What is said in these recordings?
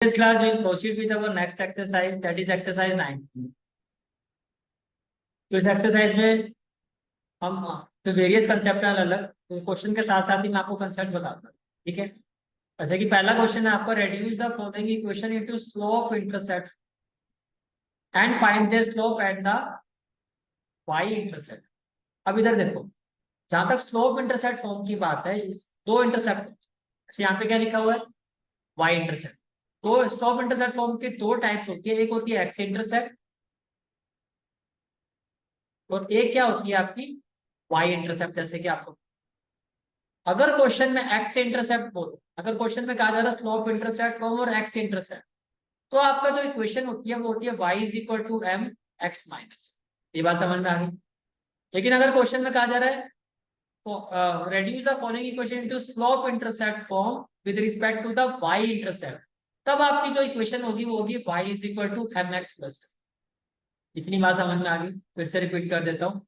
This class will proceed with our next exercise, that is exercise 9. तो इस exercise में हम तो वेरियस कंसेप्ट है अलग, तो क्वेश्चन के साथ साथ ही मैं आपको कंसेप्ट बताता हूँ, ठीक है। जैसे कि पहला क्वेश्चन है आपका, reduce the following equation into slope intercept and find the slope at the Y intercept. अब इधर देखो, जहां तक स्लोप इंटरसेप्ट फॉर्म की बात है, इस दो इंटरसेप्ट, यहाँ पे क्या लिखा हुआ है, वाई इंटरसेप्ट। तो स्लोप इंटरसेप्ट फॉर्म की दो टाइप्स होती है, एक होती है एक्स इंटरसेप्ट और एक क्या होती है आपकी वाई इंटरसेप्ट। जैसे कि आपको अगर क्वेश्चन में एक्स इंटरसेप्ट बोलो, अगर क्वेश्चन में कहा जा रहा है स्लोप इंटरसेप्ट फॉर्म और एक्स इंटरसेप्ट, तो आपका जो इक्वेशन होती है वो होती है y is equal to M X minus. ये बात समझ में आ गई। लेकिन अगर क्वेश्चन में कहा जा रहा है reduce the following equation into slope intercept form with respect to the y intercept, तब आपकी जो इक्वेशन होगी वो होगी y is equal to M x plus. इतनी बात समझ में आ गई। फिर से रिपीट कर देता हूँ।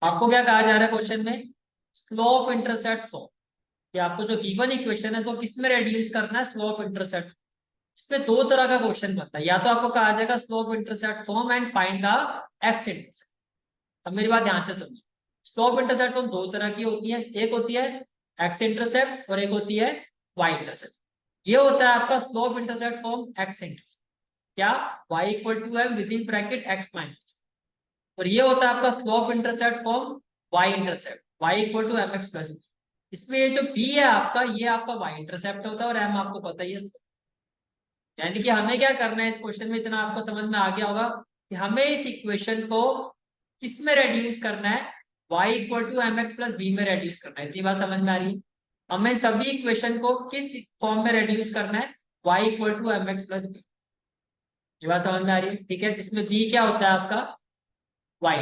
आपको क्या कहा जा रहा है क्वेश्चन में, स्लोप इंटरसेप्ट फॉर्म, कि आपको जो गिवन इक्वेशन है उसको किस में रेड्यूस करना है, स्लोप इंटरसेप्ट। इसमें दो तरह का क्वेश्चन बनता है, या तो आपको कहा जाएगा slope intercept form and find the x intercept. अब मेरी बात ध्यान से सुनिए, स्लोप इंटरसेप्ट फॉर्म दो तरह की होती है, एक होती है एक्स इंटरसेप्ट और एक होती है वाई इंटरसेप्ट। ये होता है आपका slope intercept form x intercept, क्या y equal to m with in bracket x minus, और ये होता है आपका slope intercept form y intercept y equal to M x plus. इसमें ये जो b है आपका, ये आपका y इंटरसेप्ट होता है और m आपको पता ही है। यानी कि हमें क्या करना है इस क्वेश्चन में, इतना आपको समझ में आ गया होगा कि हमें इस इक्वेशन को किस में रेड्यूस करना है, y equal to M x plus b में रेड्यूस करना है। इतनी बात समझ में आ रही है। हमें सभी इक्वेशन को किस फॉर्म में रेड्यूस करना है, y equal to M x plus b. ये बात समझ में आ रही है, ठीक है। जिसमें b क्या होता है आपका y।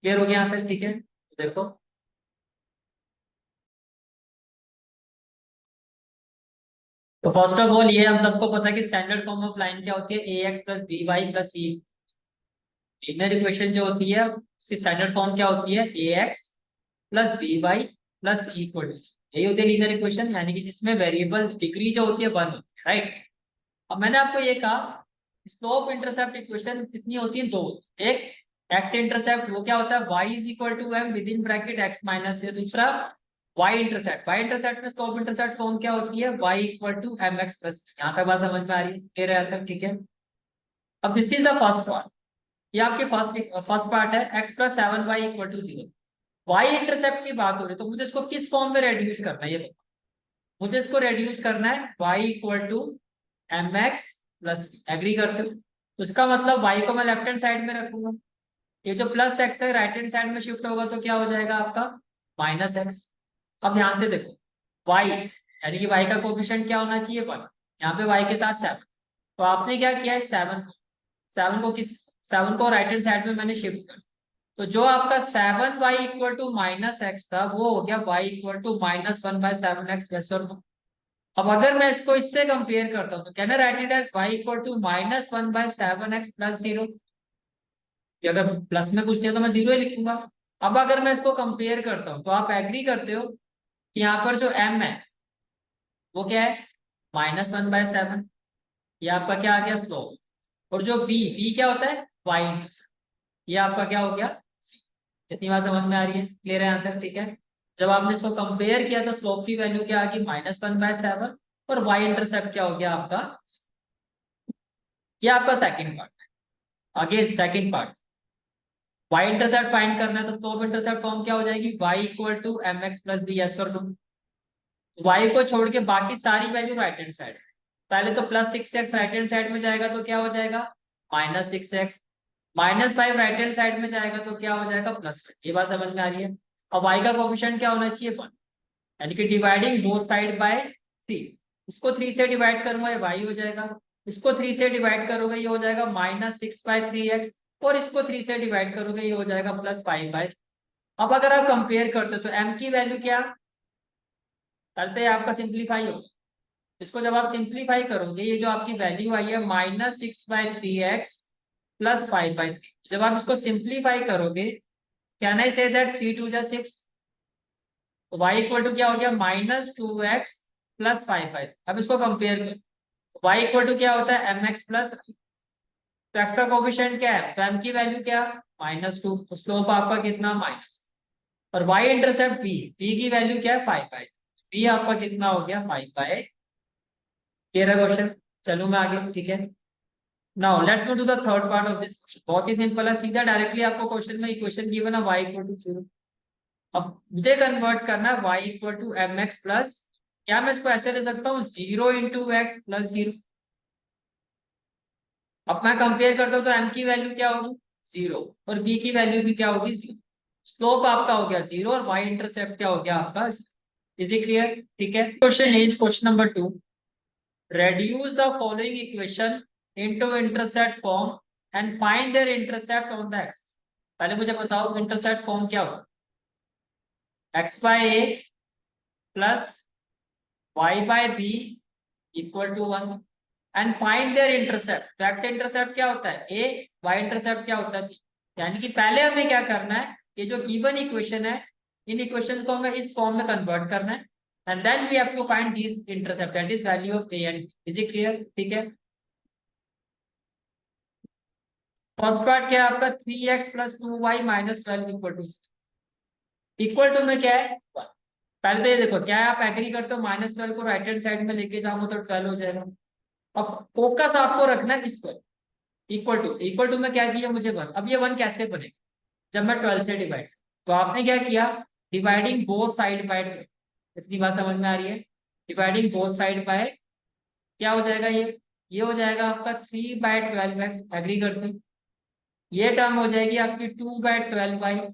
क्लियर हो गया यहाँ तक, ठीक है। देखो तो फर्स्ट ऑफ ऑल ये हम सबको पता है कि स्टैंडर्ड फॉर्म ऑफ लाइन क्या होती है, ए x plus B Y plus C. Linear equation जो होती है उसकी स्टैंडर्ड फॉर्म क्या होती है, ए x plus B Y plus C equal to. यही होती है लीनियर इक्वेशन, यानी कि जिसमें वेरिएबल डिग्री जो होती है 1 होती है, राइट। अब मैंने आपको ये कहा स्लोप इंटरसेप्ट इक्वेशन कितनी होती है, दो। एक एक्स इंटरसेप्ट, वो क्या होता है y is equal to m with in bracket x minus से। दूसरा वाई इंटरसेप्ट, वाई इंटरसेप्ट में स्लोप इंटरसेप्ट फॉर्म क्या होती है, y equal to M x plus. यहाँ तक बात समझ में आ रही है, क्लियर है तक, ठीक है। अब this is the first part, ये आपके फर्स्ट पार्ट है, x plus seven y equal to zero. Y intercept की बात हो रही है तो मुझे इसको किस फॉर्म में रेड्यूस करना है, ये बताओ। मुझे इसको रेड्यूस करना है y equal to M x plus. Agree करते हो, तो इसका मतलब y को मैं लेफ्ट हैंड साइड में रखूंगा, ये जो प्लस एक्स है राइट हैंड साइड में शिफ्ट होगा तो क्या हो जाएगा आपका माइनस एक्स। अब ध्यान से देखो, y यानी कि y का कोफिशिएंट क्या होना चाहिए, 1। यहाँ पे y के साथ 7, तो आपने क्या किया है, 7 को राइट हैंड साइड में मैंने शिफ्ट कर। तो जो आपका 7y equal to minus x था वो हो गया y equal to minus 1/7x। Yes और नो। अब अगर मैं इसको इससे कंपेयर करता हूँ तो can I write it as y equal to minus 1/7x plus 0। अगर प्लस में कुछ नहीं तो मैं 0 ही लिखूंगा। अब अगर मैं इसको कंपेयर करता हूँ तो आप एग्री करते हो कि यहाँ पर जो m है वो क्या है, -1/7। ये आपका क्या आ गया, स्लोप। और जो b क्या होता है, y। ये आपका क्या हो गया, c। इतनी बात समझ में आ रही है, क्लियर है यहाँ तक, ठीक है। जब आपने इसको कंपेयर किया तो स्लोप की वैल्यू क्या आ गई, -1/7, और y इंटरसेप्ट क्या हो गया आपका c। ये आपका सेकंड पार्ट है। आगे second part, y intercept find करना है तो स्लोप इंटरसेप्ट फॉर्म क्या हो जाएगी, y equal to M x plus b. Yes और नो। y को छोड़ के बाकी सारी वैल्यू राइट हैंड साइड। पहले तो +6x राइट हैंड साइड में जाएगा तो क्या हो जाएगा, -6x। -5 राइट हैंड साइड में जाएगा तो क्या हो जाएगा, +5। ये बात समझ में आ रही है। अब y का कोफिशिएंट क्या होना चाहिए, 1, यानी कि डिवाइडिंग बोथ साइड बाय 3। इसको 3 से डिवाइड करूंगा ये y हो जाएगा, इसको 3 से डिवाइड करोगे ये हो जाएगा -6/3x, और इसको 3 से डिवाइड करोगे ये हो जाएगा +5/। अब अगर आप कंपेयर करते हो तो m की वैल्यू क्या करते हैं, आपका सिंप्लीफाई होगा। इसको जब आप सिंप्लीफाई करोगे ये जो आपकी वैल्यू आई है -6/3x प्लस 5/3, जब आप इसको सिंप्लीफाई करोगे कैन आई से दैट 3 2 6, तो y इक्वल टू क्या हो गया, -2x प्लस 5/3। अब इसको कंपेयर करो वाई इक्वल टू क्या होता है, एम एक्स प्लस, तो एक्स का कोफिशिएंट क्या है, तो एम की वैल्यू क्या, -2, स्लोप आपका कितना, माइनस, और वाई इंटरसेप्ट बी की वैल्यू क्या है, 5/, बी आपका कितना हो गया, 5/, 13 क्वेश्चन। चलो मैं आगे, ठीक है। Now let's do the third part of this question, बहुत ही सिंपल है, सीधा डायरेक्टली आपको क्वेश्चन में इक्वेशन गिवन है y इक्वल टू 0। अब मुझे कन्वर्ट करना है y equal to M x plus, क्या मैं इसको ऐसे ले सकता हूँ, 0 × x + 0। अब मैं कंपेयर करता हूँ तो m की वैल्यू क्या होगी, 0, और b की वैल्यू भी क्या होगी, 0। स्लोप आपका हो गया 0 और y इंटरसेप्ट क्या हो गया आपका, इज इट क्लियर, ठीक है। Question is question number 2, reduce the following equation into intercept form and find their intercept on the axis। पहले मुझे बताओ इंटरसेप्ट फॉर्म क्या होगा, x/a plus y/b equal to 1 and find their intercept. तो x intercept क्या होता है a, y intercept क्या होता है b। यानी कि पहले हमें क्या करना है, ये जो गिवन इक्वेशन है, इन इक्वेशन को हमें इस फॉर्म में कन्वर्ट करना है, and then we have to find this intercept, that is value of a and b। Is it clear, ठीक है। फर्स्ट पार्ट क्या है आपका, 3x + 2y - 12 equal to 6। Equal to में क्या है, 1। पहले तो ये देखो क्या है, आप एग्री करते हो -12 को राइट हैंड साइड में लेके जाऊंगा तो 12 हो जाएगा। अब फोकस आपको रखना है इस पर, इक्वल टू में क्या चाहिए मुझे, 1। अब ये 1 कैसे बनेगा, जब मैं 12 से डिवाइड, तो आपने क्या किया, डिवाइडिंग बोथ साइड बाय 12। इतनी बात समझ में आ रही है, डिवाइडिंग बोथ साइड बाय, क्या हो जाएगा ये हो जाएगा आपका 3/12x, एग्री करते हैं। ये टर्म हो जाएगी आपकी 2/12y,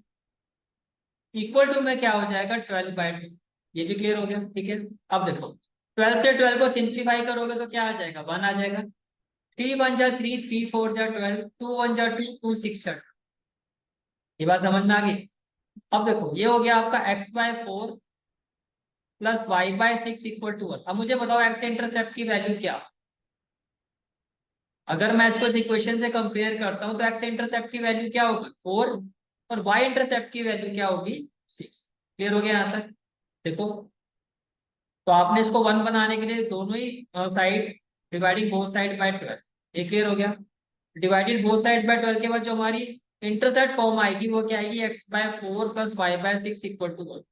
इक्वल टू में क्या हो जाएगा, 12/2। ये भी क्लियर हो गया, ठीक है। अब देखो 12 से 12 को सिंप्लीफाई करोगे तो क्या आ जाएगा, 1 आ जाएगा। 3 × 1 = 3, 3 × 4 = 12, 2 × 1 = 2, 2 × 6 = 12। ये बात समझ में आ गई। अब देखो ये हो गया आपका x/4 plus y/6 equal to 1। अब मुझे बताओ x इंटरसेप्ट की वैल्यू क्या, अगर मैं इसको इस इक्वेशन से कंपेयर करता हूं तो x इंटरसेप्ट की वैल्यू क्या होगी, 4, और y इंटरसेप्ट की वैल्यू क्या होगी, 6। क्लियर हो गया यहाँ तक, देखो। तो आपने इसको 1 बनाने के लिए दोनों ही side, dividing both side by 12, ये क्लियर हो गया। डिवाइडेड बोथ साइड बाय 12 के बाद जो हमारी इंटरसेप्ट फॉर्म आएगी वो क्या आएगी, x/4 plus y/6 equal to 1।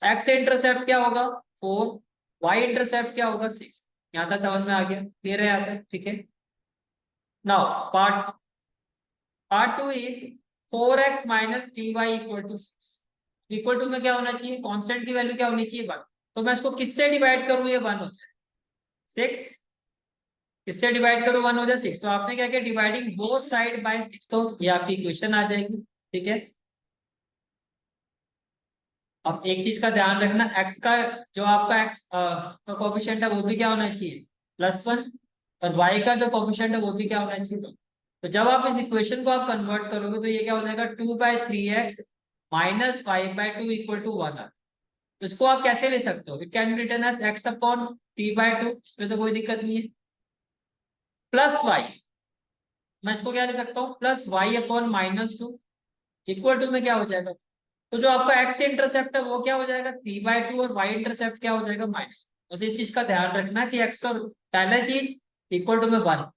X intercept क्या होगा, 4, वाई इंटरसेप्ट क्या होगा, 6। यहाँ तक समझ में आ गया, क्लियर है यहाँ तक, ठीक है। Now part part 2 is 4x - 3y equal to 6। Equal to में क्या होना चाहिए, कांस्टेंट की वैल्यू क्या होनी चाहिए, 1। तो मैं इसको किससे डिवाइड करूं, ये 1 हो जाए, 6, किससे डिवाइड करूं, 1 हो जाए 6। तो आपने क्या किया, डिवाइडिंग बोथ साइड बाय 6, तो ये आपकी इक्वेशन आ जाएगी, ठीक है। अब एक चीज का ध्यान रखना, x का जो आपका x का कोफिशिएंट है वो भी क्या होना चाहिए, +1, और y का जो कोफिशिएंट है वो भी क्या होना चाहिए। तो जब आप इस इक्वेशन को आप कन्वर्ट करोगे तो ये क्या हो जाएगा, 2/3x - 5/2 इक्वल टू 1। तो इसको आप कैसे ले सकते हो, it can be written as x/3/2, इसमें तो कोई दिक्कत नहीं है, प्लस वाई, मैं इसको क्या ले सकता हूँ, +y/-2 इक्वल टू में क्या हो जाएगा, तो जो आपका एक्स इंटरसेप्ट है वो क्या हो जाएगा, 3/2, और वाई इंटरसेप्ट क्या हो जाएगा, -। बस इस चीज का ध्यान रखना कि एक्स और, पहला चीज इक्वल टू में 1,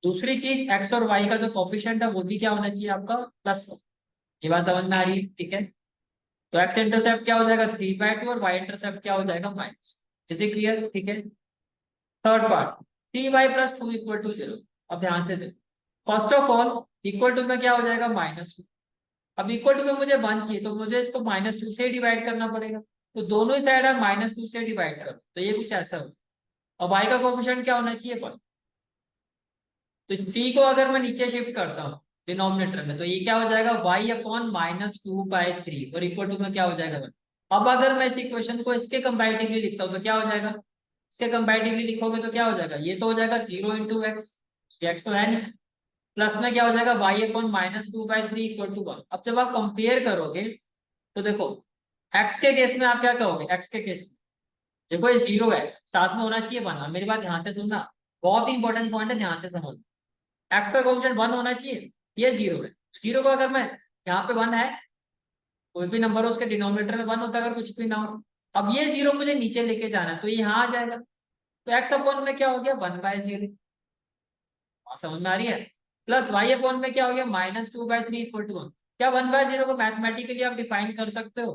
दूसरी चीज एक्स और वाई का जो कोफिशिएंट है वो भी क्या होना चाहिए आपका, +1। ये बात समझ में आ रही है, ठीक है। तो एक्स इंटरसेप्ट क्या हो जाएगा, 3/2, और वाई इंटरसेप्ट क्या हो जाएगा, -। इज इट क्लियर, ठीक है। Third part, 3y + 2 equal to 0। अब ध्यान से देखो, first of all equal to में क्या हो जाएगा, -2। अब इक्वल टू में मुझे 1 चाहिए तो मुझे इसको -2 से डिवाइड करना पड़ेगा, तो दोनों ही साइड आप -2 से डिवाइड करो, तो ये कुछ ऐसा हो। अब y का कोफिशिएंट क्या होना चाहिए, 1। तो इस 3 को अगर मैं नीचे शिफ्ट करता हूँ डिनोमिनेटर में, तो ये क्या हो जाएगा, y/-2/3, और इक्वल टू में क्या हो जाएगा, 1। अब अगर मैं इस इक्वेशन को इसके कंपैरेटिवली लिखता हूँ तो क्या हो जाएगा, इसके कंपैरेटिवली लिखोगे तो क्या हो जाएगा, ये तो हो जाएगा 0 × x, x तो है नहीं, प्लस में क्या हो जाएगा, y/-2/3 इक्वल टू 1। अब जब आप कंपेयर करोगे तो देखो x के केस में आप क्या कहोगे, x के केस में देखो ये 0 है, साथ में होना चाहिए 1। मेरी बात ध्यान से सुनना, बहुत ही इंपॉर्टेंट पॉइंट है, ध्यान से समझ। एक्स का कोफिशिएंट 1 होना चाहिए, ये 0 है, 0 को अगर मैं, यहाँ पे 1 है, कोई भी नंबर हो उसके डिनोमिनेटर में 1 होता है, अगर कुछ भी ना हो। अब ये 0 मुझे नीचे लेके जाना है तो ये यहाँ आ जाएगा, तो एक्स अपॉन में क्या हो गया 1/0, समझ में आ रही है। प्लस वाई अपॉन में क्या हो गया -2/3 इक्वल टू 1। क्या 1/0 को मैथमेटिकली आप डिफाइन कर सकते हो।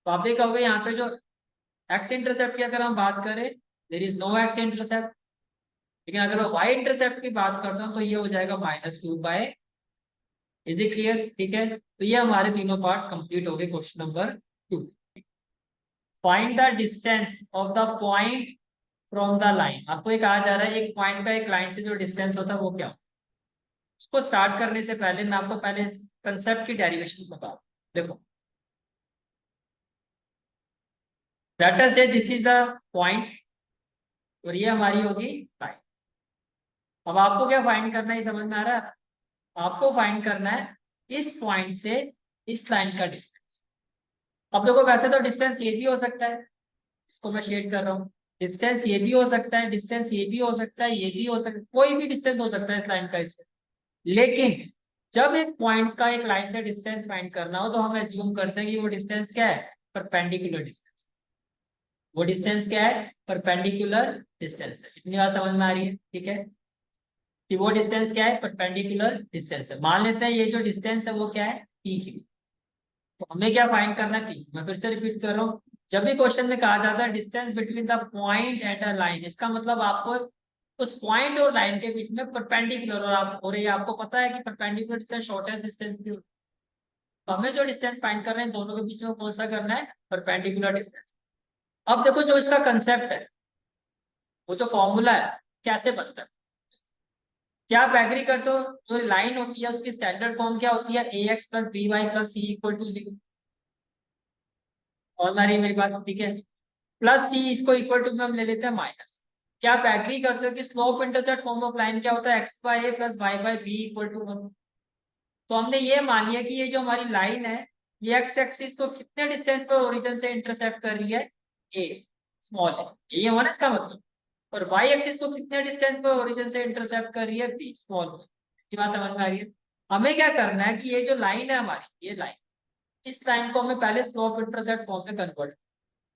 तो आप ये कहोगे यहाँ पे जो एक्स इंटरसेप्ट की अगर हम बात करें there is no x intercept, लेकिन अगर मैं वाई इंटरसेप्ट की बात करता हूँ तो ये हो जाएगा -2। इज इट क्लियर, ठीक है। तो ये हमारे तीनों पार्ट कंप्लीट हो गए। Question number 2, find the distance of the point from the line. आपको एक कहा जा रहा है एक पॉइंट का एक लाइन से जो डिस्टेंस होता है वो क्या। इसको स्टार्ट करने से पहले मैं आपको पहले इस कंसेप्ट की डेरिवेशन बता दूं। देखो, लेट अस से दिस इज द पॉइंट और ये हमारी होगी लाइन। अब आपको क्या फाइंड करना है, समझ में आ रहा है। आपको फाइंड करना है इस पॉइंट से इस लाइन का डिस्टेंस। अब देखो वैसे तो डिस्टेंस ये भी हो सकता है, इसको मैं शेड कर रहा हूँ, डिस्टेंस ये भी हो सकता है, डिस्टेंस ये भी हो सकता है, ये भी हो सकता है, कोई भी डिस्टेंस हो सकता है इस लाइन का इससे। लेकिन जब एक पॉइंट का एक लाइन से डिस्टेंस फाइंड करना हो तो हम एज्यूम करते हैं कि वो डिस्टेंस क्या है, परपेंडिकुलर डिस्टेंस। वो डिस्टेंस क्या है, परपेंडिकुलर डिस्टेंस है। इतनी बात समझ में आ रही है, ठीक है। कि वो डिस्टेंस क्या है, परपेंडिकुलर डिस्टेंस है। मान लेते हैं ये जो डिस्टेंस है वो क्या है, पी क्यू। तो हमें क्या फाइंड करना है, पी। मैं फिर से रिपीट कर रहा हूँ, जब भी क्वेश्चन में कहा जाता है distance between the point and a line, इसका मतलब आपको उस पॉइंट और लाइन के बीच में परपेंडिकुलर और आप हो रही है, आपको पता है कि परपेंडिकुलर डिस्टेंस शॉर्टेस्ट डिस्टेंस भी होती है। तो हमें जो डिस्टेंस फाइंड कर रहे हैं दोनों के बीच में कौन सा करना है, परपेंडिकुलर डिस्टेंस। अब देखो जो इसका कंसेप्ट है, वो जो फॉर्मूला है कैसे बनता है, क्या आप एग्री करते हो। जो लाइन होती है उसकी स्टैंडर्ड फॉर्म क्या होती है, ए x plus B Y plus C equal to 0। और मेरी बात ठीक है। प्लस सी इसको इक्वल टू में हम ले लेते हैं माइनस। क्या आप एग्री करते हो कि slope intercept form of line क्या होता है, x by a plus y by b equal to 1। तो हमने ये मान लिया कि ये जो हमारी लाइन है ये एक्स एक्सिस को कितने डिस्टेंस पर ओरिजिन से इंटरसेप्ट कर रही है, ए स्मॉल है, ये होना इसका मतलब। और वाई एक्सिस को कितने डिस्टेंस पर ओरिजिन से इंटरसेप्ट कर रही है, बी स्मॉल। की बात समझ में आ रही है। हमें क्या करना है कि ये जो लाइन है हमारी, ये लाइन, इस लाइन को हमें पहले स्लोप इंटरसेप्ट फॉर्म में कन्वर्ट।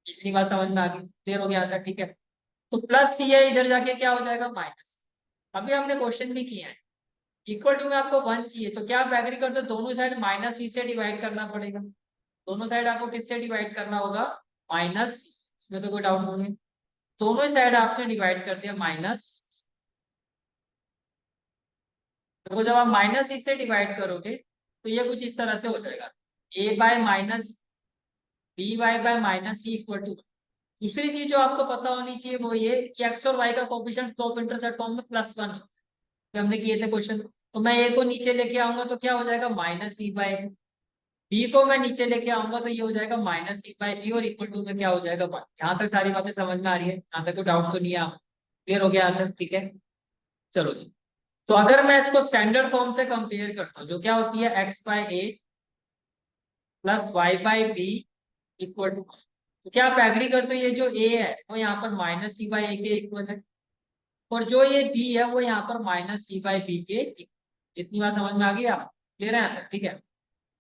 इतनी बात समझ में आ गई, क्लियर हो गया था, ठीक है। तो प्लस सी है, इधर जाके क्या हो जाएगा माइनस। अभी हमने क्वेश्चन भी किया है इक्वल टू में आपको 1 चाहिए, तो क्या आप एग्री करते हो दोनों साइड माइनस सी से डिवाइड करना पड़ेगा। दोनों साइड आपको किससे डिवाइड करना होगा, माइनस सी से। इसमें तो कोई डाउट नहीं है। दोनों साइड आपने डिवाइड कर दिया माइनस। तो जब आप माइनस सी से डिवाइड करोगे तो ये कुछ इस तरह से हो जाएगा, A by minus B Y by minus C equal to. दूसरी चीज जो आपको पता होनी चाहिए वो ये कि एक्स और वाई का कोफिशिएंट स्लोप इंटरसेप्ट फॉर्म में +1 हमने किए थे क्वेश्चन। तो मैं ए को नीचे लेके आऊंगा तो क्या हो जाएगा -c/, बी को मैं नीचे लेके आऊंगा तो ये हो जाएगा -c/b और इक्वल टू में क्या हो जाएगा 1। यहाँ तक सारी बातें समझ में आ रही है, यहाँ तक कोई डाउट तो नहीं है, आप क्लियर हो गया यहाँ तक, ठीक है। चलो जी, तो अगर मैं इसको स्टैंडर्ड फॉर्म से कंपेयर करता हूँ जो क्या होती है x/a plus y/b equal to, तो क्या आप एग्री करते हो ये जो a है वो यहाँ पर -c/a के इक्वल है, और जो ये b है वो यहाँ पर -c/b के equal। इतनी बात समझ में आ गई, आप क्लियर है, ठीक है।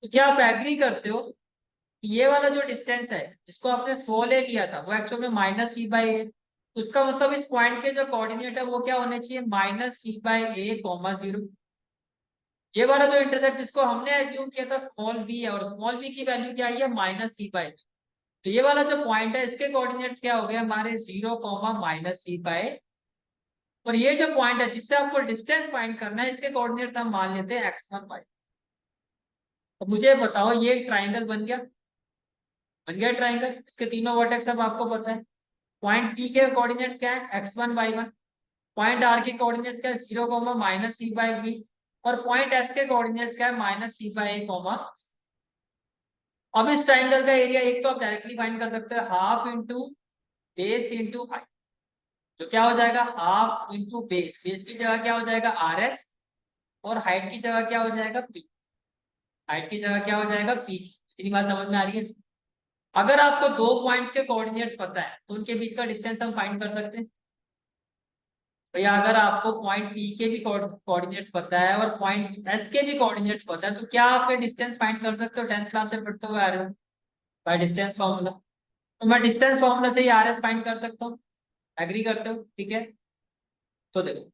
तो क्या आप एग्री करते हो कि ये वाला जो डिस्टेंस है जिसको आपने 100 ले लिया था वो एक्चुअल में -c/a, उसका मतलब इस पॉइंट के जो कोऑर्डिनेट है वो क्या होने चाहिए, -c/a, 0। ये वाला जो इंटरसेप्ट जिसको हमने एज्यूम किया था स्मॉल b है, और स्मॉल b की वैल्यू क्या आई है -c/a। तो ये वाला जो पॉइंट है इसके कोऑर्डिनेट्स क्या हो गए हमारे 0, -c/a। और ये जो पॉइंट है जिससे आपको डिस्टेंस फाइंड करना है इसके कोऑर्डिनेट्स हम मान लेते हैं x1, y। तो मुझे बताओ ये ट्राइंगल बन गया, बन गया ट्राइंगल। इसके तीनों वर्टेक्स अब आपको पता है। पॉइंट P के कोऑर्डिनेट्स क्या है, x1, y1। पॉइंट R के कोऑर्डिनेट्स क्या है, 0, -c/b। और पॉइंट S के कोऑर्डिनेट्स क्या है, -c/a। अब इस ट्राइंगल का एरिया एक तो आप डायरेक्टली फाइंड कर सकते हो, half into base into height. तो क्या हो जाएगा, हाफ इंटू बेस, बेस की जगह क्या हो जाएगा RS, और हाइट की जगह क्या हो जाएगा P। हाइट की जगह क्या हो जाएगा P। इतनी बात समझ में आ रही है। अगर आपको दो पॉइंट्स के कोऑर्डिनेट्स पता है तो उनके बीच का डिस्टेंस हम फाइंड कर सकते हैं। भैया अगर आपको पॉइंट P के भी कोऑर्डिनेट्स पता है और पॉइंट S के भी कोऑर्डिनेट्स पता है तो क्या आप ये डिस्टेंस फाइंड कर सकते हो, 10th क्लास से पढ़ते हुए आ रहे हो बाय डिस्टेंस फॉर्मूला। तो मैं डिस्टेंस फॉर्मूला से ही RS फाइंड कर सकता हूँ। एग्री करते हो? ठीक है, तो देखो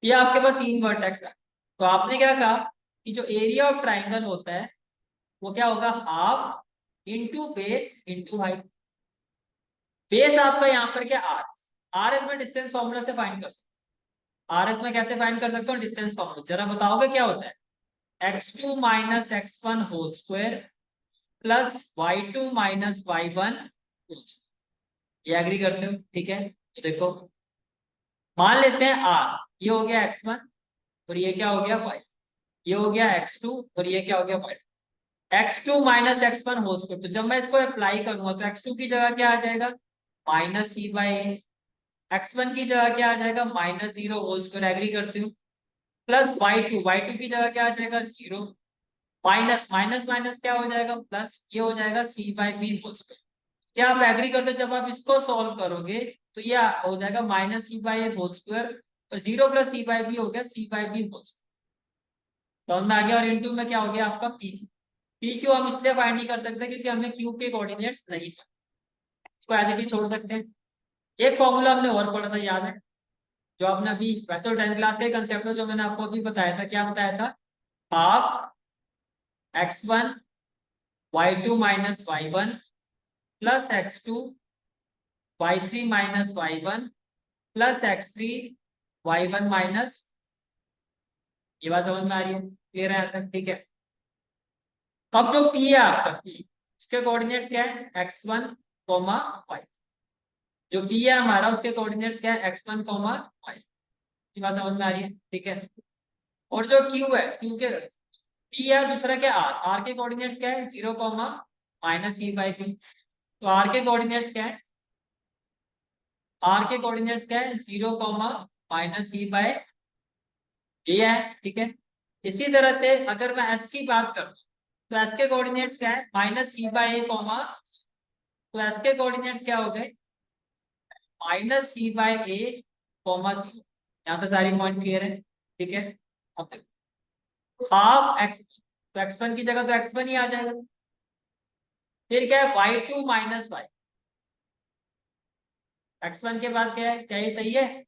ये आपके पास 3 वर्टेक्स है, तो आपने क्या कहा कि जो एरिया ऑफ ट्राइंगल होता है वो क्या होगा, half into base into height. Base आपका यहाँ पर क्या, आर। आर एस में डिस्टेंस फॉर्मूला से फाइंड कर सकते हो। आर एस में कैसे फाइंड कर सकते हो, डिस्टेंस फॉर्मूला जरा बताओगे क्या होता है, x2 minus x1 whole square plus y2 minus y1 whole square. ये एग्री करते हो? ठीक है, तो देखो मान लेते हैं आर, ये हो गया x1 और ये क्या हो गया y, ये हो गया x2 और ये क्या हो गया y। x2 minus x1 whole square, तो जब मैं इसको अप्लाई करूंगा तो x2 की जगह क्या आ जाएगा, minus c by A. x1 की जगह क्या आ जाएगा, माइनस 0 होल स्क्वायर, एग्री करते हो। प्लस y2 की जगह क्या आ जाएगा, 0। माइनस माइनस माइनस क्या हो जाएगा, प्लस, ये हो जाएगा सी बाई बी होल स्क्वायर। क्या आप एग्री करते हो, जब आप इसको सॉल्व करोगे तो ये हो जाएगा minus c by a whole square और 0 प्लस सी बाई बी हो गया c by b whole square. तो में आ गया, और इनटू में क्या हो गया आपका पी। पी क्यू हम इसलिए फाइंड नहीं कर सकते क्योंकि हमें क्यू के कोऑर्डिनेट्स नहीं पता, इसको एज इट इज छोड़ सकते हैं। एक फॉर्मूला हमने और पढ़ा था, याद है, जो आपने अभी वैसे तो 10th क्लास के कंसेप्ट में जो मैंने आपको अभी बताया था, क्या बताया था, half x1 y2 minus y1 plus x2 y3 minus y1 plus x3 y1 minus. ये बात समझ में आ रही है, क्लियर है तक? ठीक है, अब जो p है आपका p, उसके कोऑर्डिनेट्स क्या है, x1 कॉमा y। जो p है हमारा उसके कोऑर्डिनेट्स क्या है, x1 कॉमा y। ये बात समझ में आ रही है? ठीक है, और जो q है, q के p है, दूसरा क्या r, r के कोऑर्डिनेट्स क्या है, 0 comma minus c by p. तो r के कोऑर्डिनेट्स क्या है, r के कोऑर्डिनेट्स क्या है, 0 कॉमा माइनस सी बाय ये है। ठीक है, इसी तरह से अगर मैं s की बात करूं तो s के कोऑर्डिनेट्स क्या है, minus C by A comma, तो s के कोऑर्डिनेट्स क्या हो गए, minus C by A comma 0। यहाँ पे सारी पॉइंट क्लियर है? ठीक है, अब देखो हाफ एक्स, तो x1 की जगह तो x1 ही आ जाएगा। फिर क्या है, y2 माइनस वाई, x1 के बाद क्या है, क्या ये सही है,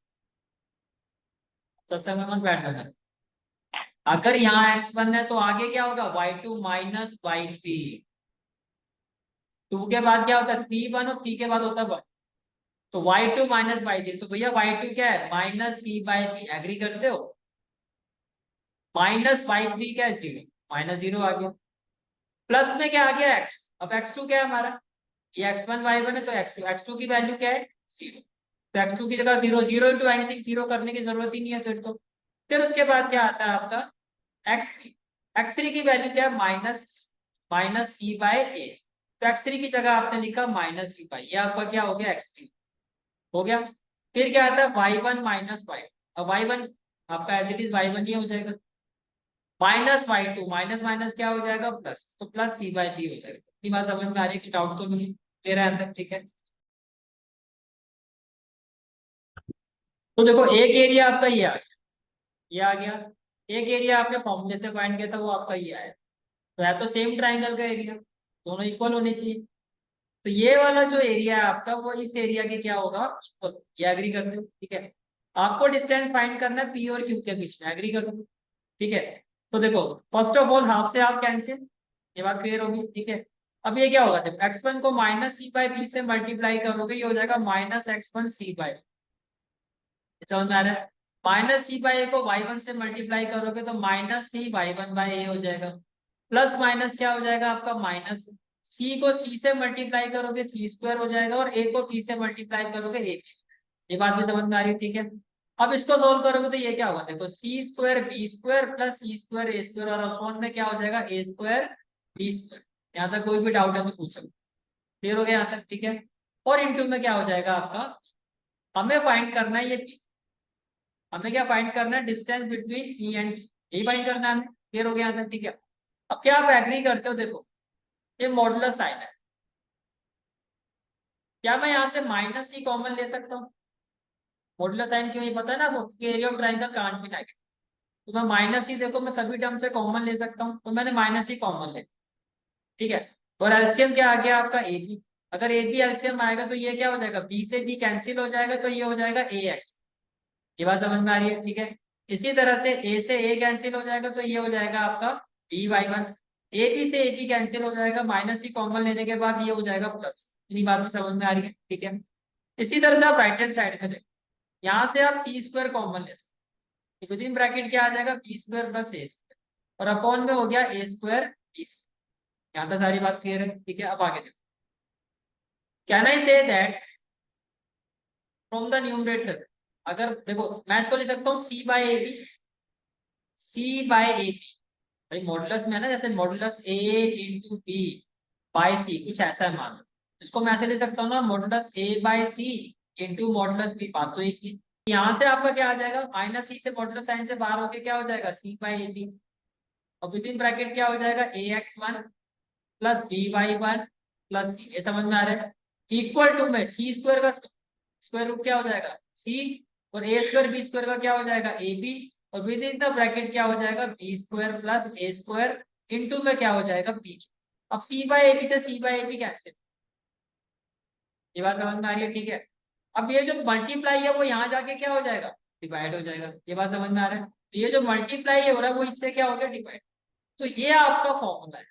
तो समय मत बैठना। अगर यहाँ x1 है तो आगे क्या होगा, y2 माइनस y3। 2 के बाद क्या होता है 3 1 और 3 के बाद होता है 1, तो y2 माइनस y3। तो भैया y2 क्या है, minus c by b, agree करते हो। माइनस y3 क्या है, 0, माइनस 0 आ गया। प्लस में क्या आ गया x, अब x2 क्या है हमारा, ये x1 y1 है, तो x2 की वैल्यू क्या है, 0। तो x2 की जगह 0, 0 इंटू एनीथिंग, 0 करने की जरूरत ही नहीं है फिर तो। फिर उसके बाद क्या आता है आपका x3। x3 की वैल्यू क्या है, माइनस माइनस सी बाय ए। तो x3 की जगह आपने लिखा माइनस सी बाई, ये आपका क्या हो गया, x3 हो गया। फिर क्या आता है y1 माइनस वाई, अब y1 आपका एज इट इज y1 ही हो जाएगा, माइनस y2, माइनस माइनस क्या हो जाएगा, प्लस, तो प्लस सी बाई बी हो जाएगा। इतनी बात समझ में आ रही है कि डाउट तो नहीं ले रहा है? ठीक है, तो देखो एक एरिया आपका ये आ गया, ये आ गया। एक एरिया आपने फॉर्मूले से फाइंड किया था, वो आपका ये आया। तो है तो सेम ट्राइंगल का एरिया, दोनों इक्वल होने चाहिए। तो ये वाला जो एरिया है आपका, वो इस एरिया के क्या होगा, इक्वल। ये एग्री करते हो? ठीक है, आपको डिस्टेंस फाइंड करना है पी और क्यू के बीच में, एग्री कर दो। ठीक है, तो देखो फर्स्ट ऑफ ऑल हाफ से हाफ कैंसिल, ये बात क्लियर होगी। ठीक है, अब ये क्या होगा, देखो x1 को माइनस सी बाई बी से मल्टीप्लाई करोगे, ये हो जाएगा माइनस x1 सी बाई, समझ में आ रहा है। माइनस सी बाई ए को y1 से मल्टीप्लाई करोगे तो माइनस सी y1 बाई ए हो जाएगा। प्लस माइनस क्या हो जाएगा आपका, माइनस सी को सी से मल्टीप्लाई करोगे सी स्क्वायर हो जाएगा, और ए को बी से मल्टीप्लाई करोगे ए। ये बात भी समझ में आ रही है? ठीक है, अब इसको सोल्व करोगे तो ये क्या होगा, देखो सी square B square plus C square a square, और अपॉन में क्या हो जाएगा, ए स्क्वायर बी स्क्वायर। यहाँ तक कोई भी डाउट है तो पूछ सकते, क्लियर हो गया यहाँ तक? ठीक है, और इनटू में क्या हो जाएगा आपका, हमें फाइंड करना है ये, हमें क्या फाइंड करना है, distance between E and T, यही फाइंड करना है हमें। क्लियर हो गया यहाँ तक? ठीक है, अब क्या आप एग्री करते हो, देखो ये मॉडुलस साइन है, क्या मैं यहाँ से माइनस सी कॉमन ले सकता हूँ? मॉडुलस साइन क्यों, ये पता है ना आपको, area of triangle can't be negative. तो मैं माइनस ही, देखो मैं सभी टर्म से कॉमन ले सकता हूँ, तो मैंने माइनस ही कॉमन ले, ठीक है। और एलसीएम क्या आ गया आपका, ए बी। अगर ए बी एलसीएम आएगा तो ये क्या हो जाएगा, बी से बी कैंसिल हो जाएगा तो ये हो जाएगा ए एक्स। ये बात समझ में आ रही है, ठीक है। इसी तरह से ए से ए कैंसिल हो जाएगा तो ये हो जाएगा आपका b y one. A b से ए बी कैंसिल हो जाएगा, माइनस सी कॉमन लेने के बाद ये हो जाएगा प्लस। इतनी बात भी समझ में आ रही है, ठीक है। इसी तरह से आप राइट हैंड साइड में देखो, यहाँ से आप सी स्क्वायर कॉमन ले सकते, विद इन ब्रैकेट क्या आ जाएगा, बी स्क्वायर प्लस ए स्क्वायर, और अपॉन में हो गया ए स्क्वायर बी स्क्वायर। यहाँ तक सारी बात क्लियर है, ठीक है। अब आगे देखो, can I say that from the numerator, अगर देखो मैं इसको ले सकता हूँ c by a b, c by a b, भाई मॉडुलस में है ना, जैसे modulus a into b by c, कुछ ऐसा है मान लो। इसको मैं ऐसे ले सकता हूँ ना, मॉडुलस ए बाय सी इंटू मॉडुलस बी, बात तो एक ही। यहाँ से आपका क्या आ जाएगा, माइनस सी से मॉडुलस साइन से बाहर होके क्या हो जाएगा, सी बाय ए बी, और विद इन ब्रैकेट क्या हो जाएगा, a x one plus B y one plus c. ये समझ में आ रहा है। इक्वल टू में सी स्क्वायर का स्क्वायर रूट क्या हो जाएगा, सी, और ए स्क्वायर बी स्क्वायर का क्या हो जाएगा, ए बी, और विद इन द ब्रैकेट क्या हो जाएगा, बी स्क्वायर प्लस ए स्क्वायर इंटू में क्या हो जाएगा, बी। अब सी बाय ए बी से सी बाय ए बी कैंसिल। ये बात समझ में आ रही है, ठीक है। अब ये जो मल्टीप्लाई है वो यहाँ जाके क्या हो जाएगा, डिवाइड हो जाएगा। ये बात समझ में आ रहा है। तो ये जो मल्टीप्लाई हो रहा है वो इससे क्या हो गया, डिवाइड। तो ये आपका फॉर्मूला है।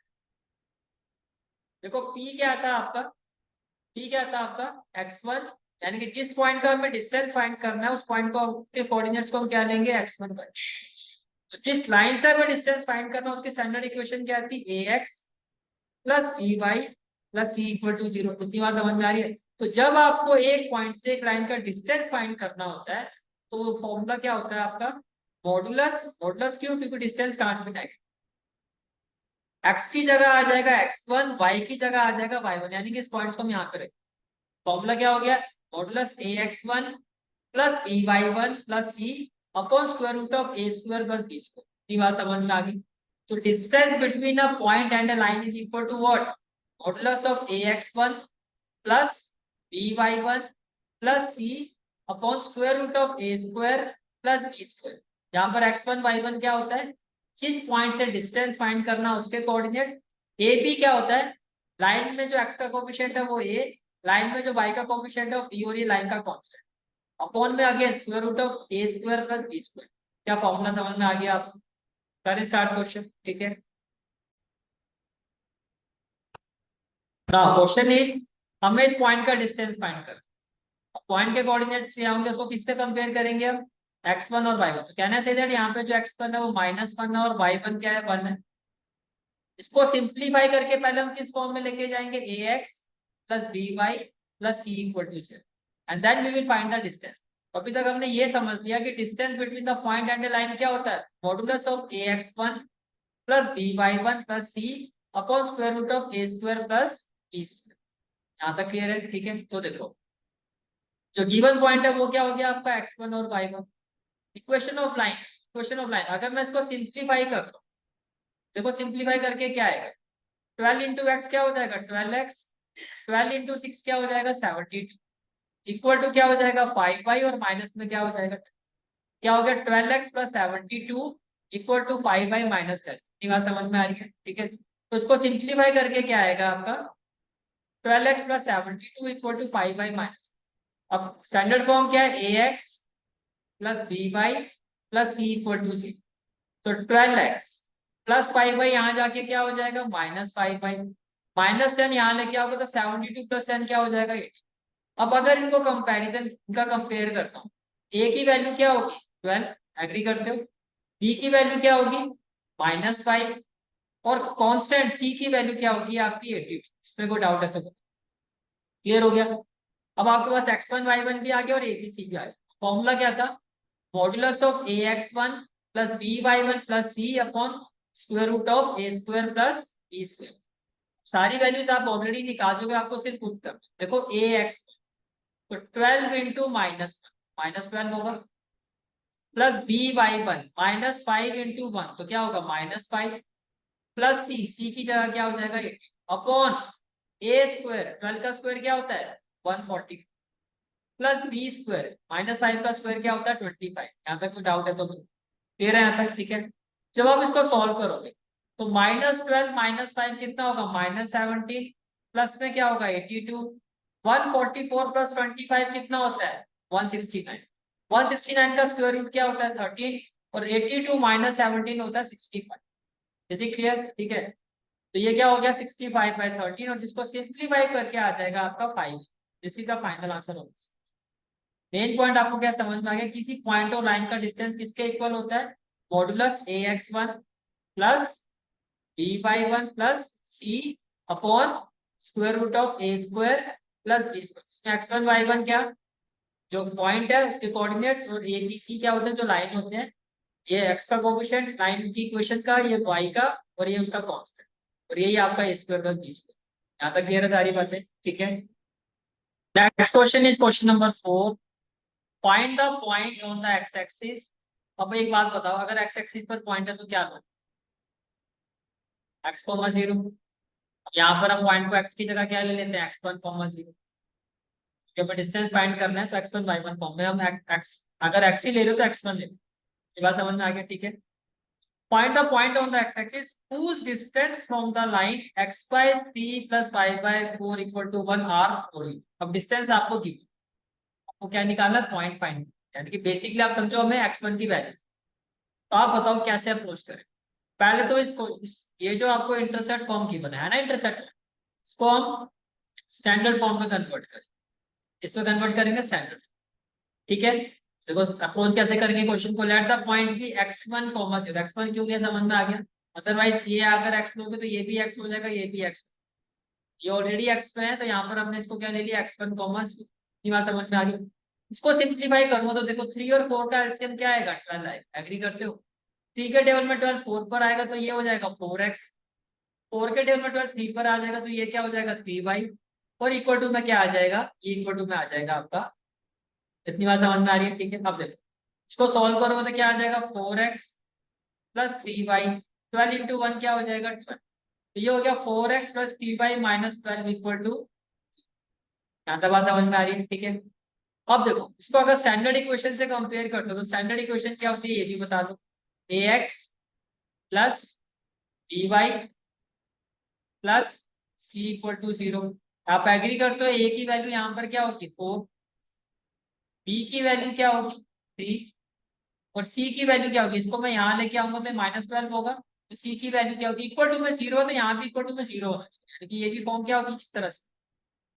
देखो P क्या आता है आपका, P क्या आता है आपका x1, यानी कि जिस पॉइंट का हमें डिस्टेंस फाइंड करना है उस पॉइंट को के कोऑर्डिनेट्स को हम क्या लेंगे, x1 पर। तो जिस लाइन से हमें डिस्टेंस फाइंड करना है उसकी स्टैंडर्ड इक्वेशन क्या आती है, ax plus B Y plus C equal to zero. उतनी बात समझ में आ रही है। तो जब आपको एक पॉइंट से एक लाइन का डिस्टेंस फाइंड करना होता है तो फॉर्मूला क्या होता है आपका, मॉडुलस। मॉडुलस क्यों, क्योंकि डिस्टेंस काट में जाएगा, x की जगह आ जाएगा x1, y की जगह आ जाएगा y1, यानी कि इस पॉइंट को हम यहाँ पे रखें। फॉर्मूला क्या हो गया, modulus a x one plus B y one plus c upon square root of a square plus b square. ये बात समझ में आ गई। तो distance between a point and a line is equal to what, modulus of a x one plus B y one plus c upon square root of a square plus b square. यहाँ पर x1 y1 क्या होता है, जिस point से distance find करना उसके coordinate. A B क्या होता है, लाइन में जो x का कोएफिशिएंट है वो a, लाइन में जो y का कोएफिशिएंट है वो b, और ये लाइन का कांस्टेंट। अपॉन में again square root of a square plus b square. क्या फॉर्मूला समझ में आ गया आप, करें स्टार्ट क्वेश्चन, ठीक है ना। क्वेश्चन इज, हमें इस पॉइंट का डिस्टेंस फाइंड कर, पॉइंट के कोऑर्डिनेट्स क्या होंगे उसको किससे कंपेयर करेंगे हम, x1 और y1। तो कहना चाहिए यहाँ पे जो x1 है वो -1 है और y1 क्या है, 1 है। इसको सिंप्लीफाई करके पहले हम किस फॉर्म में लेके जाएंगे, ax plus B Y plus C equal to 0, and then we will find the distance. अभी तक हमने ये समझ लिया कि distance between the point and the line क्या होता है, modulus of ax1 plus B y one plus c upon square root of a square plus b square. यहाँ तक क्लियर है, ठीक है। तो देखो जो गिवन पॉइंट है वो क्या हो गया आपका, x1 और y1। Equation of line, equation of line अगर मैं इसको सिंप्लीफाई कर दूं, देखो सिंप्लीफाई करके क्या आएगा, 12 इंटू एक्स क्या हो जाएगा, 12x, 12 इंटू सिक्स क्या हो जाएगा, 72, इक्वल टू क्या हो जाएगा 5y, और माइनस में क्या हो जाएगा, क्या हो गया 12x plus 72 equal to 5y minus 10। ये बात समझ में आ रही है, ठीक है। तो इसको सिंप्लीफाई करके क्या आएगा आपका, 12x plus 72 equal to 5y minus, अब स्टैंडर्ड फॉर्म क्या है, ax plus B Y plus C equal to c. तो 12x प्लस 5y यहाँ जाके क्या हो जाएगा, -5y, -10 यहाँ लेके आओगे तो 72 प्लस 10 क्या हो जाएगा, 80। अब अगर इनको कंपैरिजन, इनका कंपेयर करता हूँ, a की वैल्यू क्या होगी 12, एग्री करते हो, b की वैल्यू क्या होगी -5, और कांस्टेंट c की वैल्यू क्या होगी आपकी 82। इसमें कोई डाउट है तो क्लियर हो गया। अब आपके पास x1 y1 भी आ गया और a b c भी आ गया। फॉर्मूला क्या था, modulus of a x one plus B y one plus c upon square root of a square plus b square. सारी वैल्यूज आप ऑलरेडी निकाल चुके, आपको सिर्फ पुट कर देखो, ए एक्स तो 12 इंटू -12 होगा, plus B y one -5 into 1 तो क्या होगा -5, प्लस सी, सी की जगह क्या हो जाएगा 80, अपॉन ए स्क्वायर, 12 का स्क्वायर क्या होता है 140, प्लस बी स्क्वायर, -5 का स्क्वायर क्या होता है 25। यहाँ तक कोई डाउट है तो क्लियर है यहाँ तक, ठीक है। जब आप इसको सॉल्व करोगे तो -12 -5 कितना होगा, -17, प्लस में क्या होगा 82, 144 प्लस 25 कितना होता है 169, 169 का स्क्वायर रूट क्या होता है 13, और 82 माइनस 17 होता है 65। Is it clear? ठीक है, तो ये क्या हो गया 65/13, और जिसको सिंप्लीफाई करके आ जाएगा आपका 5। This is the final answer of this. Main point आपको क्या समझ में आ गया, किसी पॉइंट और लाइन का डिस्टेंस किसके इक्वल होता है, modulus ax1 plus by1 plus c upon square root of a square plus b square. इसमें x1 y1 क्या जो पॉइंट है उसके कोऑर्डिनेट्स, और a b c क्या होते हैं जो लाइन होते हैं, ये x का कोएफिशिएंट लाइन की इक्वेशन का, ये y का, और ये उसका कांस्टेंट, और यही आपका a square plus b square. यहाँ तक क्लियर है सारी बातें? ठीक है, next question is question number 4, find the point on the x axis. अब एक बात बताओ, अगर एक्स एक्सिस पर पॉइंट है तो क्या लो, एक्स कॉमा जीरो। यहाँ पर हम पॉइंट को एक्स की जगह क्या ले लेते हैं एक्स वन कॉमा जीरो। जब डिस्टेंस फाइंड करना है तो x one y one form में हम एक्स, अगर एक्स ही ले रहे हो तो एक्स वन ले लो। ये बात समझ में आ गया? ठीक है, find the point on the x-axis whose distance from the line x by 3 plus y by 4 equal to 1 r 4। अब डिस्टेंस आपको दी, आपको क्या निकालना है पॉइंट फाइंड, यानी कि बेसिकली आप समझो हमें x1 की वैल्यू। तो आप बताओ कैसे अप्रोच करें। पहले तो ये जो आपको इंटरसेप्ट फॉर्म की बना है ना, इंटरसेप्ट, इसको हम स्टैंडर्ड फॉर्म में कन्वर्ट करें, इसमें कन्वर्ट करेंगे स्टैंडर्ड। ठीक है, देखो अप्रोच कैसे करेंगे क्वेश्चन को, let the point be x1 comma zero. x1 क्यों गया समझ में आ गया, अदरवाइज ये अगर x लोगे तो ये भी x हो जाएगा, ये भी x, ये ऑलरेडी x में है, तो यहाँ पर हमने इसको क्या ले लिया x1 कॉमा जीरो। ये बात समझ में आ गई। इसको सिंप्लीफाई करूंगा तो देखो 3 और 4 का एलसीएम क्या आएगा 12 आएगा, एग्री करते हो? 3 के टेबल में 12 4 पर आएगा तो ये हो जाएगा 4x, 4 के टेबल में 12 3 पर आ जाएगा तो ये क्या हो जाएगा 3y, और इक्वल टू में क्या आ जाएगा, ये इक्वल टू में आ जाएगा आपका। इतनी बात समझ में आ रही है? ठीक है, अब देखो इसको सॉल्व करोगे तो क्या आ जाएगा 4x plus 3y, 12 into one क्या हो जाएगा 12। तो ये हो गया 4x plus 3y minus 12 equal to, यहाँ तक बात समझ में आ रही है? ठीक है, अब देखो इसको अगर स्टैंडर्ड इक्वेशन से कंपेयर करते हो तो स्टैंडर्ड इक्वेशन क्या होती है ये भी बता दो, ax प्लस by प्लस सी इक्वल टू जीरो। आप एग्री करते हो ए की वैल्यू यहाँ पर क्या होगी 4, बी की वैल्यू क्या होगी 3, और सी की वैल्यू क्या होगी, इसको मैं यहाँ लेके आऊंगा तो -12 होगा, तो सी की वैल्यू क्या होगी इक्वल टू में जीरो है, तो यहाँ भी इक्वल टू में जीरो होना चाहिए, यानी कि ये भी फॉर्म क्या होगी इस तरह से,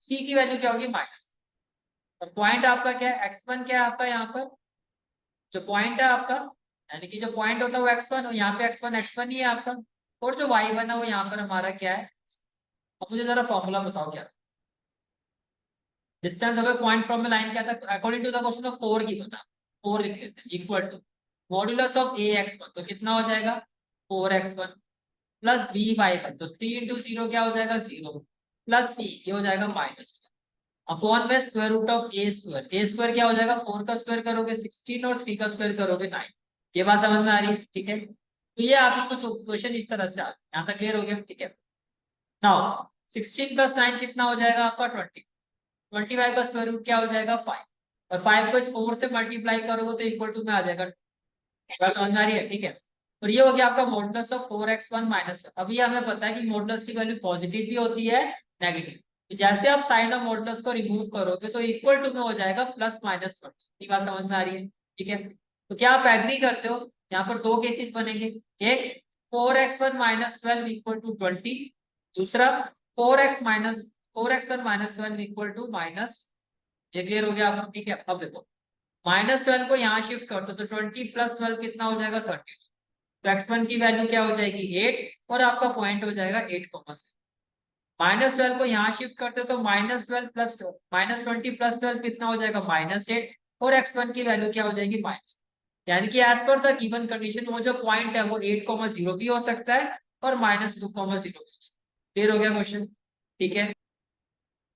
सी की वैल्यू क्या होगी माइनस। और पॉइंट आपका क्या है x1 क्या है आपका, यहाँ पर जो पॉइंट है आपका, यानी कि जो पॉइंट होता है वो x1, और यहाँ पे x1 ही है आपका, और जो y1 है वो यहाँ पर हमारा क्या है। अब मुझे जरा फॉर्मूला बताओ क्या, डिस्टेंस अगर पॉइंट फ्रॉम में लाइन क्या था according to the question of 4 की बता, 4 लिख लेते हैं equal to modulus of ax1, तो कितना हो जाएगा 4x1 प्लस by1, तो 3 इंटू जीरो क्या हो जाएगा 0, प्लस c ये हो जाएगा -12 अपॉन में square root of a square. A square क्या हो जाएगा 4 का स्क्वायर करोगे 16 और 3 का स्क्वायर करोगे 9। ये बात समझ में आ रही है? ठीक है, तो ये आपकी कुछ क्वेश्चन इस तरह से आ गया, यहाँ तक क्लियर हो गया? ठीक है, नाउ 16 प्लस 9 कितना हो जाएगा आपका 20, 25 का स्क्वायर रूट क्या हो जाएगा 5, और 5 को इस 4 से मल्टीप्लाई करोगे तो इक्वल टू में आ जाएगा। बात समझ में आ रही है? ठीक है, और ये हो गया आपका मॉडुलस ऑफ 4x1 माइनस। अभी हमें पता है कि मॉडुलस की वैल्यू पॉजिटिव भी होती है नेगेटिव, तो जैसे आप साइन ऑफ मॉडुलस को रिमूव करोगे तो इक्वल टू में हो जाएगा +/20। बात समझ में आ रही है? ठीक है, तो क्या आप एग्री करते हो, यहाँ पर दो केसेस बनेंगे, एक 4x1 माइनस 12 इक्वल टू 20, दूसरा 4x1 minus 12 equal to minus. ये क्लियर हो गया आपको? ठीक है, अब देखो -12 को यहाँ शिफ्ट कर दो तो 20 प्लस 12 कितना हो जाएगा 30, तो x1 की वैल्यू क्या हो जाएगी 8, और आपका पॉइंट हो जाएगा 8, -12 को यहाँ शिफ्ट करते हो तो -12 प्लस -20 प्लस 12 कितना हो जाएगा -8, और x1 की वैल्यू क्या हो जाएगी माइनस। यानी कि as per the given condition वो जो पॉइंट है वो 8, 0 भी हो सकता है और -2, 0 क्लियर हो गया क्वेश्चन? ठीक है,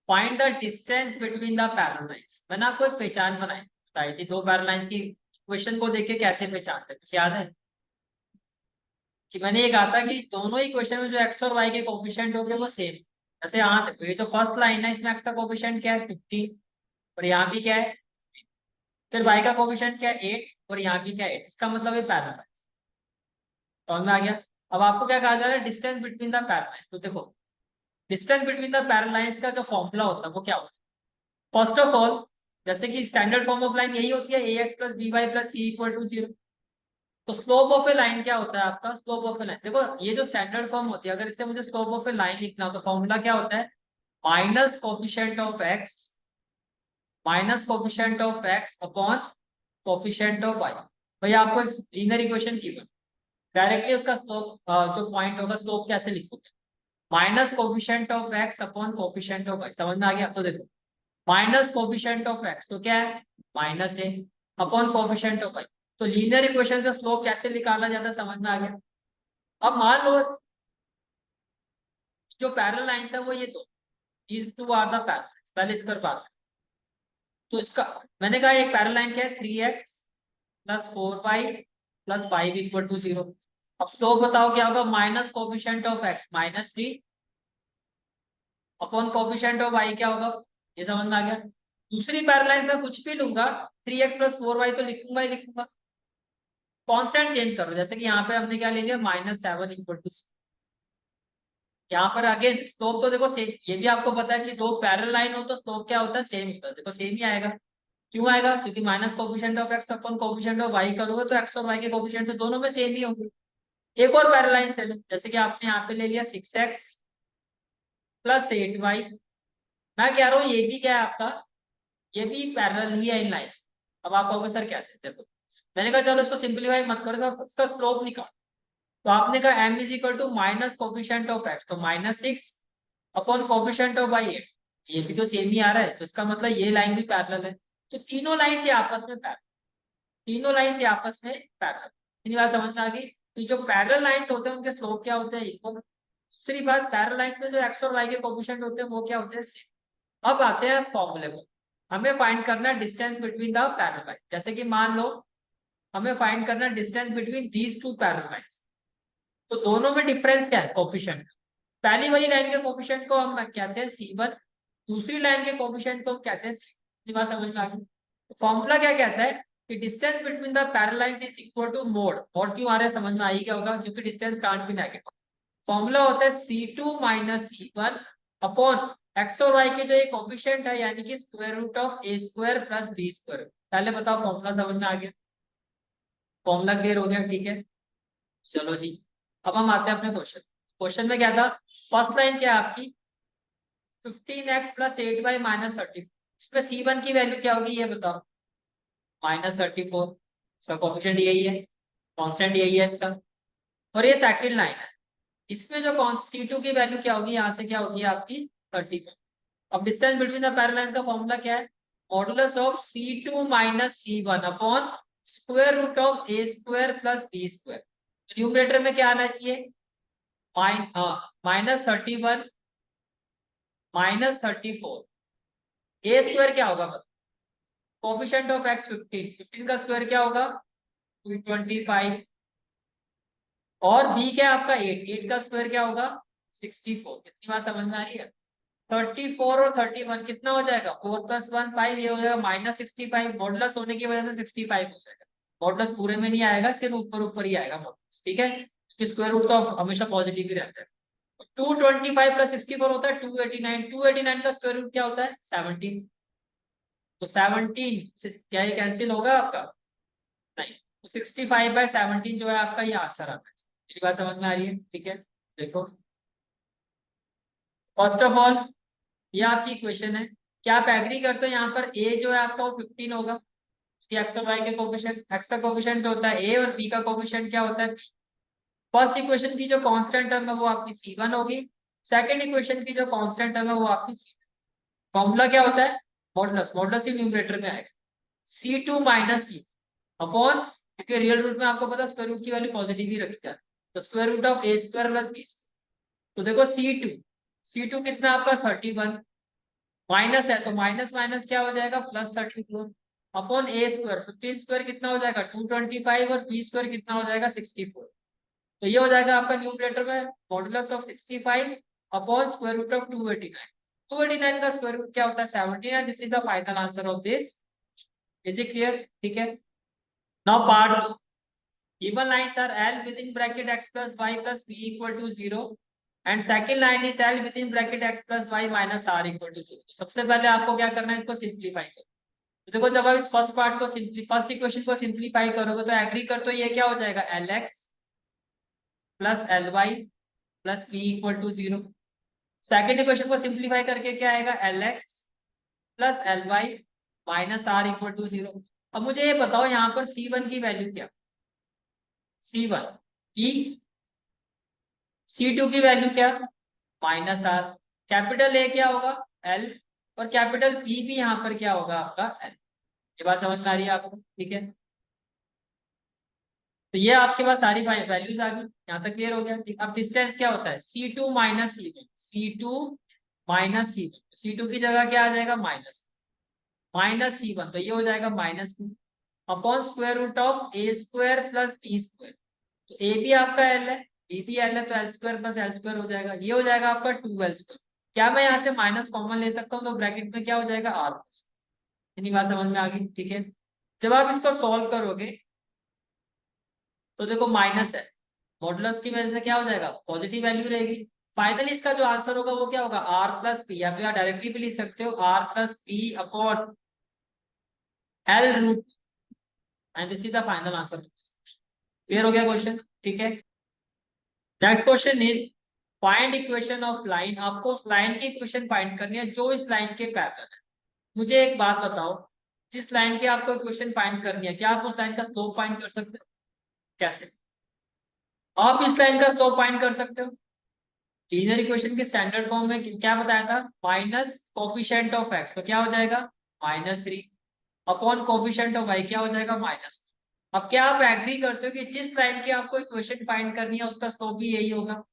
find the distance between the parallel lines. मैंने आपको एक पहचान बताई थी दो पैरेलल लाइंस की, क्वेश्चन को देख के कैसे पहचानते हैं कुछ याद है? कि मैंने ये कहा था कि दोनों ही क्वेश्चन में जो एक्स और वाई के कोफिशिएंट होंगे वो सेम। जैसे यहाँ देखो ये जो फर्स्ट लाइन है इसमें एक्स का कोफिशिएंट क्या है 50, और यहाँ भी क्या है, फिर वाई का कोफिशिएंट क्या है 8, और यहाँ भी क्या है 8। इसका मतलब ये पैरेलल है, समझ में आ गया? अब आपको क्या कहा जा रहा है डिस्टेंस बिटवीन द पैरेलल। तो देखो distance between the parallel lines का जो फॉर्मूला होता है वो क्या होता है? फर्स्ट ऑफ ऑल, जैसे कि स्टैंडर्ड फॉर्म ऑफ लाइन यही होती है, ए x plus B Y plus C equal to 0। तो स्लोप ऑफ ए लाइन क्या होता है आपका? स्लोप ऑफ ए लाइन, देखो ये जो स्टैंडर्ड फॉर्म होती है, अगर इससे मुझे स्लोप ऑफ ए लाइन लिखना हो तो फॉर्मूला क्या होता है? Minus coefficient of x minus coefficient of x upon coefficient of y. भाई आपको एक लीनियर इक्वेशन की डायरेक्टली उसका स्लोप जो पॉइंट होगा स्लोप कैसे लिखोगे? Minus coefficient of x upon coefficient of y. समझ में आ गया? तो देखो माइनस कोफिशिएंट ऑफ एक्स तो क्या है? Minus a upon coefficient of y. तो लीनियर इक्वेशन से स्लोप कैसे निकाला जाता है? समझ में आ गया? अब मान लो जो पैरेलल लाइंस है वो ये दो, these two are the parallel. पहले इस पर बात, तो इसका मैंने कहा एक पैरेलल लाइन क्या है? 3x plus 4y plus 5 equal to 0। अब स्लोप बताओ क्या होगा? Minus coefficient of x -3 upon coefficient of y क्या होगा? ये समझ में आ गया? दूसरी पैरेलल लाइन में कुछ भी लूंगा, 3x प्लस 4y तो लिखूंगा ही लिखूंगा, कांस्टेंट चेंज करो। जैसे कि यहाँ पे हमने क्या ले लिया? -7 इक्वल टू। यहाँ पर अगेन स्लोप तो देखो सेम, ये भी आपको पता है कि दो पैरेलल लाइन हो तो स्लोप क्या होता है? सेम होता है। देखो सेम ही आएगा। क्यों आएगा? क्योंकि minus coefficient of x upon coefficient of y करोगे तो एक्स और वाई के कोफिशिएंट तो दोनों में सेम ही होंगे। एक और पैरेलल लाइन ले लो, जैसे कि आपने यहाँ पे ले लिया 6x प्लस 8y। मैं कह रहा हूँ ये भी क्या है आपका? ये भी पैरेलल ही है इन लाइंस। अब आप कहोगे सर कैसे? देखो मैंने कहा चलो इसको सिंपलीफाई मत करो, तो इसका स्लोप निकाल। तो आपने कहा m is equal to minus coefficient of x, तो -6 अपॉन कोफिशिएंट ऑफ y। ये भी तो सेम ही आ रहा है, तो इसका मतलब ये लाइन भी पैरेलल है। तो तीनों लाइन से आपस में पैरेलल, तीनों लाइन से आपस में पैरेलल। इतनी बात समझ में आ गई? तो जो पैरेलल लाइंस होते हैं उनके स्लोप क्या होते हैं? इक्वल। दूसरी बात, पैरेलल लाइंस में जो एक्स और वाई के कोफिशिएंट होते हैं वो क्या होते हैं? सेम। अब आते हैं फॉर्मूले को। हमें फाइंड करना है distance between the parallel line. जैसे कि मान लो हमें फाइंड करना है distance between these two parallel lines. तो दोनों में डिफरेंस क्या है? कोफिशिएंट। पहली वाली लाइन के कोफिशिएंट को हम कहते हैं C1, दूसरी लाइन के कोफिशिएंट को हम कहते हैं C। इतनी बात समझ में आ गई? फॉर्मूला क्या कहता है कि distance between the parallel lines is equal to mod. Mod क्यों आ रहा है? समझ में आ ही क्या होगा? क्योंकि distance can't be negative. Formula होता है C2 minus C1 upon x और वाई के जो एक कोफिशिएंट है, यानी कि square root of a square plus b square. पहले बताओ फॉर्मूला समझ में आ गया? फॉर्मूला क्लियर हो गया? ठीक है, चलो जी। अब हम आते हैं अपने क्वेश्चन। क्वेश्चन में क्या था? फर्स्ट लाइन क्या है आपकी? 15x plus 8y minus 30। इसमें C1 की वैल्यू क्या होगी ये बताओ? -34। इसका कोफिशिएंट यही है, कांस्टेंट यही है इसका। और ये सेकंड लाइन है, इसमें जो C2 की वैल्यू क्या होगी? यहाँ से क्या होगी आपकी? 30। अब distance between the parallel lines का फॉर्मूला क्या है? Modulus of C2 minus C1 upon square root of a square plus b square. Numerator में क्या आना चाहिए? -31 -34। a स्क्वायर क्या होगा? कोफिशिएंट ऑफ x 15, 15 का स्क्वायर क्या होगा? 225। और b क्या है आपका? 8, 8 का स्क्वायर क्या होगा? 64। कितनी बात समझ में आ रही है? 34 और 31 कितना हो जाएगा? 4 + 1 5, ये हो जाएगा -65। मॉडुलस होने की वजह से 65 हो जाएगा। मॉडुलस पूरे में नहीं आएगा, सिर्फ ऊपर ऊपर ही आएगा मॉडुलस। ठीक है, क्योंकि स्क्वायर रूट तो हमेशा पॉजिटिव ही रहता है। 225 + 64 होता है 289। 289 का स्क्वायर रूट क्या होता है? 17। तो 17 से क्या ये कैंसिल होगा आपका? नहीं। तो 65/17 जो है आपका ये आंसर आता है। मेरी बात समझ में आ रही है? ठीक है, देखो फर्स्ट ऑफ ऑल ये आपकी इक्वेशन है। क्या आप एग्री करते हो यहाँ पर a जो है आपका वो 15 होगा? कि एक्स और वाई के कोफिशिएंट, एक्स का कोफिशिएंट जो होता है a और b का कोफिशिएंट क्या होता है? फर्स्ट इक्वेशन की जो कांस्टेंट टर्म है वो आपकी C1 होगी, सेकंड इक्वेशन की जो कांस्टेंट टर्म है वो आपकी C। फॉर्मूला क्या होता है? मॉडुलस। मॉडुलस ही न्यूमरेटर में आएगा, C2 माइनस C अपॉन, क्योंकि रियल रूट में आपको पता है स्क्वायर रूट की वैल्यू पॉजिटिव ही रखी जाती है, तो square root of a square plus b। तो देखो C2 कितना आपका? 31। माइनस है तो माइनस माइनस क्या हो जाएगा? +34 अपॉन a स्क्वायर। 15 स्क्वायर कितना हो जाएगा? 225 और b स्क्वायर कितना हो जाएगा? 64। तो ये हो जाएगा आपका न्यूमरेटर में modulus of 65 upon square root of 289। 289 का स्क्वायर रूट क्या होता है? 17। This is the final answer of this. Is it clear? ठीक है, now part 2। Given lines are L within bracket x plus y plus b equal to 0 and second line is l with in bracket x plus y minus r equal to 0। सबसे पहले आपको क्या करना है, इसको simplify करो। तो देखो जब आप इस फर्स्ट पार्ट को फर्स्ट इक्वेशन को सिंप्लीफाई करोगे तो एग्री कर, तो ये क्या हो जाएगा, l x plus l y plus b equal to 0। Second equation को सिंप्लीफाई करके क्या आएगा, l x plus l y minus r equal to 0। अब मुझे ये बताओ यहाँ पर C1 की वैल्यू क्या, C1 ई, C2 की वैल्यू क्या, माइनस आर। कैपिटल ए क्या होगा, एल, और कैपिटल बी भी यहाँ पर क्या होगा आपका एल। ये बात समझ में आ रही है आपको, ठीक है। तो ये आपके पास सारी वैल्यूज आ गई, यहाँ तक क्लियर हो गया। ठीक, अब डिस्टेंस क्या होता है, C2 minus C1, C2 minus C1, C2 की जगह क्या आ जाएगा, माइनस माइनस C1, तो ये हो जाएगा minus upon square root of a square plus b square. तो ए भी आपका एल है, बी भी एल है, तो L square plus L square हो जाएगा, ये हो जाएगा आपका 2 एल स्क्वायर। क्या मैं यहाँ से माइनस कॉमन ले सकता हूँ, तो ब्रैकेट में क्या हो जाएगा आर प्लस। इतनी बात समझ में आ गई, ठीक है। जब आप इसको सॉल्व करोगे तो देखो माइनस है, मॉडुलस की वजह से क्या हो जाएगा, पॉजिटिव वैल्यू रहेगी। फाइनली इसका जो आंसर होगा वो क्या होगा, आर प्लस पी, या फिर आप डायरेक्टली भी लिख सकते हो r plus p upon l root, and this is the final answer. Clear हो गया क्वेश्चन, ठीक है। Next question is find equation of line. आपको उस लाइन की इक्वेशन फाइंड करनी है जो इस लाइन के पैरेलल है। मुझे एक बात बताओ, जिस लाइन की आपको इक्वेशन फाइंड करनी है, क्या आप उस लाइन का स्लोप फाइंड कर सकते हो, कैसे आप इस लाइन का स्लोप फाइंड कर सकते हो। लीनियर इक्वेशन के स्टैंडर्ड फॉर्म में क्या बताया था, माइनस कोफिशिएंट ऑफ एक्स, तो क्या हो जाएगा -3 अपॉन कोफिशिएंट ऑफ वाई, क्या हो जाएगा -। अब क्या आप एग्री करते हो कि जिस लाइन की आपको इक्वेशन फाइंड करनी है उसका स्लोप भी यही होगा,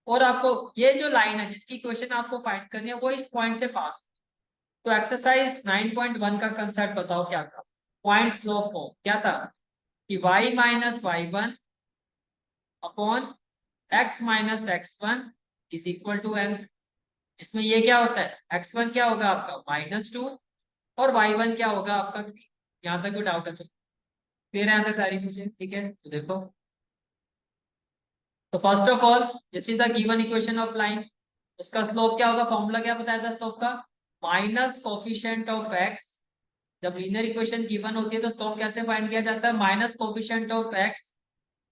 और आपको ये जो लाइन है जिसकी इक्वेशन आपको फाइंड करनी है वो इस पॉइंट से पास। तो एक्सरसाइज 9.1 का कंसेप्ट बताओ क्या था, पॉइंट स्लोप ऑफ क्या था, कि y minus y1 upon x minus x1 is equal to m। इसमें ये क्या होता है, x1 क्या होगा आपका -2 और y1 क्या होगा आपका 3। यहाँ तक कोई डाउट है तो क्लियर है यहाँ तक सारी चीजें, ठीक है। तो देखो, तो first of all this is the given equation of line. इसका स्लोप क्या होगा, फॉर्मूला क्या बताया था स्लोप का, माइनस कोफिशिएंट ऑफ एक्स। जब लीनियर इक्वेशन गिवन होती है तो स्लोप कैसे फाइंड किया जाता है, minus coefficient of x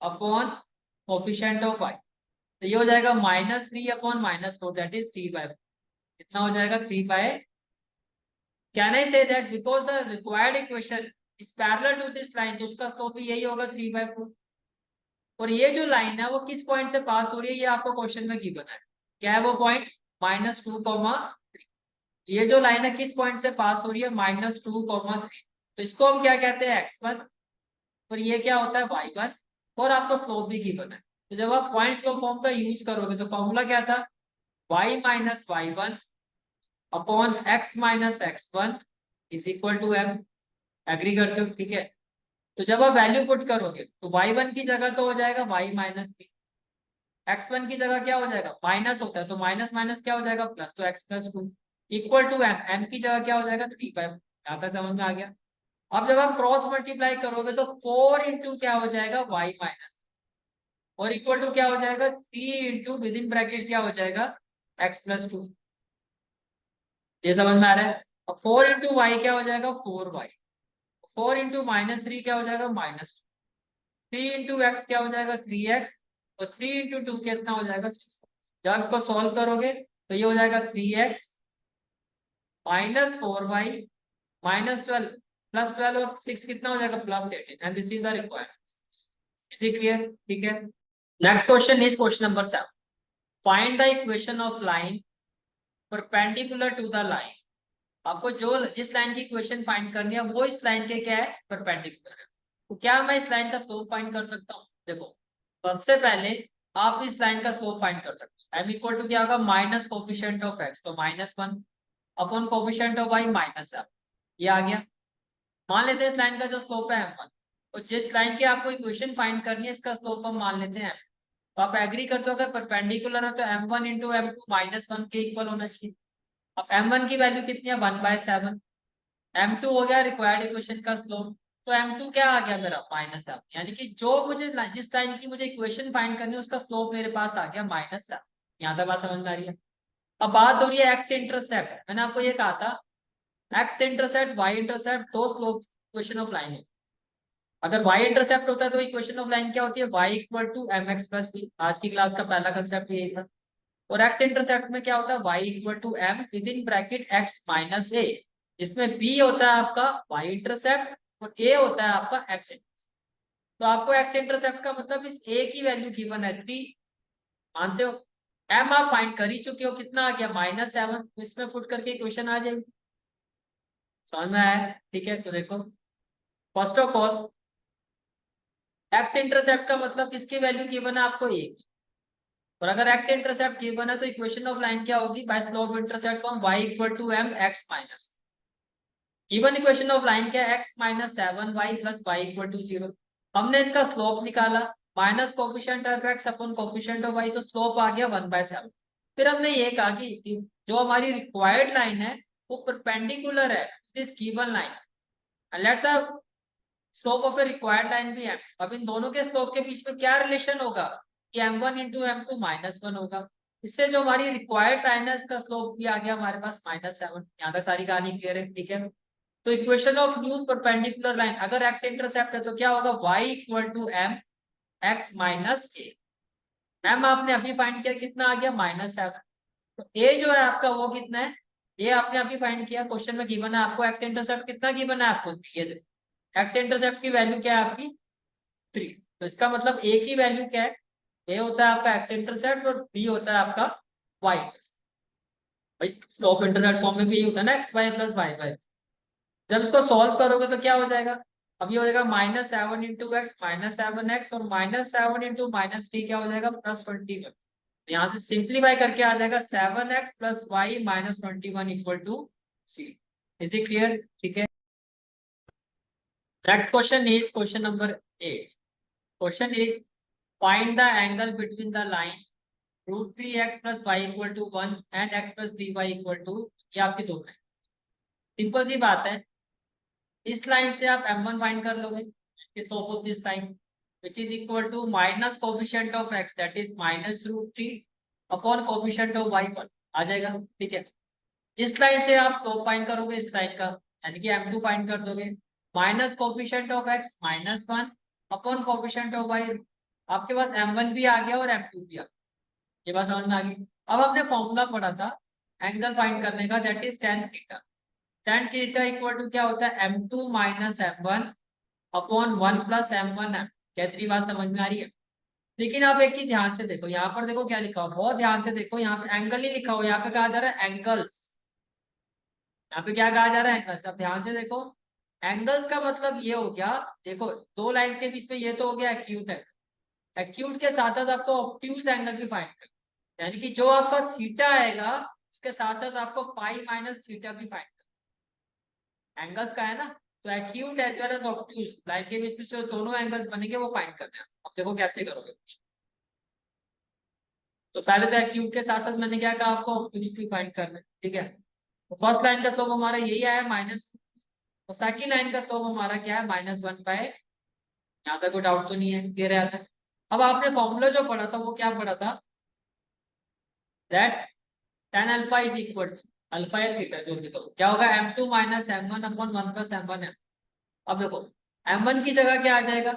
upon coefficient of y. तो ये हो जाएगा -3 अपॉन -4, दैट इज 3/4। कितना हो जाएगा, 3/। Can I say that because the required equation is parallel to this line, तो उसका स्लोप भी यही होगा 3/4। और ये जो लाइन है वो किस पॉइंट से पास हो रही है, ये आपको क्वेश्चन में गिवन है। क्या है वो पॉइंट, -2, ये जो लाइन है किस पॉइंट से पास हो रही है, -2, तो इसको हम क्या कहते हैं, x1, और ये क्या होता है y1, और आपको स्लोप भी गिवन है। तो जब आप पॉइंट स्लोप फॉर्म का यूज करोगे तो फॉर्मूला क्या था, y minus y1 upon x minus x1 is equal to m। Agree करते हो, ठीक है। तो जब आप वैल्यू पुट करोगे तो y1 की जगह तो हो जाएगा y-3, x1 की जगह क्या हो जाएगा, माइनस होता है तो माइनस माइनस क्या हो जाएगा प्लस, तो x+2 equal to m, m की जगह क्या हो जाएगा 3/। यहाँ तक समझ में आ गया। अब जब आप क्रॉस मल्टीप्लाई करोगे तो 4 इंटू क्या हो जाएगा y-, और इक्वल टू क्या हो जाएगा 3 इंटू विद इन ब्रैकेट क्या हो जाएगा x+2। ये समझ में आ रहा है। अब 4 इंटू वाई क्या हो जाएगा 4y, 4 इंटू -3 क्या हो जाएगा -2, 3 इंटू एक्स क्या हो जाएगा 3x, और 3 इंटू 2 कितना हो जाएगा 6। जब आप इसको सॉल्व करोगे तो ये हो जाएगा 3x -4y -12 +12 और 6 कितना हो जाएगा +18, and this is the requirement. Is it clear, ठीक है। Next question is question number 7। Find the equation of line perpendicular to the line. आपको जो जिस लाइन की इक्वेशन फाइंड करनी है वो इस लाइन के क्या है, परपेंडिकुलर है। तो क्या मैं इस लाइन का स्लोप फाइंड कर सकता हूँ, देखो सबसे पहले आप इस लाइन का स्लोप फाइंड कर सकते हो। m इक्वल टू क्या होगा, माइनस कोफिशिएंट ऑफ x, तो -1 अपॉन कोफिशिएंट ऑफ y -7, ये आ गया। मान लेते हैं इस लाइन का जो स्लोप है m1, और जिस लाइन की आपको इक्वेशन फाइंड करनी है इसका स्लोप हम मान लेते हैं m। तो आप एग्री करते हो अगर परपेंडिकुलर है तो m1 इंटू m2 -1 के इक्वल होना चाहिए। अब m1 की वैल्यू कितनी है 1/7, m2 हो गया रिक्वायर्ड इक्वेशन का स्लोप, तो M2 क्या आ गया मेरा -7, यानी कि जो मुझे जिस टाइम की मुझे इक्वेशन फाइंड करनी है उसका स्लोप मेरे पास आ गया -7। यहाँ तक बात समझ में आ रही है। अब बात हो रही है एक्स इंटरसेप्ट। मैंने आपको ये कहा था एक्स इंटरसेप्ट वाई इंटरसेप्ट दो स्लोप इक्वेशन ऑफ लाइन है। अगर y इंटरसेप्ट होता है तो इक्वेशन ऑफ लाइन क्या होती है, y equal to M x plus b. आज की क्लास का पहला कंसेप्ट यही था। और x इंटरसेप्ट में क्या होता है, y equal to m with in bracket x minus a, जिसमें b होता है आपका y इंटरसेप्ट और a होता है आपका x इंटरसेप्ट। तो आपको x इंटरसेप्ट का मतलब इस a की वैल्यू गिवन है 3, मानते हो। m आप फाइंड कर ही चुके हो, कितना आ गया -7, इसमें पुट करके इक्वेशन आ जाएगी। समझ में आया? ठीक है, तो देखो first of all x intercept का मतलब किसकी वैल्यू गिवन है आपको, एक। और अगर एक्स इंटरसेप्ट गिवन है तो इक्वेशन ऑफ लाइन क्या होगी, by slope intercept form y equal to m x minus. Given equation of line क्या है, x minus 7y plus y equal to 0। हमने इसका स्लोप निकाला minus coefficient of x upon coefficient of y, तो slope आ गया 1/7। फिर हमने ये कहा कि जो हमारी रिक्वायर्ड लाइन है वो परपेंडिकुलर है this given line, let the slope of A required line भी है। अब इन दोनों के स्लोप के बीच में क्या रिलेशन होगा कि m1 इंटू m2 -1 होगा। इससे जो हमारी रिक्वायर्ड लाइन है इसका स्लोप भी आ गया हमारे पास -7। यहाँ तक सारी कहानी क्लियर है, ठीक है। तो equation of new perpendicular line, अगर x इंटरसेप्ट है तो क्या होगा, y equal to m x minus a. m आपने अभी फाइंड किया, कितना आ गया -7। तो a जो है आपका वो कितना है, ये आपने अभी फाइंड किया, क्वेश्चन में गिवन है आपको x इंटरसेप्ट कितना गिवन है आपको, ये देखो एक्स इंटरसेप्ट की वैल्यू क्या है आपकी 3। तो इसका मतलब ए की वैल्यू क्या है, ए होता है आपका एक्स इंटरसेप्ट और बी होता है आपका वाई इंटरसेप्ट। भाई स्लोप इंटरसेप्ट फॉर्म में भी यही होता है ना, x y plus y y. जब इसको सॉल्व करोगे तो क्या हो जाएगा, अब ये हो जाएगा -7 इंटू एक्स -7x और -7 इंटू -3 क्या हो जाएगा +21। यहाँ से सिंप्लीफाई करके आ जाएगा 7x plus y -21 equal to c. Is it clear? ठीक है। Next question is question number 8। Question is find the angle between the line √3x plus y equal to 1 and x plus 3y equal to, ये आपकी दो line. Simple सी बात है, इस line से आप m1 फाइंड कर लोगे, slope of this line which is equal to minus coefficient of x that is -√3 upon coefficient of y पर आ जाएगा, ठीक है। इस लाइन से आप स्लोप फाइंड करोगे इस लाइन का, यानी कि m2 फाइंड कर दोगे minus coefficient of x -1 upon coefficient of y। आपके पास m1 भी आ गया और m2 भी आ गया, ये बात समझ में आ गई। अब हमने फॉर्मूला पढ़ा था एंगल फाइंड करने का, that is tan theta. tan theta equal to क्या होता है, m2 minus m1 upon 1 plus m1 m। क्या तेरी बात समझ में आ रही है? लेकिन आप एक चीज ध्यान से देखो, यहाँ पर देखो क्या लिखा हो, बहुत ध्यान से देखो, यहाँ पे एंगल ही लिखा हो, यहाँ पे कहा जा रहा है एंगल्स। यहाँ पे क्या कहा जा रहा है, एंगल्स। अब ध्यान से देखो, एंगल्स का मतलब ये हो गया, देखो दो लाइंस के बीच में ये तो हो गया एक्यूट है, एक्यूट के साथ साथ आपको ऑब्ट्यूज एंगल भी फाइंड करना, यानी कि जो आपका थीटा आएगा उसके साथ साथ आपको पाई माइनस थीटा भी फाइंड करना। एंगल्स का है ना, तो acute as well as obtuse line के बीच में जो दोनों एंगल्स बनेंगे वो फाइंड करने हैं। अब देखो कैसे करोगे। तो पहले तो एक्यूट के साथ साथ मैंने क्या कहा, आपको ऑब्ट्यूज भी फाइंड करना है, ठीक है। तो फर्स्ट लाइन का स्लोप हमारा यही आया माइनस, और सेकंड लाइन का स्लोप हमारा क्या है -1/। यहाँ तक कोई डाउट तो नहीं है, क्लियर है यहाँ तक? अब आपने फॉर्मूला जो पढ़ा था वो क्या पढ़ा था, that tan alpha is equal to alpha या थीटा जो भी करो, क्या होगा m2 minus m1 upon 1 plus m1 m। अब देखो m1 की जगह क्या आ जाएगा,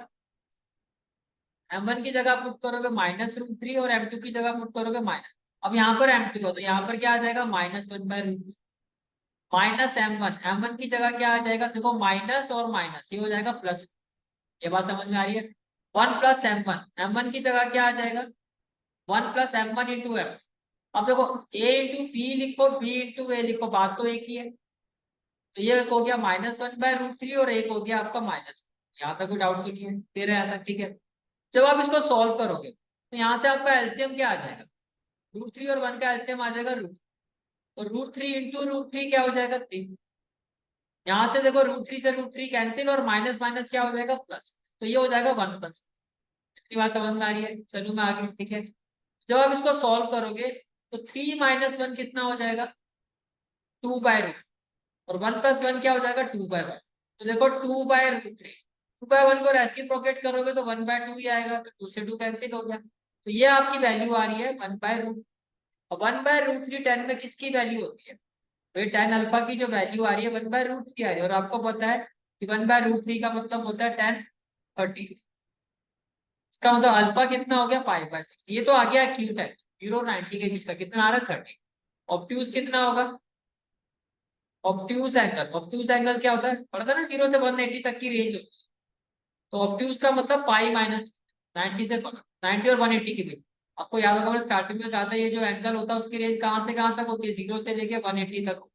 m1 की जगह पुट करोगे -√3 और m2 की जगह पुट करोगे माइनस। अब यहाँ पर m2 हो तो यहाँ पर क्या आ जाएगा -1/√3 माइनस m1 की जगह क्या आ जाएगा, देखो माइनस और माइनस ये हो जाएगा प्लस। ये बात समझ में आ रही है? 1 प्लस m1 की जगह क्या आ जाएगा 1 प्लस m1 इंटू m। अब देखो a इंटू बी लिखो, b इंटू ए लिखो, बात तो एक ही है। तो ये एक हो गया -1/√3 और एक हो गया आपका माइनस। यहाँ तक कोई डाउट तो नहीं है, क्लियर है यहाँ तक? ठीक है। जब आप इसको सॉल्व करोगे तो यहाँ से आपका एलसीएम क्या आ जाएगा, √3 और 1 का एलसीएम आ जाएगा रूट, और √3 इंटू √3 क्या हो जाएगा 3। यहाँ से देखो √3 से √3 कैंसिल और माइनस माइनस क्या हो जाएगा प्लस, तो ये हो जाएगा 1+। इतनी बात समझ में आ रही है? चलो मैं आगे, ठीक है। जब आप इसको सॉल्व करोगे तो 3 - 1 कितना हो जाएगा 2/√, और 1 + 1 क्या हो जाएगा 2/1। तो देखो 2/√3, 2/1 को रेसिप्रोकेट करोगे तो 1/2 ही आएगा, तो 2 से 2 कैंसिल हो गया। तो ये आपकी वैल्यू आ रही है 1/√। और 1/√3 10 में किसकी वैल्यू होती है? तो ये tan अल्फा की जो वैल्यू आ रही है 1/√3 आ रही है, और आपको पता है कि 1/√3 का मतलब होता है tan 30। इसका मतलब अल्फा कितना हो गया, π/6। ये तो आ गया एक्यूट है, 0-90 के बीच का कितना आ रहा है 30। ऑब्ट्यूज कितना होगा? ऑब्ट्यूज एंगल क्या होता है, पता ना, 0 से 180 तक की रेंज होती है। तो ऑब्ट्यूज का मतलब π-90 से 90 और 180 के बीच। आपको याद होगा मैंने स्टार्टिंग में कहा था, ये जो एंगल होता है उसकी रेंज कहाँ से कहाँ तक होती है, 0 से लेके 180 तक।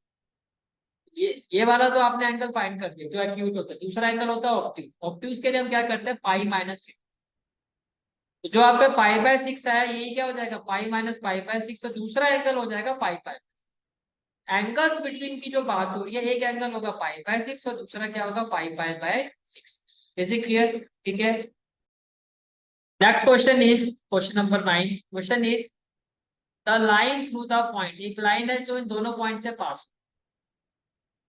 ये वाला तो आपने एंगल फाइंड कर दिया जो एक्यूट होता है। दूसरा एंगल होता है ऑब्ट्यूज। ऑब्ट्यूज के लिए हम क्या करते हैं, π-6। तो जो आपका π/6 आया, यही क्या हो जाएगा, π-π/6। तो दूसरा एंगल हो जाएगा π। एंगल्स बिटवीन की जो बात हो रही है, एक एंगल होगा π/6 और दूसरा क्या होगा, π/6। Is it clear? ठीक है। Next question is question number 9। Question is the line through the point, एक लाइन है जो इन दोनों पॉइंट से पास,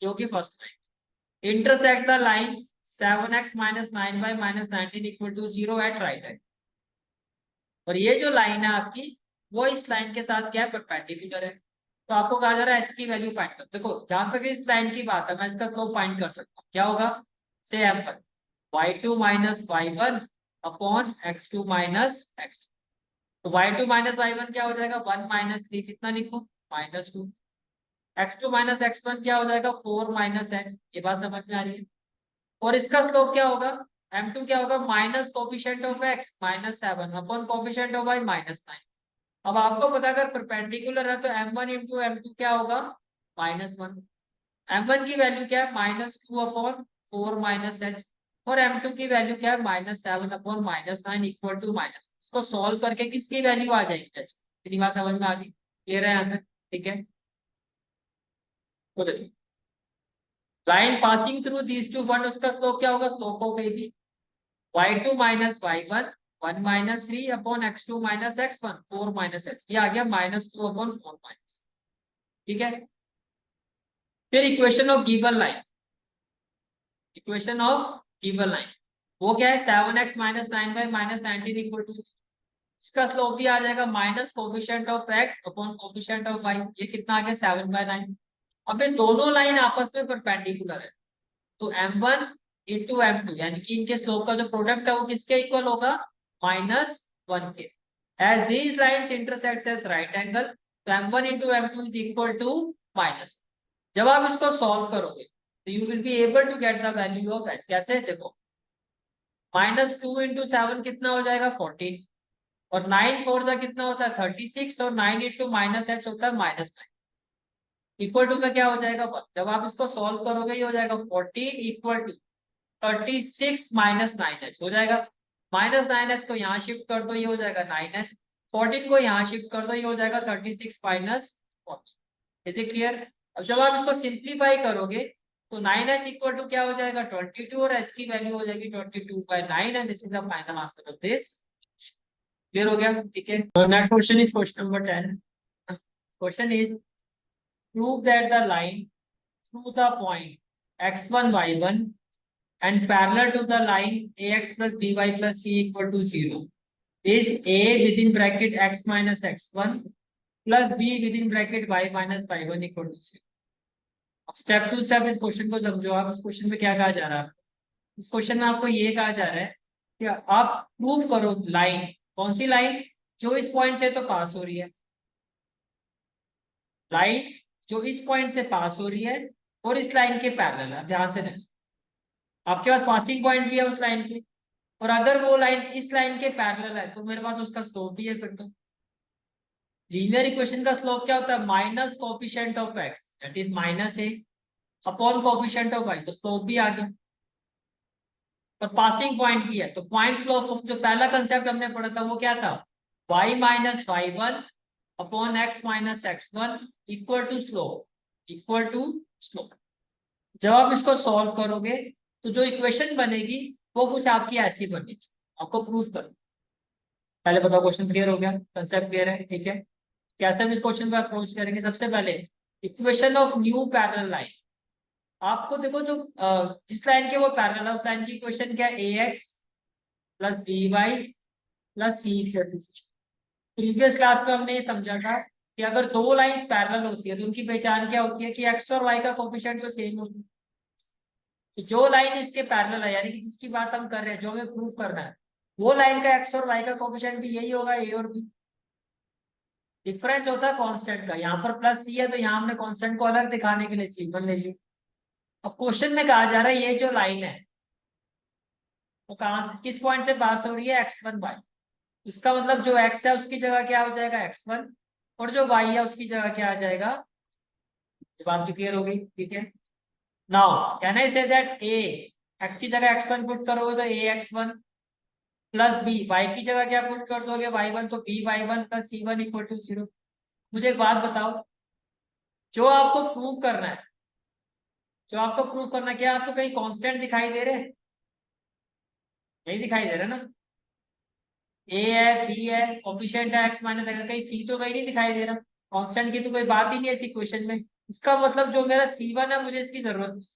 जो कि first line intersect the line 7x - 9y - 19 = 0 at right angle. और ये जो लाइन है आपकी, वो इस लाइन के साथ क्या है, परपेंडिकुलर है। तो आपको कहा जा रहा है एच की वैल्यू फाइंड कर। देखो जहां तक इस लाइन की बात है, मैं इसका स्लोप फाइंड कर सकता हूँ। क्या होगा, से m1 y2 - y1 upon x2 - x। तो y2 - y1 क्या हो जाएगा, 1 - 3, कितना लिखूं, -2। x2 - x1 क्या हो जाएगा, 4 - x। ये बात समझ में आ रही है? और इसका स्लोप क्या होगा, m2 क्या होगा, minus coefficient of x -7 upon coefficient of y -9। अब आपको पता अगर परपेंडिकुलर है तो m1 इंटू m2 क्या होगा, -1। m1 की वैल्यू क्या है, -2 अपॉन 4 -h। और m2 की वैल्यू क्या है, -7 अपॉन -9 इक्वल टू माइनस। इसको सॉल्व करके किसकी वैल्यू आ जाएगी, इतनी बात समझ में आ गई, क्लियर है यहाँ पे? ठीक है। तो देखिए line passing through these two point, उसका स्लोप क्या होगा, slope of A B y2 - y1 1 - 3 upon x2 - x1 4 - h। ये आ गया -2 अपॉन 4 माइनस। ठीक है। फिर equation of given line, equation of given line वो क्या है, 7x - 9y - 19 इक्वल टू, इसका स्लोप भी आ जाएगा minus coefficient of x upon coefficient of y। ये कितना आ गया, 7/9। अब ये दोनों लाइन आपस में परपेंडिकुलर है, तो m1 इंटू m2 यानी कि इनके स्लोप का जो प्रोडक्ट है वो किसके इक्वल होगा, -1 के। As these lines intersect at right angle, तो m1 into m2 is equal to minus. जब आप इसको सॉल्व करोगे तो you will be able to get the value of h। कैसे, देखो -2 इंटू 7 कितना हो जाएगा, 14। और 9 4 का कितना होता है, 36। और 9 इंटू -h होता है -9 इक्वल टू में क्या हो जाएगा 1। जब आप इसको सॉल्व करोगे ये हो जाएगा 14 इक्वल टू 36 - 9h हो जाएगा। -9h को यहाँ शिफ्ट कर दो, ये हो जाएगा 9h। 14 को यहाँ शिफ्ट कर दो, ये हो जाएगा 36 - 14। Is it clear? अब जब आप इसको सिंप्लीफाई करोगे तो 9h इक्वल टू क्या हो जाएगा, 22। और h की वैल्यू हो जाएगी 22/9 and this is the final answer of this. Clear हो गया? ठीक है। Next question is question number 10। Question is prove that the line through the point x1 y1 and parallel to the line ax plus by plus c equal to 0 is a within bracket x minus x1 plus b within bracket y minus y1 equal to 0। अब step to step इस question को समझो। आप इस question में क्या कहा जा रहा है, इस क्वेश्चन में आपको ये कहा जा रहा है कि आप प्रूव करो लाइन, कौन सी लाइन, जो इस पॉइंट से तो पास हो रही है, लाइन जो इस पॉइंट से पास हो रही है और इस लाइन के पैरेलल है। ध्यान से देखें, आपके पास पासिंग पॉइंट भी है उस लाइन के, और अगर वो लाइन इस लाइन के पैरेलल है तो मेरे पास उसका स्लोप भी है। फिर तो लीनियर इक्वेशन का स्लोप क्या होता है, minus coefficient of x that is -a upon coefficient of y, तो स्लोप भी आ गया और पासिंग पॉइंट भी है। तो पॉइंट स्लोप जो पहला कंसेप्ट हमने पढ़ा था वो क्या था, y - y1 upon x - x1 equal to slope, equal to slope. जब आप इसको सॉल्व करोगे तो जो इक्वेशन बनेगी वो कुछ आपकी ऐसी बनेगी। आपको प्रूफ करो, पहले बताओ क्वेश्चन क्लियर हो गया, कंसेप्ट क्लियर है? ठीक है। कैसे हम इस क्वेश्चन को अप्रोच करेंगे, सबसे पहले equation of new parallel line. आपको देखो जो जिस लाइन के वो पैरेलल है उस लाइन की इक्वेशन क्या है, ए x plus B Y plus c. Previous class में हमने ये समझा था कि अगर दो लाइंस पैरेलल होती है तो उनकी पहचान क्या होती है कि एक्स और वाई का कोफिशिएंट तो सेम होता है। तो जो लाइन इसके पैरेलल है यानी कि जिसकी बात हम कर रहे हैं, जो हमें प्रूव करना है, वो लाइन का एक्स और वाई का कोफिशिएंट भी यही होगा, ए और बी। डिफरेंस होता है कांस्टेंट का, यहाँ पर प्लस सी है तो यहाँ हमने कांस्टेंट को अलग दिखाने के लिए सी1 ले लिया। अब क्वेश्चन में कहा जा रहा है ये जो लाइन है वो कहाँ से किस पॉइंट से पास हो रही है, x1 y। उसका मतलब जो x है उसकी जगह क्या हो जाएगा x1, और जो y है उसकी जगह क्या आ जाएगा। ये बात भी क्लियर हो गई, ठीक है। Now can I say that A, x की जगह x1 पुट करोगे तो ax1 प्लस बी, वाई की जगह क्या पुट कर दोगे y1, तो by1 plus c1 equal to 0। मुझे एक बात बताओ, जो आपको प्रूव करना है, जो आपको प्रूव करना है, क्या आपको कहीं कांस्टेंट दिखाई दे रहे हैं? नहीं दिखाई दे रहा ना। ए है, बी है, कोफिशिएंट है एक्स माइनस एक्स, कहीं सी तो कहीं नहीं दिखाई दे रहा। कांस्टेंट की तो कोई बात ही नहीं है इस इक्वेशन में। इसका मतलब जो मेरा C1 है मुझे इसकी जरूरत नहीं,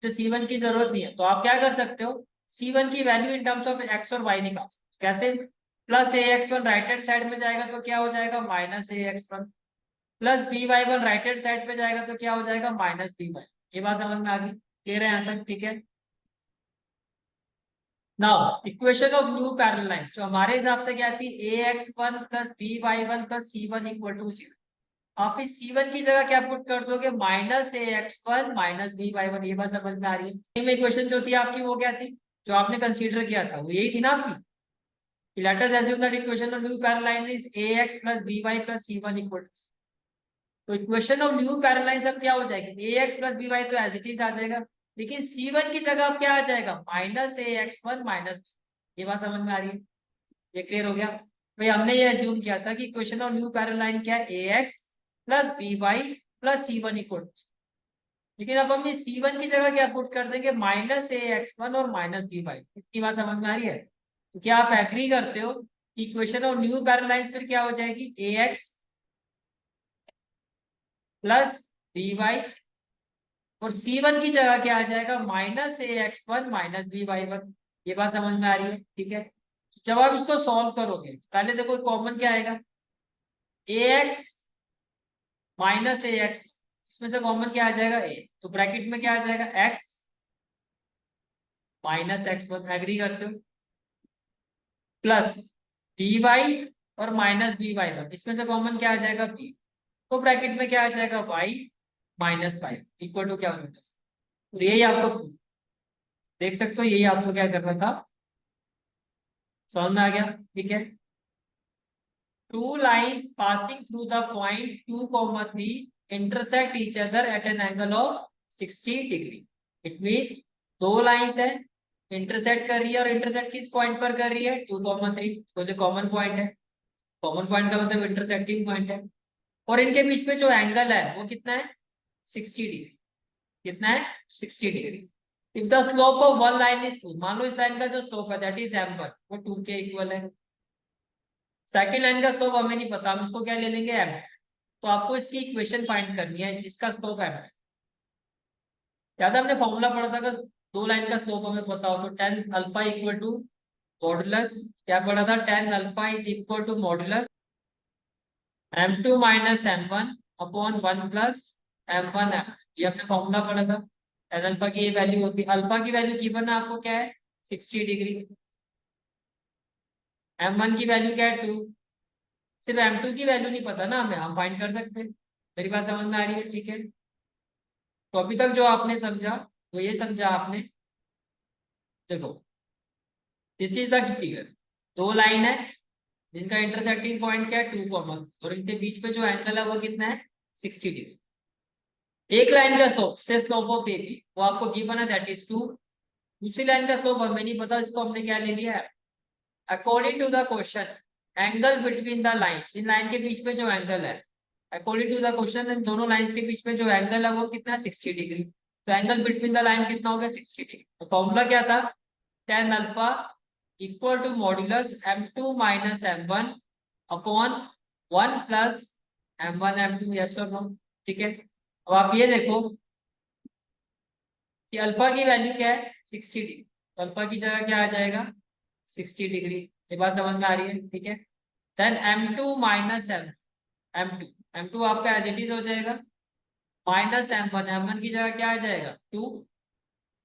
तो C1 की जरूरत नहीं है। तो आप क्या कर सकते हो, C1 की value in terms of x और वाई निकाल सकते हो। कैसे? Plus ax1 right hand side में जाएगा तो क्या हो जाएगा, minus ax1, plus by1 right hand side पे जाएगा तो क्या हो जाएगा, माइनस by। ये बात समझ में आ गई, क्लियर है यहाँ तक, ठीक है। Now equation of new parallel lines जो हमारे हिसाब से क्या थी, ax1 plus by1 plus c1 equal to 0। आप इस c1 की जगह क्या पुट कर दोगे, माइनस ax1 माइनस by1। ये बात समझ में आ रही है। में इक्वेशन जो थी आपकी वो क्या थी, जो आपने कंसीडर किया था वो यही थी ना आपकी। Let us assume that equation of new parallel line is ax plus by plus c1 equal to. तो equation of new parallel line सब क्या हो जाएगी, ax प्लस by तो एज इट इज आ जाएगा, लेकिन c1 की जगह अब क्या आ जाएगा, माइनस ax1 माइनस b। ये बात समझ में आ रही है, ये क्लियर हो गया। भाई हमने ये एज्यूम किया था कि equation of new parallel line क्या है, ax plus by plus c1 equal to. लेकिन अब हम इस c1 की जगह क्या पुट कर देंगे, माइनस ax1 और माइनस by। इतनी बात समझ में आ रही है। तो क्या आप एग्री करते हो कि equation of new parallel lines फिर क्या हो जाएगी, ax प्लस by, और c1 की जगह क्या आ जाएगा, माइनस ax1 माइनस by1। ये बात समझ में आ रही है, ठीक है। जब आप इसको सॉल्व करोगे पहले देखो कॉमन क्या आएगा, ax माइनस ax, इसमें से कॉमन क्या आ जाएगा a, तो ब्रैकेट में क्या आ जाएगा x माइनस x1, एग्री करते हो, प्लस dy और माइनस by1, इसमें से कॉमन क्या आ जाएगा b, तो ब्रैकेट में क्या आ जाएगा y माइनस 5 इक्वल टू क्या होगा। तो यही आपको देख सकते हो, यही आपको क्या करना था, समझ में आ गया, ठीक है। Two lines passing through the point 2, 3 intersect each other at an angle of 60 degree. It means दो लाइंस है, इंटरसेक्ट कर रही है, और इंटरसेक्ट किस पॉइंट पर कर रही है, 2, 3, तो कॉमन पॉइंट है। कॉमन पॉइंट का मतलब इंटरसेक्टिंग पॉइंट है, और इनके बीच में जो एंगल है वो कितना है, 60 डिग्री। कितना है, 60 degree. If the slope of one line is 2, मान लो इस लाइन का जो स्लोप है दैट इज m1, वो 2 के इक्वल है। सेकंड लाइन का स्लोप हमें नहीं पता, हम इसको क्या ले लेंगे m। तो आपको इसकी इक्वेशन फाइंड करनी है जिसका स्लोप m है। याद है हमने फॉर्मूला पढ़ा था, अगर दो लाइन का स्लोप हमें पता हो तो tan alpha equal to modulus, क्या पढ़ा था, tan alpha is equal to modulus m2 minus m1 upon 1 plus m1 m। ये हमने फॉर्मूला पढ़ा था। tan अल्फा की ये वैल्यू होती है, अल्फा की वैल्यू गिवन है आपको क्या है, 60 डिग्री। m1 की वैल्यू क्या है, 2। सिर्फ m2 की वैल्यू नहीं पता ना हमें, हम फाइंड कर सकते हैं। मेरी बात समझ में आ रही है, ठीक है। तो अभी तक जो आपने समझा वो ये समझा आपने, देखो दिस इज द फिगर। दो लाइन है जिनका इंटरसेक्टिंग पॉइंट क्या है, 2, और इनके बीच में जो एंगल है वो कितना है, 60 डिग्री। एक लाइन का स्लोप से स्लोप ऑफ ए बी वो आपको गिवन है दैट इज 2। दूसरी लाइन का स्लोप हमें नहीं पता, इसको हमने क्या ले लिया है, according to the question angle between the lines, इन लाइन के बीच में जो एंगल है, अकॉर्डिंग टू द क्वेश्चन इन दोनों लाइंस के बीच में जो एंगल है वो कितना है, 60 डिग्री। तो एंगल बिटवीन द लाइन कितना हो गया, 60 डिग्री। तो फॉर्मूला क्या था, tan alpha equal to modulus m2 minus m1 upon 1 plus m1 m2, yes और नो, ठीक है। अब आप ये देखो कि अल्फा की वैल्यू क्या है 60 डिग्री, तो अल्फा की जगह क्या आ जाएगा 60 डिग्री। ये बात समझ में आ रही है, ठीक है। Then m2 minus m2 m2 आपका एज इट इज हो जाएगा माइनस m1 की जगह क्या आ जाएगा 2,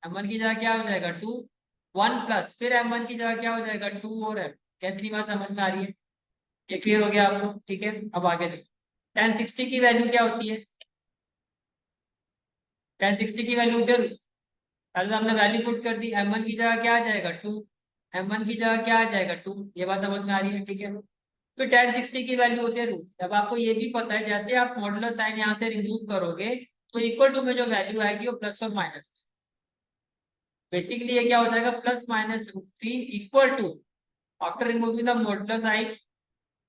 m1 की जगह क्या हो जाएगा 2, 1 प्लस फिर m1 की जगह क्या हो जाएगा 2 और m। कितनी बात समझ में आ रही है, ये क्लियर हो गया आपको, ठीक है। अब आगे देखो tan 60 की वैल्यू क्या होती है, tan 60 की वैल्यू इधर पहले तो हमने वैल्यू पुट कर दी, m1 की जगह क्या आ जाएगा 2, m1 की जगह क्या आ जाएगा 2। ये बात समझ में आ रही है, ठीक है। तो tan 60 की वैल्यू होती है रूट। अब आपको ये भी पता है जैसे आप मॉडुलर साइन यहाँ से रिमूव करोगे तो इक्वल टू में जो वैल्यू आएगी वो प्लस और माइनस, बेसिकली ये क्या हो जाएगा plus minus root three equal to after removing the modular sign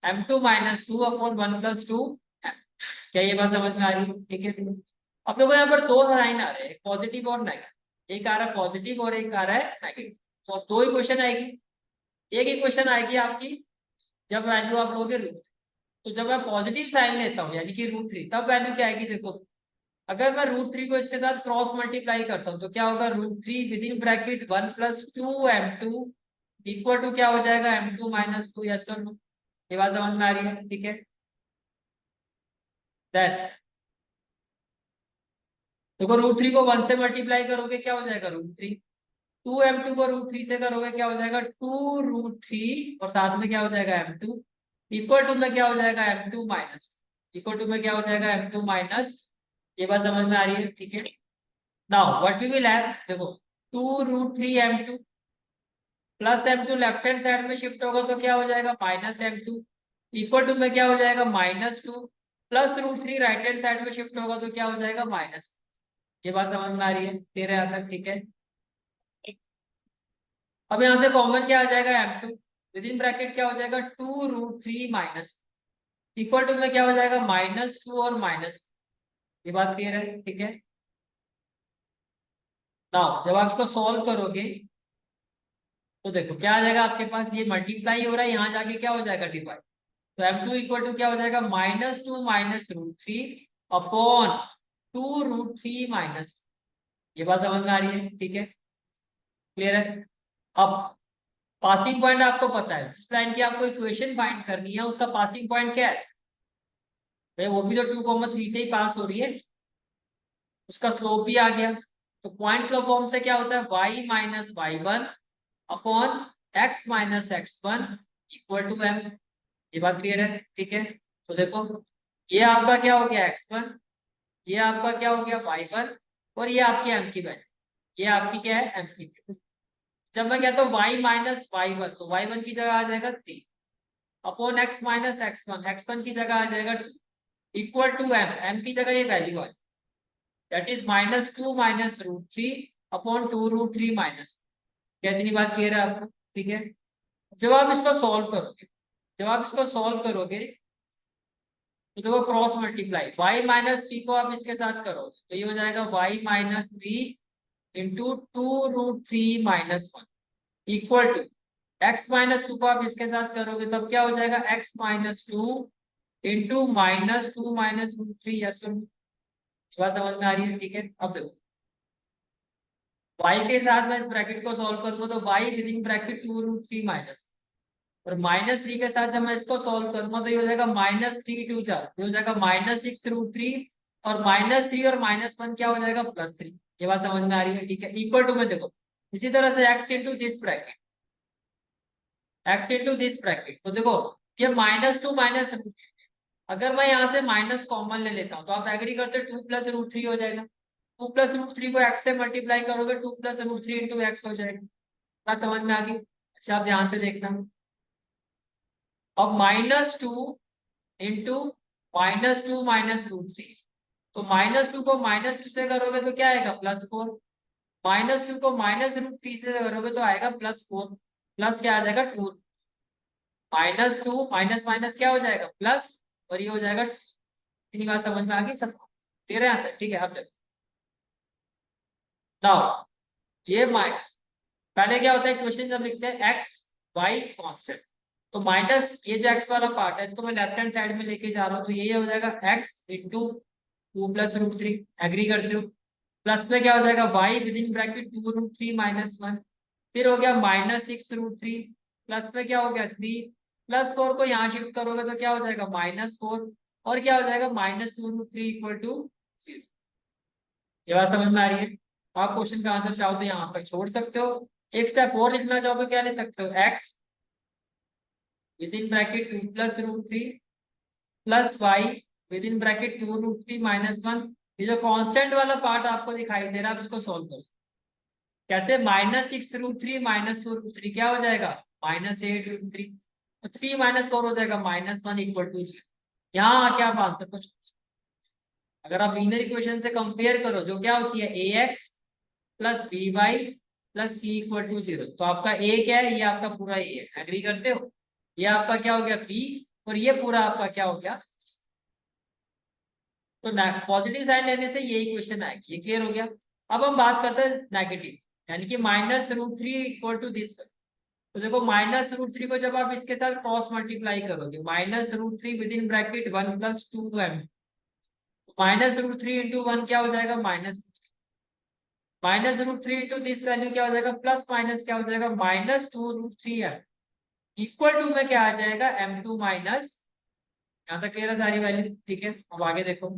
m2 minus 2 upon 1 plus 2। क्या ये बात समझ में आ रही है, ठीक है। अब देखो यहाँ पर दो साइन आ रहे हैं पॉजिटिव और नेगेटिव, एक आ रहा है पॉजिटिव और एक आ रहा है नेगेटिव, तो दो ही क्वेश्चन आएगी। एक ही क्वेश्चन आएगी आपकी जब वैल्यू आप लोगे रूट, तो जब मैं पॉजिटिव साइन लेता हूँ यानी कि रूट थ्री, तब वैल्यू क्या आएगी देखो। अगर मैं रूट थ्री को इसके साथ क्रॉस मल्टीप्लाई करता हूँ तो क्या होगा root three with in bracket 1 plus 2m2 equal to क्या हो जाएगा m2 माइनस 2। यस और नो, ये बात समझ में आ रही है, ठीक है। देन देखो रूट थ्री को 1 से मल्टीप्लाई करोगे क्या हो जाएगा रूट थ्री, 2m2 को रूट थ्री से करोगे क्या हो जाएगा 2√3 और साथ में क्या हो जाएगा m2 इक्वल टू में क्या हो जाएगा m2 माइनस, इक्वल टू में क्या हो जाएगा m2 माइनस। ये बात समझ में आ रही है, ठीक है। Now what we will have देखो 2√3m2 plus m2 left hand side में शिफ्ट होगा तो क्या हो जाएगा माइनस m2 इक्वल टू में क्या हो जाएगा -2 plus root three right hand side में शिफ्ट होगा तो क्या हो जाएगा माइनस। ये बात समझ में आ रही है तेरे यहाँ तक, ठीक है। अब यहां से कॉमन क्या आ जाएगा m2 विद इन ब्रैकेट क्या हो जाएगा 2√3 माइनस इक्वल टू में क्या हो जाएगा -2 और माइनस। ये बात क्लियर है, ठीक है। नाउ जब आप इसको सॉल्व करोगे तो देखो क्या आ जाएगा आपके पास, ये मल्टीप्लाई हो रहा है यहाँ जाके क्या हो जाएगा डिवाइड, तो m2 इक्वल टू क्या हो जाएगा -2 minus root three upon 2√3 minus. ये बात समझ में आ रही है, ठीक है, क्लियर है। अब पासिंग पॉइंट आपको पता है, जिस लाइन की आपको इक्वेशन फाइंड करनी है उसका पासिंग पॉइंट क्या है भाई, वो भी तो 2,3 से ही पास हो रही है, उसका स्लोप भी आ गया। तो पॉइंट क्लॉक फॉर्म से क्या होता है y minus y one upon x minus x one equal to m। ये बात क्लियर है, ठीक है। तो देखो ये आपका क्या हो गया x1, ये आपका क्या हो गया y1 और ये आपकी m की वैल्यू, ये आपकी क्या है m की वैल्यू। जब मैं कहता हूँ y माइनस वाई वन तो y1 की जगह आ जाएगा 3 अपॉन x माइनस x1 की जगह आ जाएगा 2 इक्वल टू m की जगह ये वैल्यू आ जाएगी that is -2 minus root three upon 2√3 minus. क्या इतनी बात क्लियर है आपको, ठीक है। जब आप इसको सॉल्व करोगे, जब आप इसको सॉल्व करोगे तो देखो cross multiply y minus three को आप इसके साथ करोगे तो ये हो जाएगा y minus three into 2√3 minus one equal to x minus two को आप इसके साथ करोगे तब क्या हो जाएगा x minus two into -2 minus root three. Yes बात समझ में आ रही है, ठीक है। अब देखो y के साथ मैं इस ब्रैकेट को सॉल्व करूंगा तो y with in bracket 2√3 minus और -3 के साथ जब मैं इसको सॉल्व करूंगा तो ये हो जाएगा -3 2 4, ये हो जाएगा -6√3 और -3 और -1 क्या हो जाएगा +3। ये बात समझ में आ रही है, ठीक है। इक्वल टू में देखो इसी तरह से x into this bracket, x into this bracket, तो देखो ये -2 माइनस, अगर मैं यहाँ से माइनस कॉमन ले लेता हूँ तो आप एग्री करते 2 प्लस रूट थ्री हो जाएगा, 2 प्लस रूट थ्री को x से मल्टीप्लाई करोगे 2 plus root three into x हो जाएगा। बात समझ में आ गई, अच्छा आप ध्यान से देखना। अब -2 इंटू -2 माइनस रूट थ्री, तो -2 को -2 से करोगे तो क्या आएगा +4, -2 को -√3 से करोगे तो आएगा +4, प्लस क्या आ जाएगा 2, -2 माइनस माइनस क्या हो जाएगा प्लस और ये हो जाएगा 2। इतनी बात समझ में आ गई सबको, क्लियर है यहाँ तक, ठीक है। अब देखो नाउ ये पहले क्या होता है क्वेश्चन जब लिखते हैं एक्स वाई कांस्टेंट, तो माइनस ये जो एक्स वाला पार्ट है इसको मैं लेफ्ट हैंड साइड में लेके जा रहा हूँ तो ये हो जाएगा x into 2 plus root three, agree करते हो? प्लस में क्या हो जाएगा y with in bracket 2 root three minus one, फिर हो गया minus six root three, plus में क्या हो गया 3, प्लस 4 को यहाँ शिफ्ट करोगे तो क्या हो जाएगा माइनस फोर, और क्या हो जाएगा minus two root three equal to zero. ये बात समझ में आ रही है? आप क्वेश्चन का आंसर चाहो तो यहाँ पर छोड़ सकते हो, एक स्टेप और लिखना चाहो तो क्या लिख सकते हो, x with in bracket 2 plus root three plus y with in bracket 2 root three minus one. ये जो कांस्टेंट वाला पार्ट आपको दिखाई दे रहा है, आप इसको सोल्व कर सकते हो। कैसे? Minus six root three minus two root three क्या हो जाएगा माइनस एट रूट थ्री, तो थ्री माइनस फोर हो जाएगा minus one equal to zero. यहाँ आके आप आंसर को अगर आप लीनियर इक्वेशन से कंपेयर करो जो क्या होती है ए x plus B Y plus C equal to zero, तो आपका ए क्या है, ये आपका पूरा ए है, एग्री करते हो? ये आपका क्या हो गया बी, और ये पूरा आपका क्या हो गया। तो पॉजिटिव साइन लेने से ये इक्वेशन आएगी, ये क्लियर हो गया। अब हम बात करते हैं नेगेटिव, यानी कि minus root three equal to this. तो देखो माइनस रूट थ्री को जब आप इसके साथ क्रॉस मल्टीप्लाई करोगे, minus root three with in bracket one plus two m, minus root three into one क्या हो जाएगा minus, minus root three into this value क्या हो जाएगा प्लस माइनस क्या हो जाएगा minus two root three m, equal to में क्या आ जाएगा एम टू माइनस। यहाँ तक क्लियर है सारी वैल्यू? ठीक है, अब आगे देखो।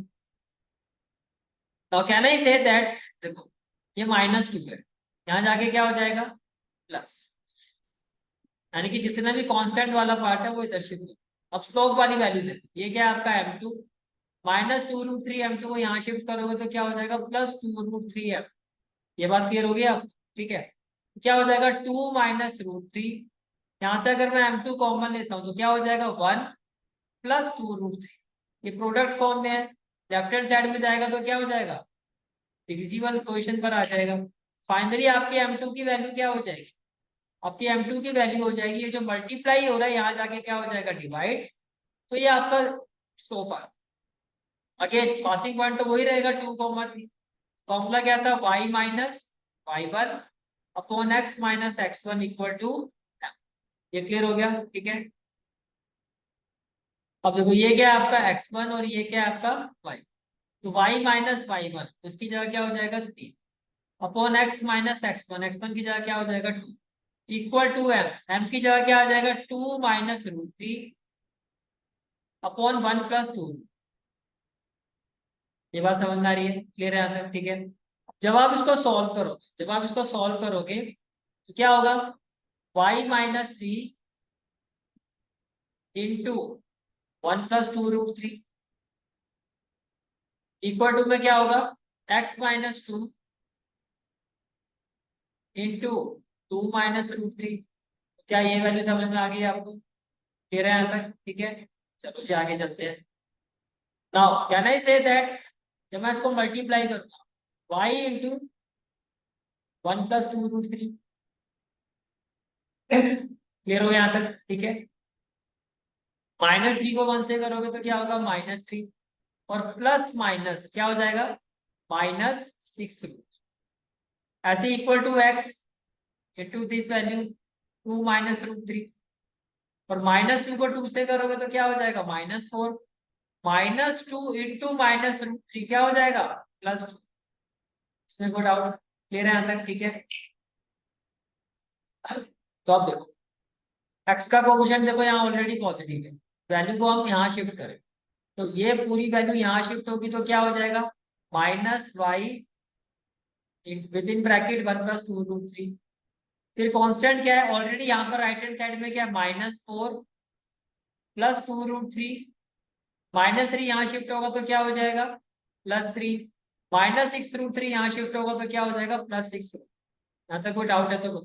Now can I say that, देखो ये माइनस टू है, यहाँ जाके क्या हो जाएगा प्लस, यानी कि जितना भी कांस्टेंट वाला पार्ट है वो इधर शिफ्ट हो। अब स्लोप वाली वैल्यू देखो, ये क्या है आपका m two, minus two root three m two को यहाँ शिफ्ट करोगे तो क्या हो जाएगा plus two root three m. ये बात क्लियर हो गई आप? ठीक है, क्या हो जाएगा टू माइनस रूट थ्री, यहाँ से अगर मैं एम टू कॉमन लेता हूँ तो क्या हो जाएगा one plus two root three, ये प्रोडक्ट फॉर्म में है, लेफ्ट हैंड साइड में जाएगा तो क्या हो जाएगा डिविजिबल पोजीशन पर आ जाएगा। फाइनली आपकी एम टू की वैल्यू क्या हो जाएगी, आपकी एम टू की वैल्यू हो जाएगी, ये जो मल्टीप्लाई हो रहा है यहाँ जाके क्या हो जाएगा डिवाइड, तो ये आपका स्लोप आ, अगेन पासिंग पॉइंट तो वही रहेगा टू कॉमा थ्री। फॉर्मूला क्या था y minus y one upon x minus x one equal to, ये क्लियर हो गया? ठीक है, अब देखो ये क्या है आपका x1 और ये क्या है आपका y, तो y माइनस वाई वन उसकी जगह क्या हो जाएगा three upon x minus x one की जगह क्या हो जाएगा two equal to m, m की जगह क्या आ जाएगा two minus root three upon one plus two. ये बात समझ में आ रही है? क्लियर है यहाँ तक? ठीक है, जब आप इसको सॉल्व करोगे तो क्या होगा y minus three into one plus two root three equal to में क्या होगा x minus two into two minus root three. क्या ये वैल्यू समझ में आ गई आपको? क्लियर है यहाँ तक? ठीक है, चलो जी आगे चलते हैं। Now can I say that, जब मैं इसको मल्टीप्लाई करूंगा y into one plus two root three, clear हो यहाँ तक? ठीक है, माइनस थ्री को वन से करोगे तो क्या होगा माइनस थ्री, और प्लस माइनस क्या हो जाएगा माइनस सिक्स रूट, ऐसे equal to x into this value two minus root three, और माइनस टू को टू से करोगे तो क्या हो जाएगा minus four, minus two into minus root three क्या हो जाएगा प्लस टू। इसमें कोई डाउट? क्लियर है यहाँ तक? ठीक है, तो आप देखो एक्स का कोएफिशिएंट देखो यहाँ ऑलरेडी पॉजिटिव है, वैल्यू को हम यहाँ शिफ्ट करें तो ये पूरी वैल्यू यहाँ शिफ्ट होगी तो क्या हो जाएगा minus y with in bracket one plus two root three, फिर कांस्टेंट क्या है ऑलरेडी यहाँ पर राइट हैंड साइड में क्या है minus four plus two root three, minus three यहाँ शिफ्ट होगा तो क्या हो जाएगा plus three, minus six root three यहाँ शिफ्ट होगा तो क्या हो जाएगा प्लस सिक्स। यहाँ तक कोई डाउट है तो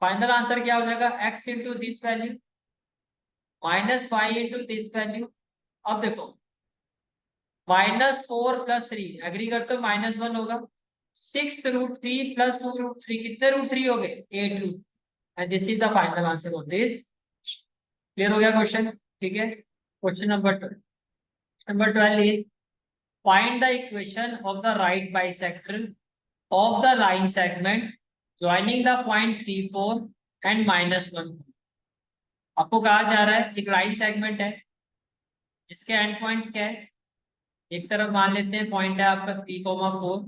फाइनल आंसर क्या हो जाएगा x into this value minus five into this value. अब देखो minus four plus three, agree करते हो माइनस वन होगा, six root three plus two root three, कितने रूट थ्री हो गए eight root, and this is the final answer of this. Clear हो गया क्वेश्चन? ठीक है, question number 12 is find the equation of the right bisector of the line segment joining the point three four and minus one. आपको कहा जा रहा है एक लाइन सेगमेंट है जिसके एंड पॉइंट्स क्या है, एक तरफ मान लेते हैं पॉइंट है आपका 3,4,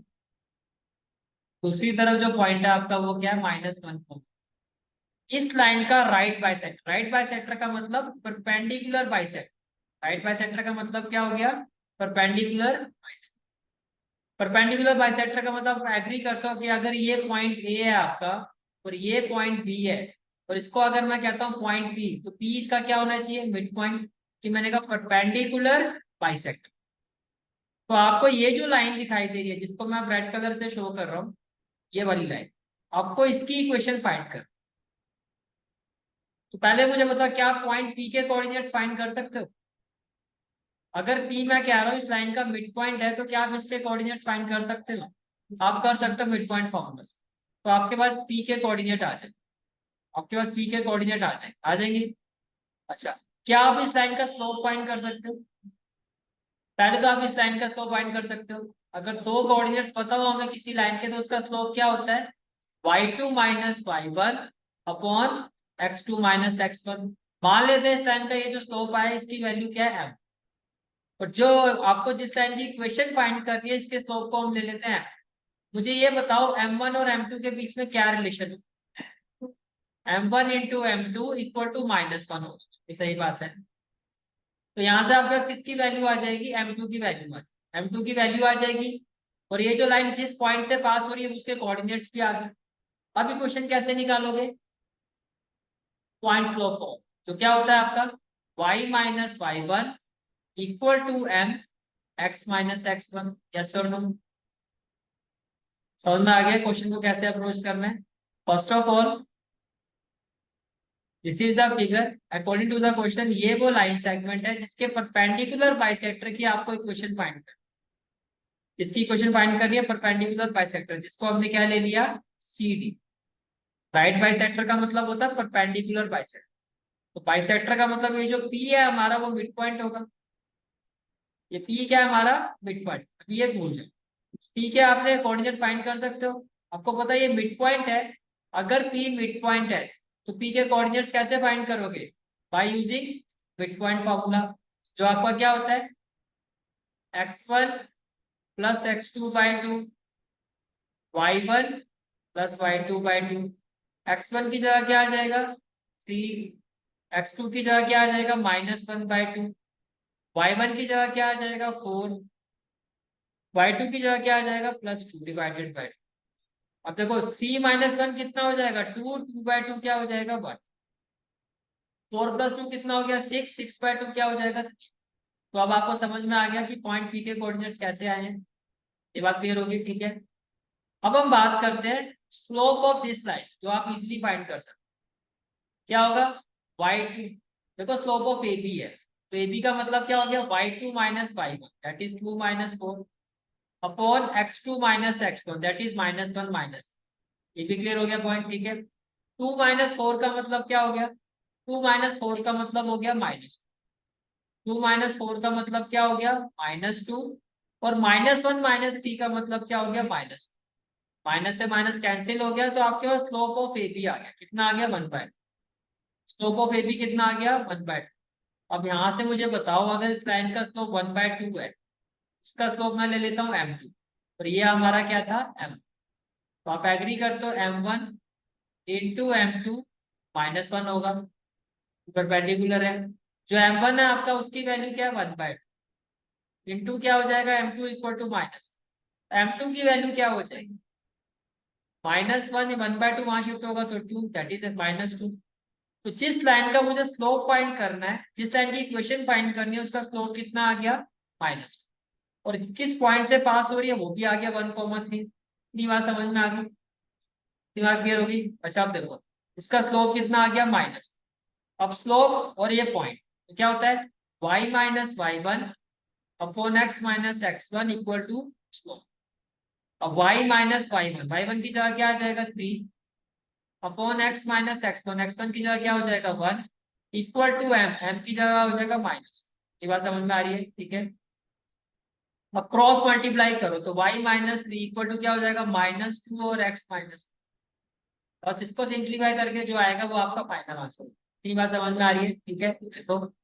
दूसरी तरफ जो पॉइंट है आपका वो क्या है -1। इस लाइन का राइट बाइसेक्टर का मतलब परपेंडिकुलर बाइसेक्टर। राइट बाइसेक्टर का मतलब क्या हो गया? Perpendicular bisector. परपेंडिकुलर बाइसेक्टर का मतलब एग्री करता हूँ कि अगर ये पॉइंट ए है आपका और ये पॉइंट बी है, और इसको अगर मैं कहता हूँ पॉइंट पी, तो पी इसका क्या होना चाहिए? Mid point. कि मैंने कहा परपेंडिकुलर बाइसेक्टर। तो आपको ये जो लाइन दिखाई दे रही है, जिसको मैं रेड कलर से शो कर रहा हूँ, ये वाली लाइन, आपको इसकी इक्वेशन फाइंड कर। तो पहले मुझे बता, क्या आप पॉइंट पी के कोऑर्डिनेट्स फाइंड कर सकते हो? अगर पी मैं कह रहा हूँ इस लाइन का मिड पॉइंट है, तो क्या आप इसके कोऑर्डिनेट्स फाइंड कर सकते हो? आप कर सकते हो मिड पॉइंट फॉर्मूला से। तो आपके पास पी के कोऑर्डिनेट आ जाए, आपके पास पी के कोऑर्डिनेट आ जाएंगे। अच्छा, क्या आप इस लाइन का स्लोप फाइंड कर सकते हो? पहले तो आप इस लाइन का स्लोप फाइंड कर सकते हो। अगर दो कोऑर्डिनेट्स पता हो हमें किसी लाइन के, तो उसका स्लोप क्या होता है? y2 minus y1 upon x2 minus x1। मान लेते हैं इस लाइन का ये जो स्लोप आया इसकी वैल्यू क्या है? m। और जो आपको जिस लाइन की इक्वेशन फाइंड करनी है, इसके स्लोप को हम ले लेते हैं। मुझे ये बताओ m1 और m2 के बीच में क्या रिलेशन है? m1 into m2 equal to -1 होगा, ये सही बात है। तो यहां से आपके पास किसकी वैल्यू आ जाएगी? m2 की वैल्यू m2 की वैल्यू आ जाएगी। और ये जो लाइन जिस पॉइंट से पास हो रही है उसके कोऑर्डिनेट्स भी आ गए। अब इक्वेशन कैसे निकालोगे? पॉइंट स्लोप फॉर्म, जो क्या होता है आपका y minus y1 equal to m x minus x1। Yes और नो? समझ में आ गया क्वेश्चन को कैसे अप्रोच करना है? First of all, this is the figure according to the question. ये वो लाइन सेगमेंट है जिसके परपेंडिकुलर बाइसेक्टर की आपको इक्वेशन फाइंड करनी है। इसकी इक्वेशन फाइंड करनी है परपेंडिकुलर बाइसेक्टर, जिसको हमने क्या ले लिया? C D. राइट बाइसेक्टर का मतलब होता है परपेंडिकुलर बाइसेक्टर। तो बाइसेक्टर का मतलब ये जो पी है हमारा वो मिड पॉइंट होगा। ये पी क्या है हमारा? Mid point. अभी ये भूल जाए, पी के आपने कोऑर्डिनेट फाइंड कर सकते हो। आपको पता है ये मिड पॉइंट है। अगर पी मिड पॉइंट है तो पी के कोऑर्डिनेट्स कैसे फाइंड करोगे? By using mid point formula, जो आपका क्या होता है? x1 plus x2 by two, y1 plus y2 by two. x1 की जगह क्या आ जाएगा? 3। x2 की जगह क्या आ जाएगा? -1/2। y1 की जगह क्या आ जाएगा? 4। y2 की जगह क्या आ जाएगा? +2 डिवाइडेड बाई। अब देखो 3 - 1 कितना हो जाएगा? 2। 2/2 क्या हो जाएगा? 1। 4 + 2 कितना हो गया? 6। 6/2 क्या हो जाएगा? 3। तो अब आपको समझ में आ गया कि पॉइंट पी के कोऑर्डिनेट्स कैसे आए हैं। ये बात क्लियर होगी, ठीक है। अब हम बात करते हैं स्लोप ऑफ दिस लाइन, जो आप इजीली फाइंड कर सकते हैं। क्या होगा? y2, देखो स्लोप ऑफ ए बी है, तो ए बी का मतलब क्या हो गया? y2 minus y1 that is 2 - 4 upon x2 minus x1 that is -1 minus. ये भी क्लियर हो गया पॉइंट, ठीक है। 2 - 4 का मतलब क्या हो गया? 2 - 4 का मतलब हो गया -2। 2 - 4 का मतलब क्या हो गया? -2। और -1 -3 का मतलब क्या हो गया? माइनस। माइनस से माइनस कैंसिल हो गया, तो आपके पास स्लोप ऑफ ए बी आ गया। कितना आ गया? 1/2। स्लोप ऑफ ए बी कितना आ गया? 1/2। अब यहां से मुझे बताओ, अगर इस लाइन का स्लोप 1/2 है, इसका स्लोप मैं ले लेता हूँ m2, और ये हमारा क्या था? m। तो आप एग्री करते हो m1 इंटू m2 -1 होगा, परपेंडिकुलर है। जो m1 है आपका उसकी वैल्यू क्या है? 1/2 इंटू क्या हो जाएगा? m2 equal to minus. m2 की वैल्यू क्या हो जाएगी? -1। 1/2 वहां शिफ्ट होगा तो 2 दैट इज -2। तो जिस लाइन का मुझे स्लोप फाइंड करना है, जिस लाइन की इक्वेशन फाइंड करनी है, उसका स्लोप कितना आ गया? -2। और किस पॉइंट से पास हो रही है वो भी आ गया 1,3। इतनी बात समझ में आ गई? इतनी बात क्लियर होगी? अच्छा अब देखो, इसका स्लोप कितना आ गया? माइनस। अब स्लोप और ये पॉइंट तो क्या होता है? y minus y1 upon x minus x1 equal to slope. अब y माइनस y1 की जगह क्या आ जाएगा? 3 अपॉन x माइनस x1 की जगह क्या हो जाएगा? 1 इक्वल टू m की जगह हो जाएगा माइनस। ये बात समझ में आ रही है, ठीक है। अब क्रॉस मल्टीप्लाई करो तो y -3 इक्वल टू क्या हो जाएगा? -2 और x माइनस। बस इसको सिंप्लीफाई करके जो आएगा वो आपका फाइनल आंसर। ये बात समझ में आ रही है, ठीक है। तो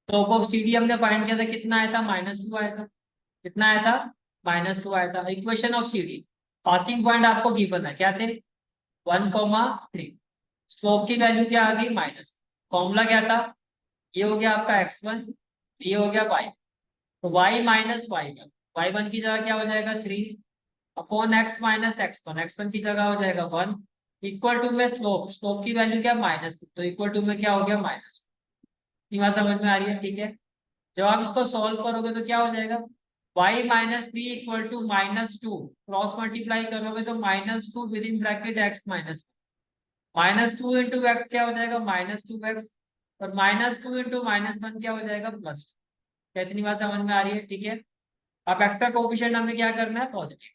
स्लोप ऑफ सी डी हमने फाइंड किया था, कितना आया था, -2 आया था। कितना आया था, -2 आया था। Equation of C D, passing point आपको गिवन है, क्या थे, 1,3। स्लोप की वैल्यू क्या आ गई, माइनस। फॉर्मूला क्या था, ये हो गया आपका x1, ये हो गया y। तो y माइनस y1, y1 की जगह क्या हो जाएगा 3 upon x minus x1, x1 की जगह हो जाएगा 1 इक्वल टू में स्लोप, स्लोप की वैल्यू क्या, -2, तो इक्वल टू में क्या हो गया, माइनस। बात समझ में आ रही है, ठीक है। जब आप इसको सॉल्व करोगे तो क्या हो जाएगा, y-3 equal to -2, cross multiply करोगे तो -2 with in bracket x minus, -2 into x क्या हो जाएगा, -2x, और -2 इंटू -1 क्या हो जाएगा, +2। क्या इतनी बात समझ में आ रही है, ठीक है। अब एक्स का कोफिशिएंट हमें क्या करना है, पॉजिटिव।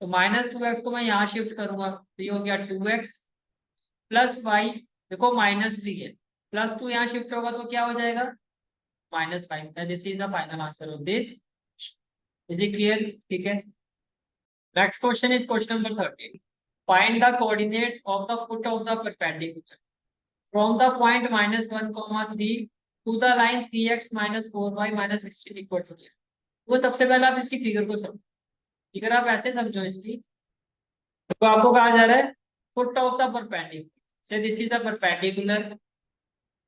तो -2x को मैं यहाँ शिफ्ट करूंगा, तो ये हो गया 2x प्लस वाई, देखो -3 है, +2 यहाँ शिफ्ट होगा तो क्या हो जाएगा, -5। This is the final answer of this. Is it clear, ठीक है। Next question is question number 13। Find the coordinates of the foot of the perpendicular from the point -1,3 to the line 3x - 4y - 16 equal to 0। वो सबसे पहले आप इसकी figure को समझो। Figure आप ऐसे समझो इसकी, तो आपको कहा जा रहा है फुट ऑफ द परपेंडिकुलर, से दिस इज द परपेंडिकुलर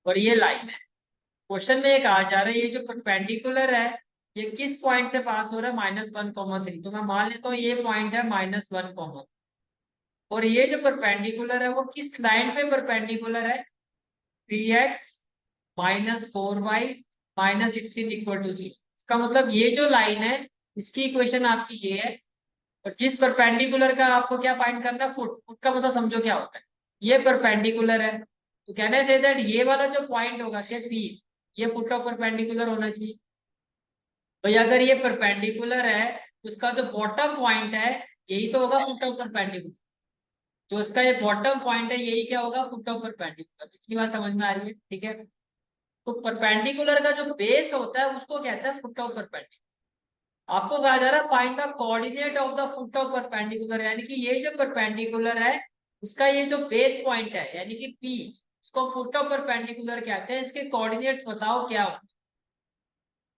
और ये लाइन है। क्वेश्चन में ये कहा जा रहा है ये जो परपेंडिकुलर है ये किस पॉइंट से पास हो रहा है, -1,3। तो मैं मान लेता हूँ ये पॉइंट है -1, और ये जो परपेंडिकुलर है वो किस लाइन पे परपेंडिकुलर है, 3x - 4y - 16 इक्वल टू 0। इसका मतलब ये जो लाइन है इसकी इक्वेशन आपकी ये है, और जिस परपेंडिकुलर का आपको क्या फाइंड करना है, फुट। फुट का मतलब समझो क्या होता है, ये परपेंडिकुलर है, तो कहना से दैट ये वाला जो पॉइंट होगा से P, ये फुट ऑफ परपेंडिकुलर होना चाहिए। तो अगर ये परपेंडिकुलर है तो उसका जो बॉटम पॉइंट है यही तो होगा फुट ऑफ परपेंडिकुलर। जो इसका ये बॉटम पॉइंट है यही क्या होगा, फुट ऑफ परपेंडिकुलर। इतनी बात समझ में आ रही है, ठीक है। तो परपेंडिकुलर का जो बेस होता है उसको कहते हैं फुट ऑफ परपेंडिकुलर। आपको कहा जा रहा है find the coordinate of the foot of perpendicular, यानी कि ये जो परपेंडिकुलर है इसका ये जो बेस पॉइंट है यानी कि P, इसको फुट ऑफ परपेंडिकुलर कहते हैं। इसके कोऑर्डिनेट्स बताओ क्या होंगे।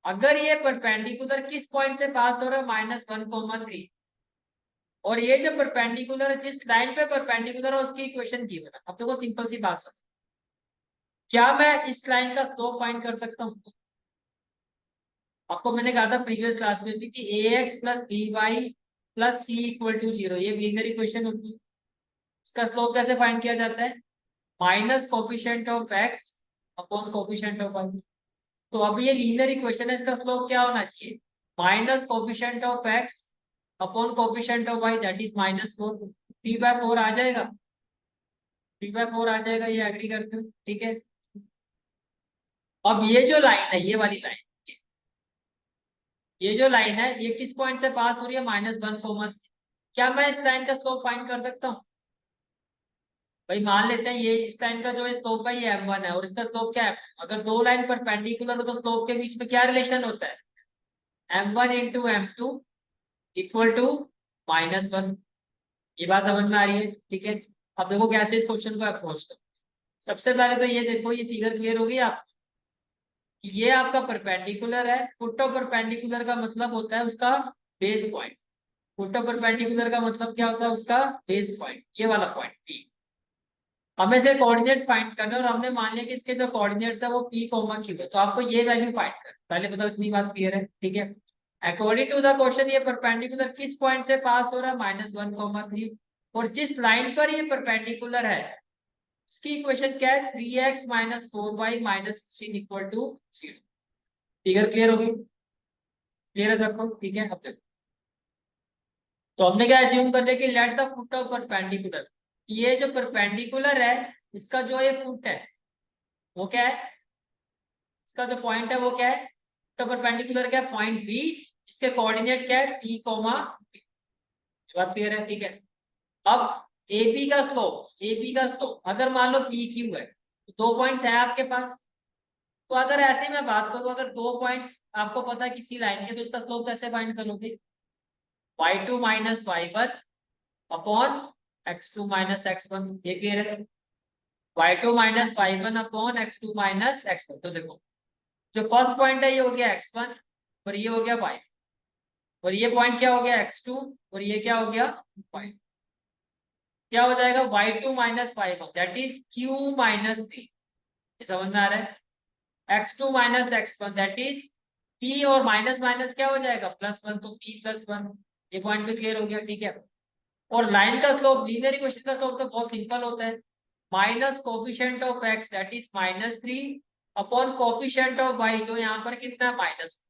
अगर ये परपेंडिकुलर किस पॉइंट से पास हो रहा है, -1,3, और ये जो परपेंडिकुलर जिस लाइन पे परपेंडिकुलर है उसकी इक्वेशन की बना। अब देखो सिंपल सी बात सुनो, क्या मैं इस लाइन का स्लोप फाइंड कर सकता हूँ। आपको मैंने कहा था प्रीवियस क्लास में भी कि ax plus by plus c equal to 0, ये लीनियर इक्वेशन होती है। इसका स्लोप कैसे फाइंड किया जाता है, minus coefficient of x upon coefficient of y। तो अब ये लीनियर इक्वेशन है, इसका स्लोप क्या होना चाहिए, minus coefficient of x upon coefficient of y, that is -4। 3/4 आ जाएगा, 3/4 आ जाएगा, ये एग्री करते हो, ठीक है। अब ये जो लाइन है, ये वाली लाइन, ये जो लाइन है ये किस पॉइंट से पास हो रही है, -1, क्या मैं इस लाइन का स्लोप फाइंड कर सकता हूँ। भाई मान लेते हैं ये इस लाइन का जो स्लोप है ये m1 है और इसका स्लोप क्या है, अगर दो लाइन परपेंडिकुलर हो तो स्लोप के बीच में क्या रिलेशन होता है, m1 into m2 equal to -1। ये बात समझ में आ रही है, ठीक है। अब देखो कैसे इस क्वेश्चन को अप्रोच करो। सबसे पहले तो ये देखो, ये फिगर क्लियर होगी आप, कि ये आपका परपेंडिकुलर है। फुट ऑफ परपेंडिकुलर का मतलब होता है उसका base point. Foot of perpendicular का मतलब क्या होता है, उसका बेस पॉइंट, ये वाला पॉइंट P। हमें से कोऑर्डिनेट्स फाइंड करना है और हमने मान लिया कि इसके जो कोऑर्डिनेट्स है वो P, Q है, तो आपको ये वैल्यू फाइंड कर, पहले बताओ इतनी बात क्लियर है, ठीक है। अकॉर्डिंग टू द क्वेश्चन ये परपेंडिकुलर किस पॉइंट से पास हो रहा है, -1, 3, और जिस लाइन पर ये परपेंडिकुलर है इसकी इक्वेशन क्या है, 3x - 4y - 16 equal to 0। Figure clear होगी, क्लियर है सबको, ठीक है। अब देखो, तो हमने क्या एज्यूम कर लिया कि let the foot of perpendicular, ये जो परपेंडिकुलर है इसका जो ये फुट है वो क्या है, इसका जो पॉइंट है वो क्या है, तो परपेंडिकुलर क्या है, पॉइंट बी। इसके कोऑर्डिनेट क्या है, टी कोमा, बात क्लियर है, ठीक है। अब एबी का स्लोप, एबी का स्लोप अगर मान लो पी क्यू है तो दो पॉइंट्स है आपके पास। तो अगर ऐसे मैं बात करूं, अगर दो पॉइंट्स आपको पता है किसी लाइन के, तो इसका स्लोप कैसे फाइंड करोगे, y2 - y1 upon x2 - x1। ये क्लियर है, y2 - y1 upon x2 - x1। तो देखो जो फर्स्ट पॉइंट है ये हो गया x1 और ये हो गया y, और ये पॉइंट क्या हो गया x2 और ये क्या हो गया y। क्या हो जाएगा y2 minus y1 that is q minus 3। समझ में आ रहा है? x2 minus x1 that is p, और माइनस माइनस क्या हो जाएगा +1, तो p प्लस 1। ये पॉइंट भी क्लियर हो गया, ठीक है। और लाइन का स्लोप, लीनियर इक्वेशन का स्लोप तो बहुत सिंपल होता है, minus coefficient of x that is -3 upon coefficient of y जो यहाँ पर कितना माइनस,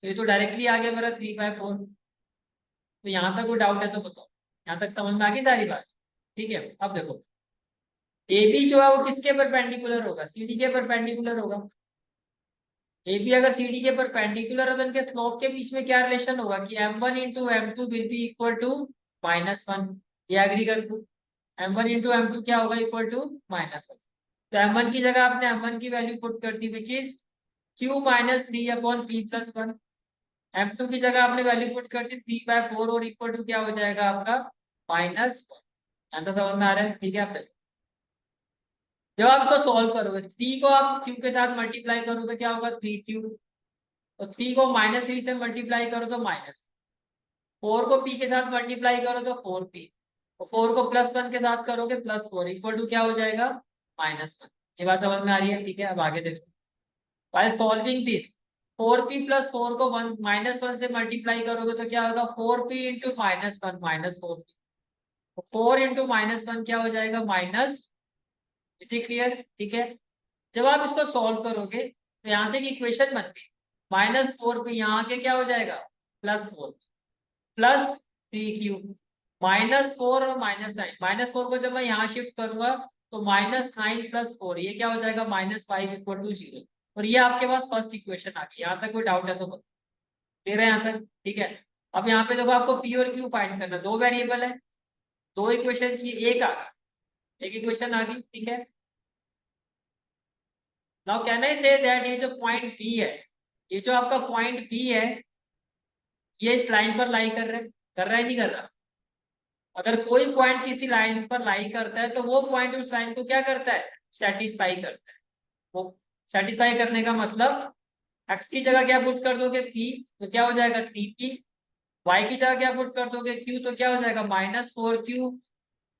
तो ये तो डायरेक्टली आ गया मेरा 3/4। तो यहाँ तक कोई डाउट है तो बताओ, यहाँ तक समझ में आ गई सारी बात? ठीक है। अब देखो ए बी जो है वो किसके परपेंडिकुलर होगा, सी डी के परपेंडिकुलर होगा। ए बी अगर सी डी के परपेंडिकुलर है तो इनके स्लोप के बीच में क्या रिलेशन होगा कि m1 into m2 will be equal to -1। ये एग्री कर दो, m1 इंटू m2 क्या होगा इक्वल टू -1। तो m1 की जगह आपने m1 की वैल्यू पुट कर दी which is q minus 3 upon p plus 1। m2 की जगह आपने वैल्यू पुट कर दी 3/4 और इक्वल टू क्या हो जाएगा आपका -1। तो समझ में आ रहा है? ठीक है। आप देखो जब आप इसको सॉल्व करोगे 3 को आप q के साथ मल्टीप्लाई करोगे क्या होगा 3q, तो 3 को -3 से मल्टीप्लाई करो तो -4 को p के साथ मल्टीप्लाई करो तो 4p, और 4 को +1 के साथ करोगे +4 इक्वल टू क्या हो जाएगा -1। ये बात समझ में आ रही है? ठीक है। अब आगे देखो, by solving this 4p plus 4 को -1 से मल्टीप्लाई करोगे तो क्या होगा 4p इंटू -1 -4p, 4 इंटू -1 क्या हो जाएगा माइनस। इसी क्लियर? ठीक है। जब आप इसको सॉल्व करोगे तो यहाँ से एक इक्वेशन बनती है -4p, यहाँ के क्या हो जाएगा +4 प्लस 3q -4 और -9, -4 को जब मैं यहाँ शिफ्ट करूंगा तो -9 प्लस 4 ये क्या हो जाएगा -5 इक्वल टू 0। और ये आपके पास फर्स्ट इक्वेशन आ गई। यहाँ तक कोई डाउट है तो बताओ, क्लियर है यहाँ तक? ठीक है। अब यहाँ पे देखो आपको p और q फाइंड करना, दो वेरिएबल है, दो इक्वेशन चाहिए, एक आ गई, एक इक्वेशन आ गई, ठीक है। Now can I say that ये जो पॉइंट बी है, ये जो आपका पॉइंट बी है ये इस लाइन पर लाई कर रहा है नहीं कर रहा? अगर कोई पॉइंट किसी लाइन पर लाई करता है तो वो पॉइंट उस लाइन को क्या करता है सेटिस्फाई करता है। वो सेटिस्फाई करने का मतलब x की जगह क्या पुट कर दोगे p, तो क्या हो जाएगा 3p, y की जगह क्या पुट कर दोगे q, तो क्या हो जाएगा -4q।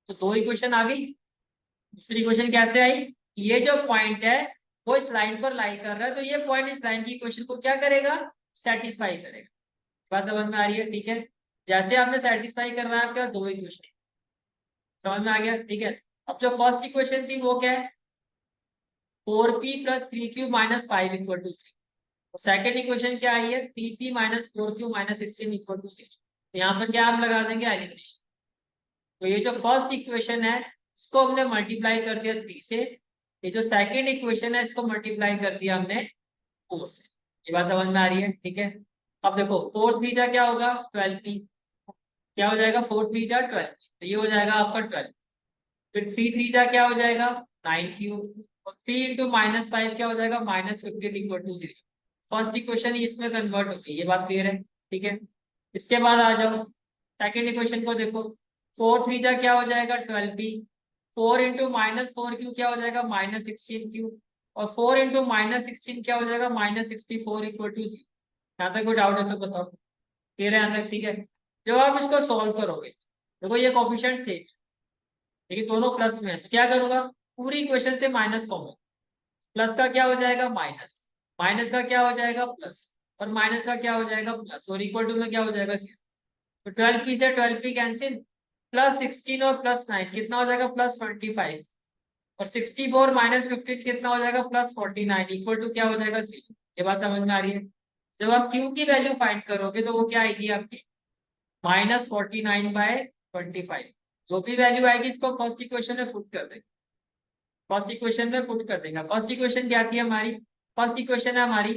तो दो इक्वेशन आ गई। दूसरी इक्वेशन कैसे आई, ये जो पॉइंट है वो इस लाइन पर लाई कर रहा है तो ये पॉइंट इस लाइन की इक्वेशन को क्या करेगा सेटिस्फाई करेगा। बात समझ में आ रही है? ठीक है। जैसे आपने सेटिस्फाई करना है आपके पास दो इक्वेशन, समझ में आ गया? ठीक है। अब जो फर्स्ट इक्वेशन थी वो क्या है 4p plus 3q minus 5 equal to 3। और सेकेंड इक्वेशन क्या आई है 3p minus 4q minus 16 equal to 0। तो यहाँ पर क्या आप लगा देंगे एलिमिनेशन। तो ये जो फर्स्ट इक्वेशन है इसको हमने मल्टीप्लाई कर दिया 3 से, ये जो सेकेंड इक्वेशन है इसको मल्टीप्लाई कर दिया हमने 4 से। ये बात समझ में आ रही है? ठीक है। अब देखो 4 3 क्या होगा 12p, क्या हो जाएगा 4 3 12, तो ये हो जाएगा आपका 12। फिर 3 3 क्या हो जाएगा 9q, और 3 इंटू -5 क्या हो जाएगा -15 इक्वल टू 0। फर्स्ट इक्वेशन इसमें कन्वर्ट होती है, ये बात क्लियर है? ठीक है। इसके बाद आ जाओ सेकेंड इक्वेशन को देखो, 4 3 क्या हो जाएगा 12p, 4 इंटू -4q क्या हो जाएगा -16q, और 4 इंटू -16 क्या हो जाएगा -64 इक्वल टू 0। यहाँ तक कोई डाउट है तो बताओ, क्लियर है यहाँ तक? ठीक है। जब आप इसको सॉल्व करोगे देखो ये कोफिशिएंट सेम, लेकिन दोनों प्लस में है तो क्या करूंगा पूरी इक्वेशन से माइनस कॉमन, प्लस का क्या हो जाएगा माइनस, माइनस का क्या हो जाएगा प्लस, और माइनस का क्या हो जाएगा प्लस, और इक्वल टू में क्या हो जाएगा 0। तो 12p से 12p कैंसिल, +16 और +9 कितना हो जाएगा +25, और 64 -15 कितना हो जाएगा +49 इक्वल टू क्या हो जाएगा 0। ये बात समझ में आ रही है? जब आप q की वैल्यू फाइंड करोगे तो वो क्या आएगी आपकी -49/25। जो भी वैल्यू आएगी इसको फर्स्ट इक्वेशन में पुट कर देंगे, फर्स्ट इक्वेशन में पुट कर देंगे। फर्स्ट इक्वेशन क्या थी हमारी, फर्स्ट इक्वेशन है हमारी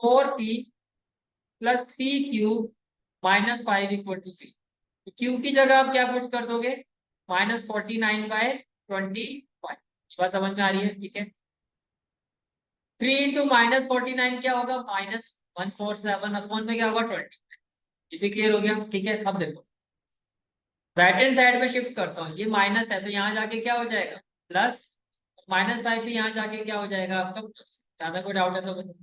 4p plus 3q minus 5 equal to 0। तो q की जगह आप क्या पुट कर दोगे -49/25। बात समझ में आ रही है? ठीक है। 3 इंटू -49 क्या होगा -147 अपॉन में क्या होगा 20। ये भी क्लियर हो गया? ठीक है। अब देखो राइट हैंड साइड में शिफ्ट करता हूँ, ये माइनस है तो यहाँ जाके क्या हो जाएगा प्लस, -5 भी यहाँ जाके क्या हो जाएगा आपका प्लस। ज्यादा कोई डाउट है तो बताओ।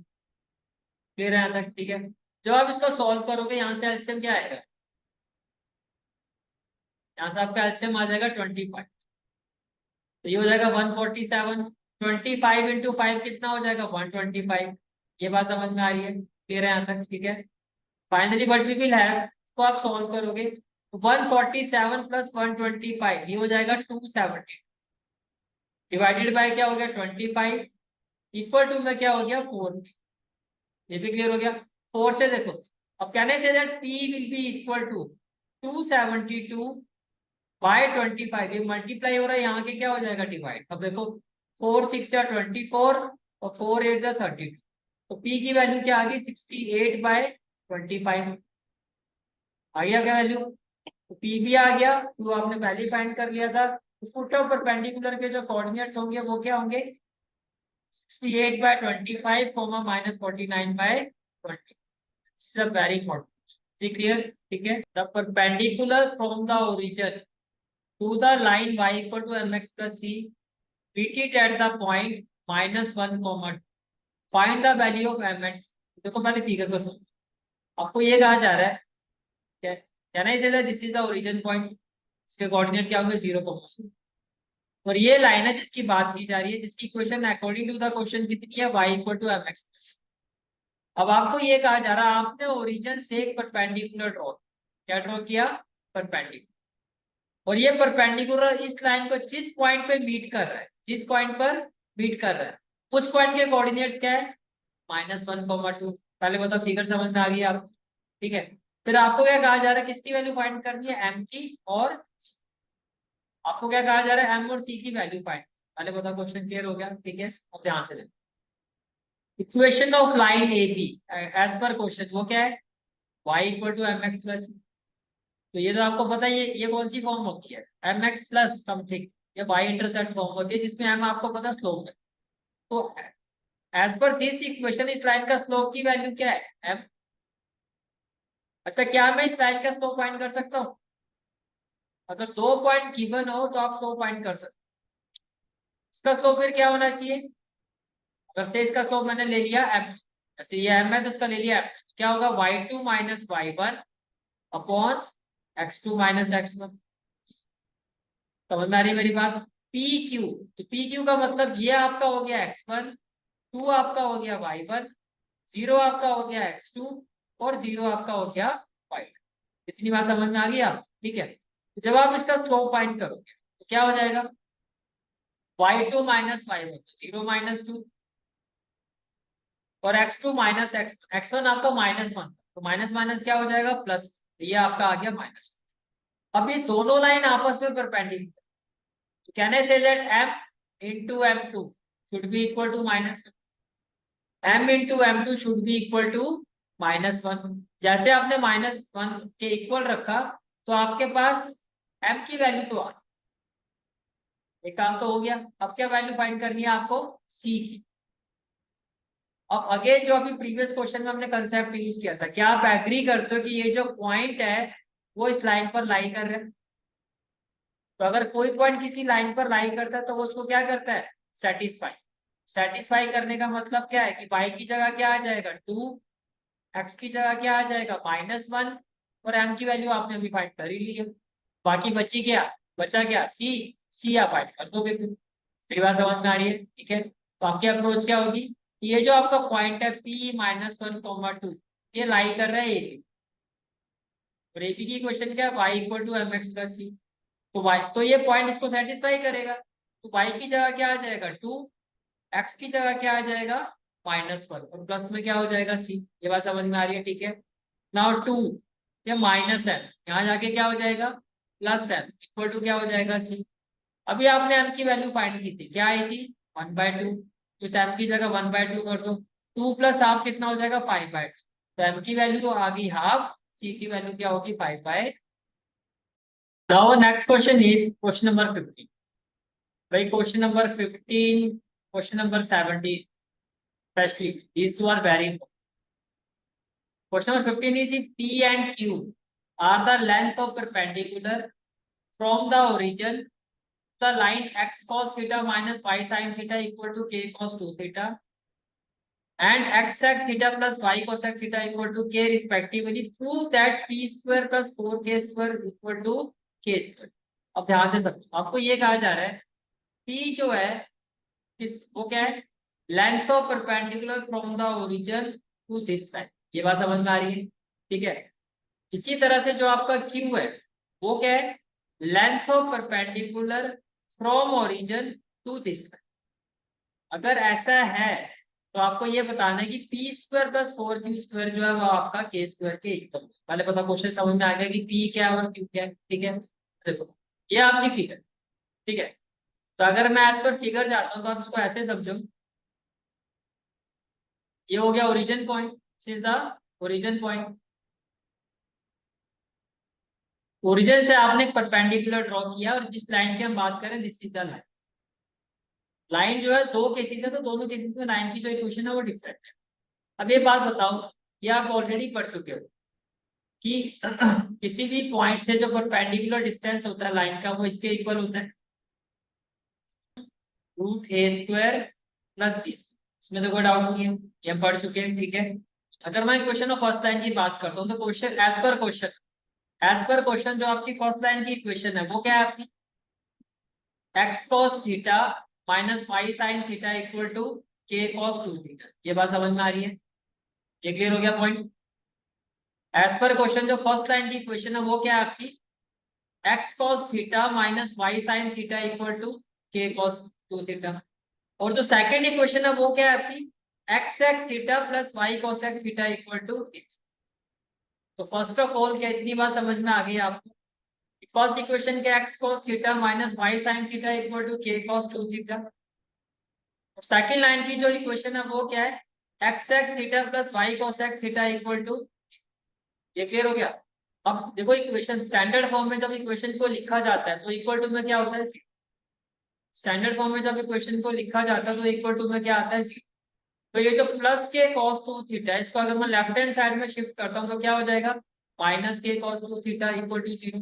क्लियर है यहाँ तक? ठीक है। जब आप इसको सॉल्व करोगे यहाँ से एलसीएम क्या आएगा, यहाँ से आपका एलसीएम आ जाएगा 25, तो ये हो जाएगा 147। 25 इंटू 5 कितना हो जाएगा, 125। ये बात समझ में आ रही है? क्लियर है यहाँ तक? ठीक है। Finally what we will have, तो आप सॉल्व करोगे 147 प्लस 125 ये हो जाएगा 270, डिवाइडेड बाय क्या हो गया 25, इक्वल टू में क्या हो गया 4। ये भी क्लियर हो गया। 4 से देखो, अब कहने से that P will be equal to 272 by 25, ये मल्टीप्लाई हो रहा है, यहाँ के क्या हो जाएगा डिवाइड। अब देखो 4 6 या 24 और 4 8 या 32, तो P की वैल्यू क्या आ गई 68 बाय 25 आ गया क्या वैल्यू। तो P भी आ गया, तो आपने पहले फाइंड कर लिया था। तो फुट ऑफ परपेंडिकुलर के जो कोऑर्डिनेट्स होंगे वो क्या होंगे 68 by 25 comma minus 49 by 20. This is a very important. Is it clear? ठीक है। The perpendicular from the origin to the line y equal to mx plus c, meet it at the point minus 1 comma 2. Find the value of mx. देखो पहले figure को समझो, आपको ये कहा जा रहा है क्या, कहना इसे था this is the origin point, इसके कोऑर्डिनेट क्या होंगे 0, और ये लाइन है जिसकी बात की जा रही है, जिसकी equation according to the question कितनी है y equal to M x plus. अब आपको ये कहा जा रहा है आपने ओरिजिन से एक परपेंडिकुलर ड्रॉ, क्या ड्रॉ किया परपेंडिकुलर, और ये परपेंडिकुलर इस लाइन को जिस पॉइंट पे मीट कर रहा है, जिस पॉइंट पर मीट कर रहा है उस पॉइंट के कोऑर्डिनेट्स क्या है -1,2। पहले बताओ फिगर समझ में आ गई आपको? ठीक है। फिर आपको क्या कहा जा रहा है, किसकी वैल्यू फाइंड करनी है m की, और आपको क्या कहा जा रहा है m और c की वैल्यू फाइंड। पहले बताओ क्वेश्चन क्लियर हो गया? ठीक है, अब ध्यान से देखो equation of line A B as पर क्वेश्चन वो क्या है y equal to M x plus. तो ये तो आपको पता है ये कौन सी फॉर्म होती है एम एक्स प्लस समथिंग, ये y इंटरसेप्ट फॉर्म होती है जिसमें m आपको पता स्लोप है। तो एज पर दिस इक्वेशन इस लाइन का स्लोप की वैल्यू क्या है m। अच्छा, क्या मैं इस लाइन का स्लोप फाइंड कर सकता हूँ? अगर 2 पॉइंट गिवन हो तो आप स्लोप फाइंड कर सकते हो। इसका स्लोप फिर क्या होना चाहिए, अगर से इसका स्लोप मैंने ले लिया m, जैसे ये m है तो इसका ले लिया m, क्या होगा y2 minus y1 upon x2 minus x1। समझ में आ रही है मेरी बात? PQ, तो PQ का मतलब ये आपका हो गया x1, 2 आपका हो गया y1, 0 आपका हो गया x2 और 0 आपका हो गया y। इतनी बात समझ में आ गई आप? ठीक है। तो जब आप इसका स्लोप फाइंड करोगे तो क्या हो जाएगा y2 माइनस y1, 0 माइनस 2, और x2 माइनस x1 आपका -1, तो माइनस माइनस क्या हो जाएगा प्लस, तो ये आपका आ गया माइनस। अब ये दोनों लाइन आपस में परपेंडिकुलर, तो कहने से that m into m2 should be equal to minus, m into m2 should be equal to -1। जैसे आपने -1 के इक्वल रखा तो आपके पास m की वैल्यू तो आ, एक काम तो हो गया। अब क्या वैल्यू फाइंड करनी है आपको c की। अब अगेन जो अभी प्रीवियस क्वेश्चन में हमने कंसेप्ट यूज किया था, क्या आप एग्री करते हो कि ये जो पॉइंट है वो इस लाइन पर लाई कर रहे हैं? तो अगर कोई पॉइंट किसी लाइन पर लाई करता है तो वो उसको क्या करता है सेटिस्फाई। सेटिस्फाई करने का मतलब क्या है कि y की जगह क्या आ जाएगा 2, x की जगह क्या आ जाएगा -1, और m की वैल्यू आपने अभी फाइंड कर ही ली है। बाकी बची क्या, बचा क्या c आप फाइंड कर दोगे। मेरी बात समझ में आ रही है? ठीक है। तो आपकी अप्रोच क्या होगी, ये जो आपका पॉइंट है P-1, 2 ये लाई कर रहा है ए, और एपी की इक्वेशन क्या है y equal to M x plus c. तो y, तो ये पॉइंट इसको सेटिस्फाई करेगा, तो y की जगह क्या आ जाएगा 2, x की जगह क्या आ जाएगा -1, और प्लस में क्या हो जाएगा c। ये बात समझ में आ रही है? ठीक है। नाउ 2 ये माइनस है, यहाँ जाके क्या हो जाएगा प्लस है, इक्वल टू क्या हो जाएगा c। अभी आपने m की वैल्यू फाइंड की थी, क्या आई थी 1/2, तो इस m की जगह 1/2 कर दो, 2 प्लस हाफ कितना हो जाएगा 5/2, तो m की वैल्यू आ गई हाफ, c की वैल्यू क्या होगी 5/2। Now next question is question number 15। भाई question number 15, question number 17, especially these two are very important. Question number 15 is if P and Q are the length of perpendicular from the origin, the line x cos theta minus y sin theta equal to k cos 2 theta, and x sec theta plus y cosec theta equal to k respectively, prove that p square plus 4k square equal to k square. अब ध्यान से समझो, आपको ये कहा जा रहा है p जो है किस वो क्या है, length of perpendicular from the origin to this line. ये बात समझ में आ रही है, ठीक है। इसी तरह से जो आपका q है वो क्या है, length of perpendicular from origin to this line. अगर ऐसा है तो आपको ये बताना है कि P square plus 4q square जो है वो आपका के स्क्वायर के इक्वल। पहले पता क्वेश्चन समझ में आ गया कि पी क्या है और क्यू क्या है, ठीक है। देखो ये आपकी फिगर, ठीक है। तो अगर मैं एज पर फिगर जाता हूँ तो आप इसको ऐसे समझो, ये हो गया origin point, this is the origin point. Origin से आपने एक परपेंडिकुलर ड्रॉ किया और जिस लाइन की हम बात करें this is the line. Line जो है दो केसेस है तो दोनों केसेस में लाइन की जो इक्वेशन है वो डिफरेंट है। अब ये बात बताओ, ये आप ऑलरेडी पढ़ चुके हो कि किसी भी पॉइंट से जो परपेंडिकुलर डिस्टेंस होता है लाइन का वो इसके इक्वल होता है रूट ए स्क्वायर प्लस बी स्क्वायर। इसमें तो कोई डाउट नहीं है, ये हम पढ़ चुके हैं, ठीक है। अगर मैं क्वेश्चन ऑफ फर्स्ट लाइन की बात करता हूँ तो क्वेश्चन एज पर क्वेश्चन जो आपकी फर्स्ट लाइन की इक्वेशन है वो क्या है आपकी, x cos theta minus y sine theta equal to k cos two theta. ये बात समझ में आ रही है, ये क्लियर हो गया पॉइंट। एज पर क्वेश्चन जो फर्स्ट लाइन की इक्वेशन है वो क्या है आपकी, x cos theta minus y sine theta equal to k cos two theta. और जो सेकंड इक्वेशन है वो क्या है आपकी, x sec theta plus y cosec theta equal to. तो फर्स्ट ऑफ ऑल क्या इतनी बात समझ में आ गई आपको, फर्स्ट इक्वेशन के x cos theta minus y sine theta equal to k cos two theta. और सेकंड लाइन की जो इक्वेशन है वो क्या है, x sec theta plus y cosec theta equal to. ये क्लियर हो गया। अब देखो इक्वेशन स्टैंडर्ड फॉर्म में जब इक्वेशन को लिखा जाता है तो इक्वल टू में क्या होता है, स्टैंडर्ड फॉर्म में जब इक्वेशन को लिखा जाता है तो इक्वल टू में क्या आता है, तो ये जो प्लस के कॉस टू थीटा है इसको अगर मैं लेफ्ट हैंड साइड में शिफ्ट करता हूँ तो क्या हो जाएगा, minus k cos two theta equal to 0।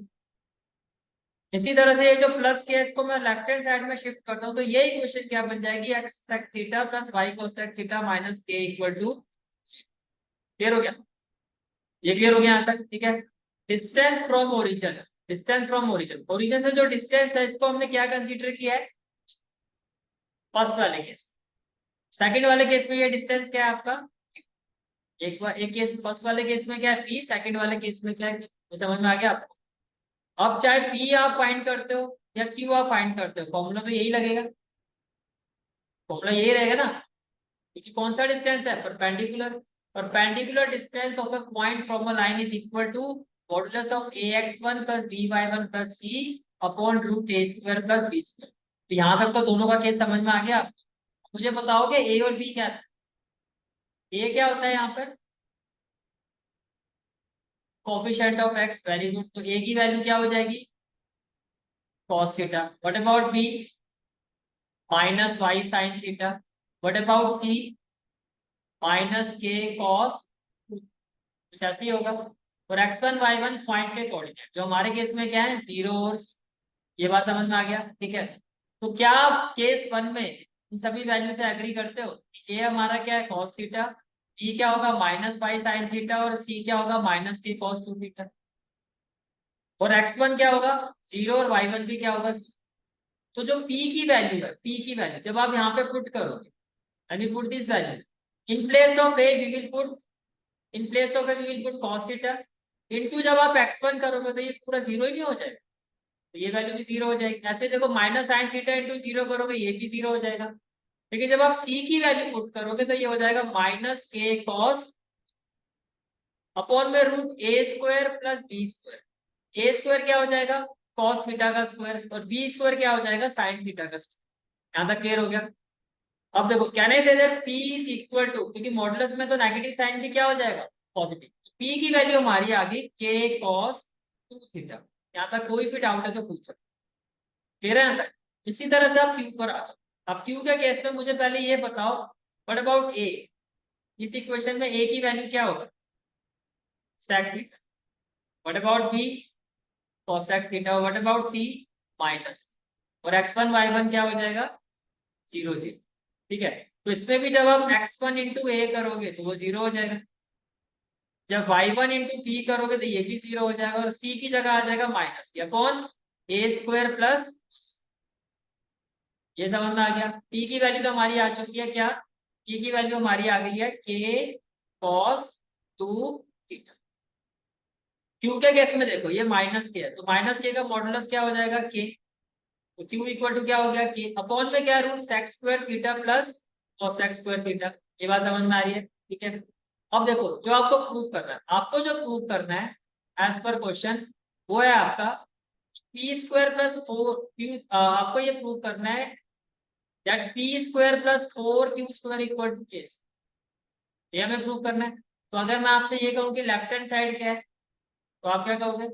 इसी तरह से ये जो प्लस के इसको मैं लेफ्ट हैंड साइड में शिफ्ट करता हूँ तो ये इक्वेशन क्या बन जाएगी, x sec theta plus y cosec theta minus k equal to. Clear हो गया, ये क्लियर हो गया यहाँ तक, ठीक है। Distance from origin, distance from origin, origin से जो डिस्टेंस है इसको हमने क्या कंसीडर किया है, फर्स्ट वाले केस। सेकंड वाले केस में ये डिस्टेंस क्या है आपका, एक केस फर्स्ट वाले केस में क्या है पी, सेकंड वाले केस में क्या है, तो समझ में आ गया आपको। अब चाहे पी आप फाइंड करते हो या क्यू आप फाइंड करते हो फॉर्मूला तो यही लगेगा, फॉर्मूला यही रहेगा ना, क्योंकि कौन सा डिस्टेंस है, perpendicular. Perpendicular distance of a point from a line is equal to modulus of ax1 plus by1 plus c upon root a square plus b square. तो यहाँ तक तो दोनों का केस समझ में आ गया आपको। मुझे बताओगे ए और बी क्या है, ए क्या होता है यहाँ पर, coefficient of x, very good. तो ए की वैल्यू क्या हो जाएगी, cos theta. What about b, minus y sine theta. What about c, minus k cos, कुछ ऐसे ही होगा। और x1 y1 पॉइंट के कोऑर्डिनेट जो हमारे केस में क्या है 0 और, ये बात समझ में आ गया, ठीक है। तो क्या आप केस 1 में इन सभी वैल्यू से एग्री करते हो, ये हमारा क्या है cos थीटा, बी क्या होगा माइनस वाई साइन थीटा और सी क्या होगा माइनस के cos टू थीटा। और x1 क्या होगा 0 और y1 भी क्या होगा 0। तो जो p की वैल्यू है, p की वैल्यू जब आप यहाँ पे पुट करोगे, यानी put this value in place of A V will put, in place of A V will put cos theta into जब आप x1 करोगे तो ये पूरा 0 ही नहीं हो जाएगा, तो ये वैल्यू भी 0 हो जाएगी। ऐसे देखो माइनस साइन थीटा इंटू 0 करोगे ये भी 0 हो जाएगा। लेकिन जब आप c की वैल्यू पुट करोगे तो ये हो जाएगा माइनस के कॉस अपॉन में root A square plus b square. A square क्या हो जाएगा cos थीटा का स्क्वायर और बी स्क्वायर क्या हो जाएगा साइन थीटा का स्क्वायर। यहाँ तक क्लियर हो गया। अब देखो can I say that p is equal to, क्योंकि मॉडुलस में तो नेगेटिव साइन भी क्या हो जाएगा पॉजिटिव, p की वैल्यू हमारी आ गई k cos टू थीटा। यहाँ तक कोई भी डाउट है तो पूछ सकते, क्लियर है यहाँ तक। इसी तरह से आप क्यू पर आ जाओ। अब क्यू के केस में मुझे पहले ये बताओ व्हाट अबाउट ए, इस इक्वेशन में ए की वैल्यू क्या होगा sec theta. What about b cosec theta. What about c minus. और x1 y1 क्या हो जाएगा 0 0, ठीक है। तो इसमें भी जब आप x1 इंटू ए करोगे तो वो 0 हो जाएगा, जब y1 इंटू पी करोगे तो ये भी 0 हो जाएगा, और c की जगह आ जाएगा माइनस या कौन ए स्क्वायर प्लस, ये समझ में आ गया। p की वैल्यू तो हमारी आ चुकी है, क्या p की वैल्यू हमारी आ गई है k cos 2 थीटा। q के केस में देखो ये माइनस के है, तो माइनस के का मॉडुलस क्या हो जाएगा k, तो q इक्वल टू क्या हो गया k अपॉन में क्या root sec square theta plus cos sec square theta. ये बात समझ में आ रही है, ठीक है। अब देखो जो आपको प्रूव करना है, आपको जो प्रूव करना है एज पर क्वेश्चन, वो है आपका पी स्क्वायर प्लस 4 आपको ये प्रूव करना है that p square plus 4 q square equal to k, ये हमें प्रूव करना है। तो अगर मैं आपसे ये कहूँ कि लेफ्ट हैंड साइड क्या है, तो आप क्या कहोगे,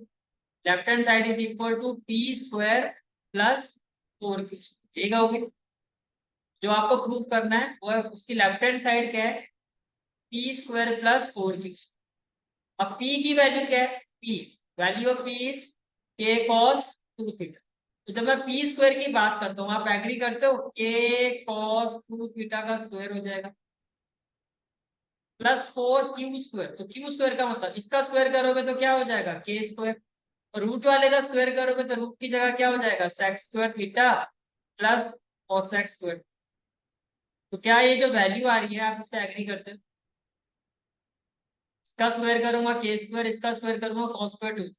left hand side is equal to p square plus 4 q, ये कहोगे। जो आपको प्रूव करना है वो है उसकी लेफ्ट हैंड साइड क्या है, पी स्क्वायर प्लस 4 क्यू। अब p की वैल्यू क्या है, p value of p is k cos 2 theta. तो जब मैं p स्क्वायर की बात करता हूँ, आप एग्री करते हो, k cos 2 थीटा का स्क्वायर हो जाएगा प्लस 4 क्यू स्क्वायर। तो क्यू स्क्वायर का मतलब इसका स्क्वायर करोगे तो क्या हो जाएगा k स्क्वायर, और रूट वाले का स्क्वायर करोगे तो रूट की जगह क्या हो जाएगा sec square theta plus cos sec square. तो क्या ये जो वैल्यू आ रही है आप इससे एग्री करते हो, इसका स्क्वायर करूंगा k स्क्वायर, इसका स्क्वायर करूंगा cos स्क्वायर 2,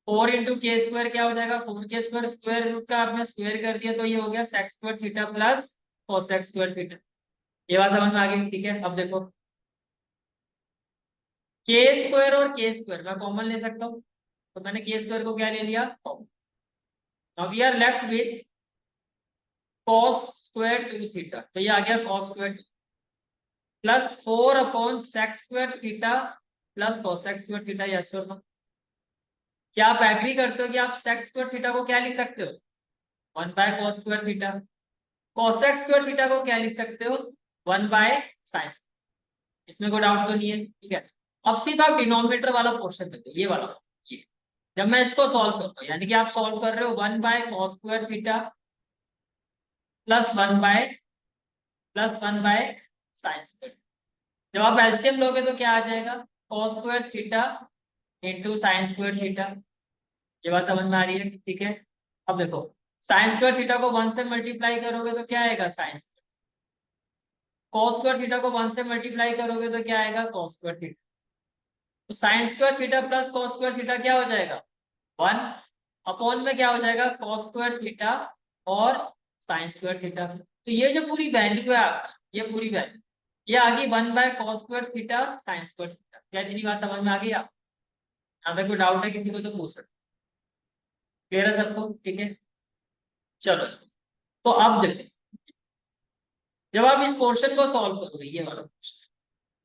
4 इंटू के स्क्वायर क्या हो जाएगा 4 के स्क्वायर, स्क्वायर रूट का आपने स्क्वायर कर दिया तो ये हो गया sec square theta plus cos sec square theta. ये बात समझ में आ गई, ठीक है। अब देखो के स्क्वायर और के स्क्वायर मैं कॉमन ले सकता हूँ, तो मैंने के स्क्वायर को क्या ले लिया common. Now we are left with cos square 2 theta, तो ये आ गया cos square plus 4 upon sec square theta plus cos sec square theta. Yes और नो, क्या आप एग्री करते हो कि आप सेक स्क्वायर थीटा को क्या लिख सकते हो 1/cos square theta, cosec square theta को क्या लिख सकते हो 1/sin, इसमें कोई डाउट तो नहीं है, ठीक है। अब सीधा डिनोमिनेटर वाला पोर्शन देखो, ये वाला, ये जब मैं इसको सॉल्व करता हूँ, यानी कि आप सॉल्व कर रहे हो 1/cos square theta plus 1/sin square. जब आप एलसीएम लोगे तो क्या आ जाएगा cos square theta into sine square theta. ये बात समझ में आ रही है, ठीक है। अब देखो साइन स्क्वायर थीटा को 1 से मल्टीप्लाई करोगे तो क्या आएगा साइन, cos स्क्वायर थीटा को 1 से मल्टीप्लाई करोगे तो क्या आएगा cos स्क्वायर थीटा। तो sine square theta plus cos square theta क्या हो जाएगा 1 अपॉन में क्या हो जाएगा cos स्क्वायर थीटा और साइन स्क्वायर थीटा। तो ये जो पूरी वैल्यू है आपका, ये पूरी वैल्यू ये आ गई 1/cos square theta sine square theta. क्या इतनी बात समझ में आ गई आप, यहाँ पे कोई डाउट है किसी को तो पूछ सकते, क्लियर है सबको, ठीक है। चलो तो अब देखते, जब आप इस पोर्शन को सॉल्व करोगे ये वाला पोर्शन,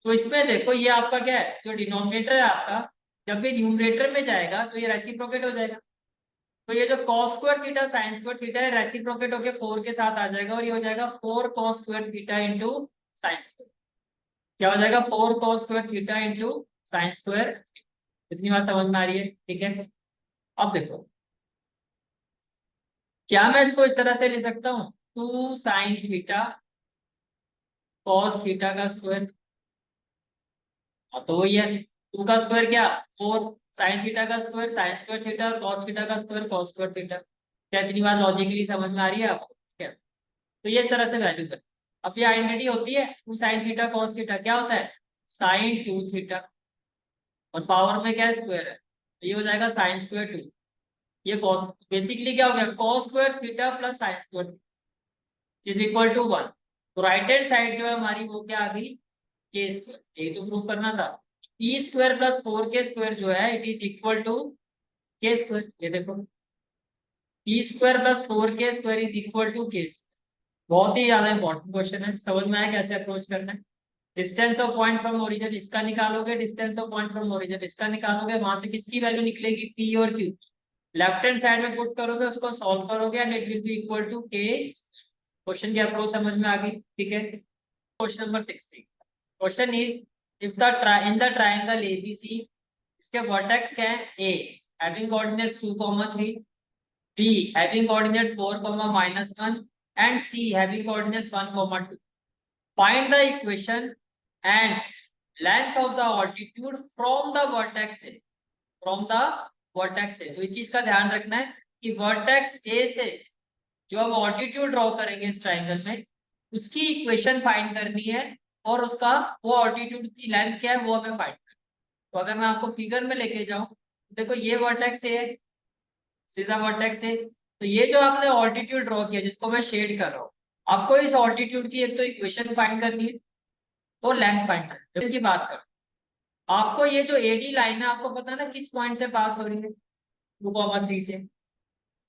तो इसमें देखो ये आपका क्या है, जो डिनोमिनेटर है आपका जब भी न्यूमरेटर में जाएगा तो ये रेसिप्रोकेट हो जाएगा। तो ये जो cos square theta sine square theta है रेसिप्रोकेट होके 4 के साथ आ जाएगा, और ये हो जाएगा 4 cos square theta into sine square. क्या हो जाएगा 4 cos square theta into sine square. इतनी बात समझ में आ रही है, ठीक है। अब देखो क्या मैं इसको इस तरह से ले सकता हूँ 2 साइन थीटा cos थीटा का स्क्वायर, तो वही है 2 का स्क्वायर क्या 4 साइन थीटा का स्क्वायर साइन स्क्वायर थीटा और cos थीटा का स्क्वायर cos स्क्वायर थीटा। क्या इतनी बार लॉजिकली समझ में आ रही है आपको, ठीक है। तो ये इस तरह से वैल्यू कर, अब ये आइडेंटिटी होती है 2 साइन थीटा cos थीटा क्या होता है साइन 2 थीटा, और पावर में क्या है स्क्वायर है, तो ये हो जाएगा साइन स्क्वायर 2। ये cos बेसिकली क्या हो गया cos square theta plus sine square is equal to 1। तो राइट हैंड साइड जो है हमारी वो क्या आ गई के स्क्वायर, ये तो प्रूव करना था। पी स्क्वायर प्लस 4 के स्क्वायर जो है इट इज इक्वल टू के स्क्वायर। ये देखो पी स्क्वायर प्लस 4 के स्क्वायर इज इक्वल टू के स्क्वायर। बहुत ही ज्यादा इंपॉर्टेंट क्वेश्चन है, समझ में आया कैसे अप्रोच करना है। Distance of point from origin इसका निकालोगे, distance of point from origin इसका निकालोगे, वहां से किसकी वैल्यू निकलेगी पी और क्यू, लेफ्ट हैंड साइड में पुट करोगे उसको सॉल्व करोगे and it will be equal to k. Question की अप्रोच समझ में आ गई, ठीक है। Question number 16, question is if the in the triangle ABC इसके वर्टेक्स क्या है A having coordinates 2, 3, B having coordinates 4, -1 and C having coordinates 1, 2। Find the equation and length of the altitude from the vertex A, from the vertex A. तो इस चीज का ध्यान रखना है कि वर्टेक्स ए से जो हम ऑल्टीट्यूड ड्रॉ करेंगे इस ट्राइंगल में, उसकी इक्वेशन फाइंड करनी है और उसका वो ऑल्टीट्यूड की लेंथ क्या है वो हमें फाइंड करना है। तो अगर मैं आपको फिगर में लेके जाऊं, देखो ये वर्टेक्स ए है, सीधा वर्टेक्स है। तो ये जो आपने ऑल्टीट्यूड ड्रॉ किया जिसको मैं शेड कर रहा हूँ, आपको इस ऑल्टीट्यूड की एक तो इक्वेशन फाइंड करनी है और लेंथ फाइंड करनी है। इसकी बात कर, आपको ये जो एडी लाइन है आपको पता है ना किस पॉइंट से पास हो रही है, 2,3 से।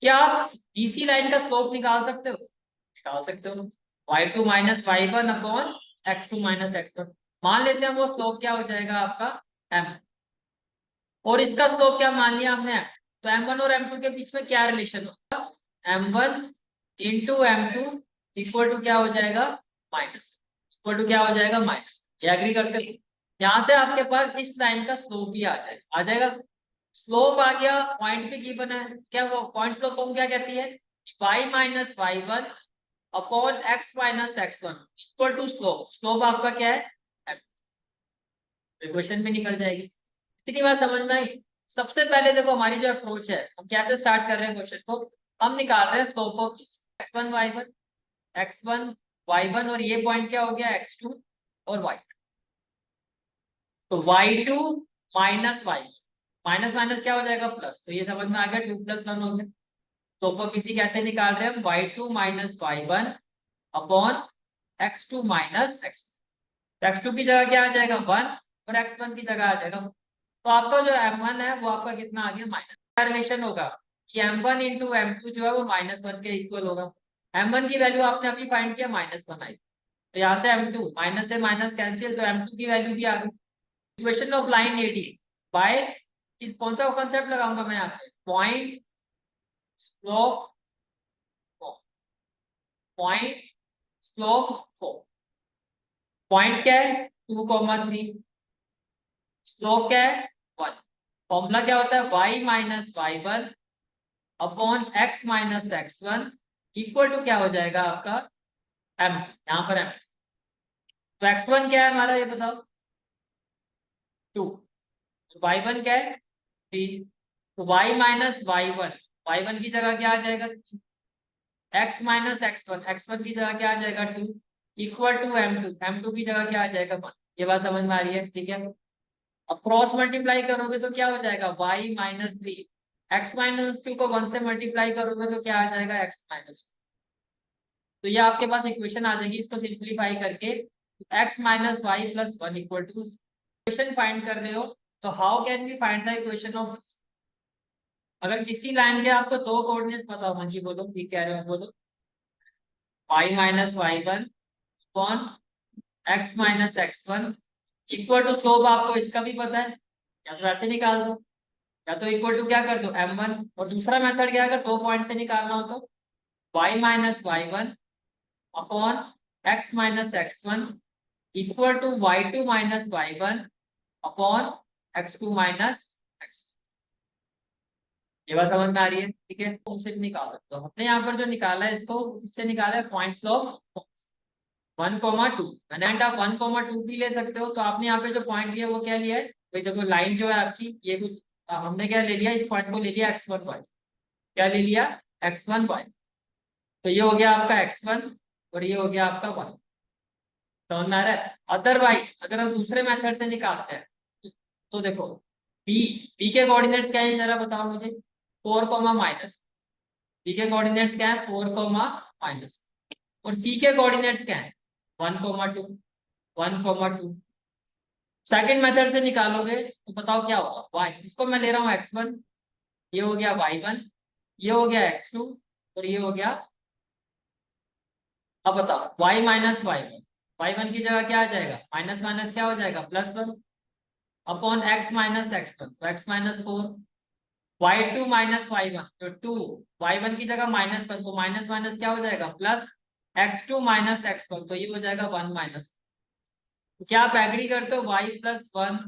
क्या आप बीसी लाइन का स्लोप निकाल सकते हो? निकाल सकते हो। y2 minus y1 upon x2 minus x1। मान लेते हैं वो स्लोप क्या हो जाएगा आपका m, और इसका स्लोप क्या मान लिया हमने m। तो m1 और m2 के बीच में क्या रिलेशन होगा, m1 into m2 equal to क्या हो जाएगा माइनस, इक्वल टू क्या हो जाएगा माइनस। ये एग्री करते हो? यहाँ से आपके पास इस लाइन का स्लोप भी आ जाएगा। स्लोप आ गया, पॉइंट पे गिवन है क्या, वो पॉइंट स्लोप फॉर्म क्या कहती है, y minus y1 upon x minus x1 equal to slope. Slope आपका क्या है, इक्वेशन में निकल जाएगी। इतनी बात समझ में आई? सबसे पहले देखो हमारी जो अप्रोच है, हम कैसे स्टार्ट कर रहे हैं क्वेश्चन को, हम निकाल रहे हैं slope of x1 y1, x1 y1 और ये पॉइंट क्या हो गया x2 और y2। तो y2 minus y, minus minus क्या हो जाएगा प्लस, तो ये समझ में आ गया 2 + 1 हो गया। तो ऊपर किसी कैसे निकाल रहे हैं हम, y2 minus y1 upon x2 minus x, x2 की जगह क्या आ जाएगा 1 और x1 की जगह आ जाएगा। तो आपका जो m1 है वो आपका कितना आ गया माइनस, क्या रिलेशन होगा कि m1 इंटू m2 जो है वो -1 के इक्वल होगा। m1 की वैल्यू आपने अभी फाइंड किया -1 आई, तो यहाँ से m2 माइनस से माइनस कैंसिल, तो m2 की वैल्यू भी आ गई। Equation of line AD by इस कौन सा कॉन्सेप्ट लगाऊंगा मैं यहाँ पे, point slope, point slope. Point क्या है 2,3, स्लोप क्या है 1। फॉर्मूला क्या होता है y minus y1 upon x minus x1 equal to क्या हो जाएगा आपका m, यहाँ पर m। तो x1 क्या है हमारा ये बताओ 2, तो y1 क्या है 3। तो y माइनस y1 की जगह क्या आ जाएगा, x माइनस x1 की जगह क्या आ जाएगा 2 इक्वल टू m2 की जगह क्या आ जाएगा 1। ये बात समझ में आ रही है? ठीक है, अब क्रॉस मल्टीप्लाई करोगे तो क्या हो जाएगा y माइनस 3, x माइनस 2 को 1 से मल्टीप्लाई करोगे तो क्या आ जाएगा x माइनस 2। तो ये आपके पास इक्वेशन आ जाएगी, इसको सिंप्लीफाई करके x minus y plus 1 equal to, equation find कर रहे हो तो how can we find the equation of this. अगर किसी लाइन के आपको दो कोऑर्डिनेट्स पता हो, मंजी बोलो ठीक कह रहे हो बोलो, y minus y1 upon x minus x1 equal to slope आपको इसका भी पता है, या तो ऐसे निकाल दो या तो इक्वल टू क्या कर दो m1, और दूसरा मेथड क्या है अगर 2 पॉइंट से निकालना हो तो y minus y1 upon x minus x1 equal to y2 minus y1 upon x2 minus x। ये बात समझ में आ रही है? ठीक है, तुमसे भी निकाल सकते हो। हमने यहाँ पर जो निकाला है इसको इससे निकाला है पॉइंट स्लोप 1,2। मैंने आप 1,2 भी ले सकते हो। तो आपने यहाँ पे जो पॉइंट लिया वो क्या लिया है भाई, देखो लाइन जो है आपकी ये कुछ हमने क्या ले लिया, इस पॉइंट को ले लिया x1 y, क्या ले लिया x1 y। तो ये हो गया आपका x1 और ये हो गया आपका y, समझ में आ रहा है? अदरवाइज अगर हम दूसरे मेथड से निकालते हैं तो देखो p, p के कोऑर्डिनेट्स क्या है जरा बताओ मुझे, 4 कॉमा माइनस। p के कोऑर्डिनेट्स क्या है 4 कॉमा माइनस, और c के कोऑर्डिनेट्स क्या है 1,2 1,2। सेकंड मेथड से निकालोगे तो बताओ क्या होगा y, इसको मैं ले रहा हूँ x1, ये हो गया y1, ये हो गया x2 और ये हो गया, अब बताओ y माइनस y1 की जगह क्या आ जाएगा माइनस माइनस क्या हो जाएगा +1 अपॉन x माइनस x1, तो x minus 4, y2 minus y1 तो 2, y1 की जगह -1 तो माइनस माइनस क्या हो जाएगा प्लस, x2 माइनस x1 तो ये हो जाएगा 1 माइनस। तो क्या आप एग्री करते हो y plus 1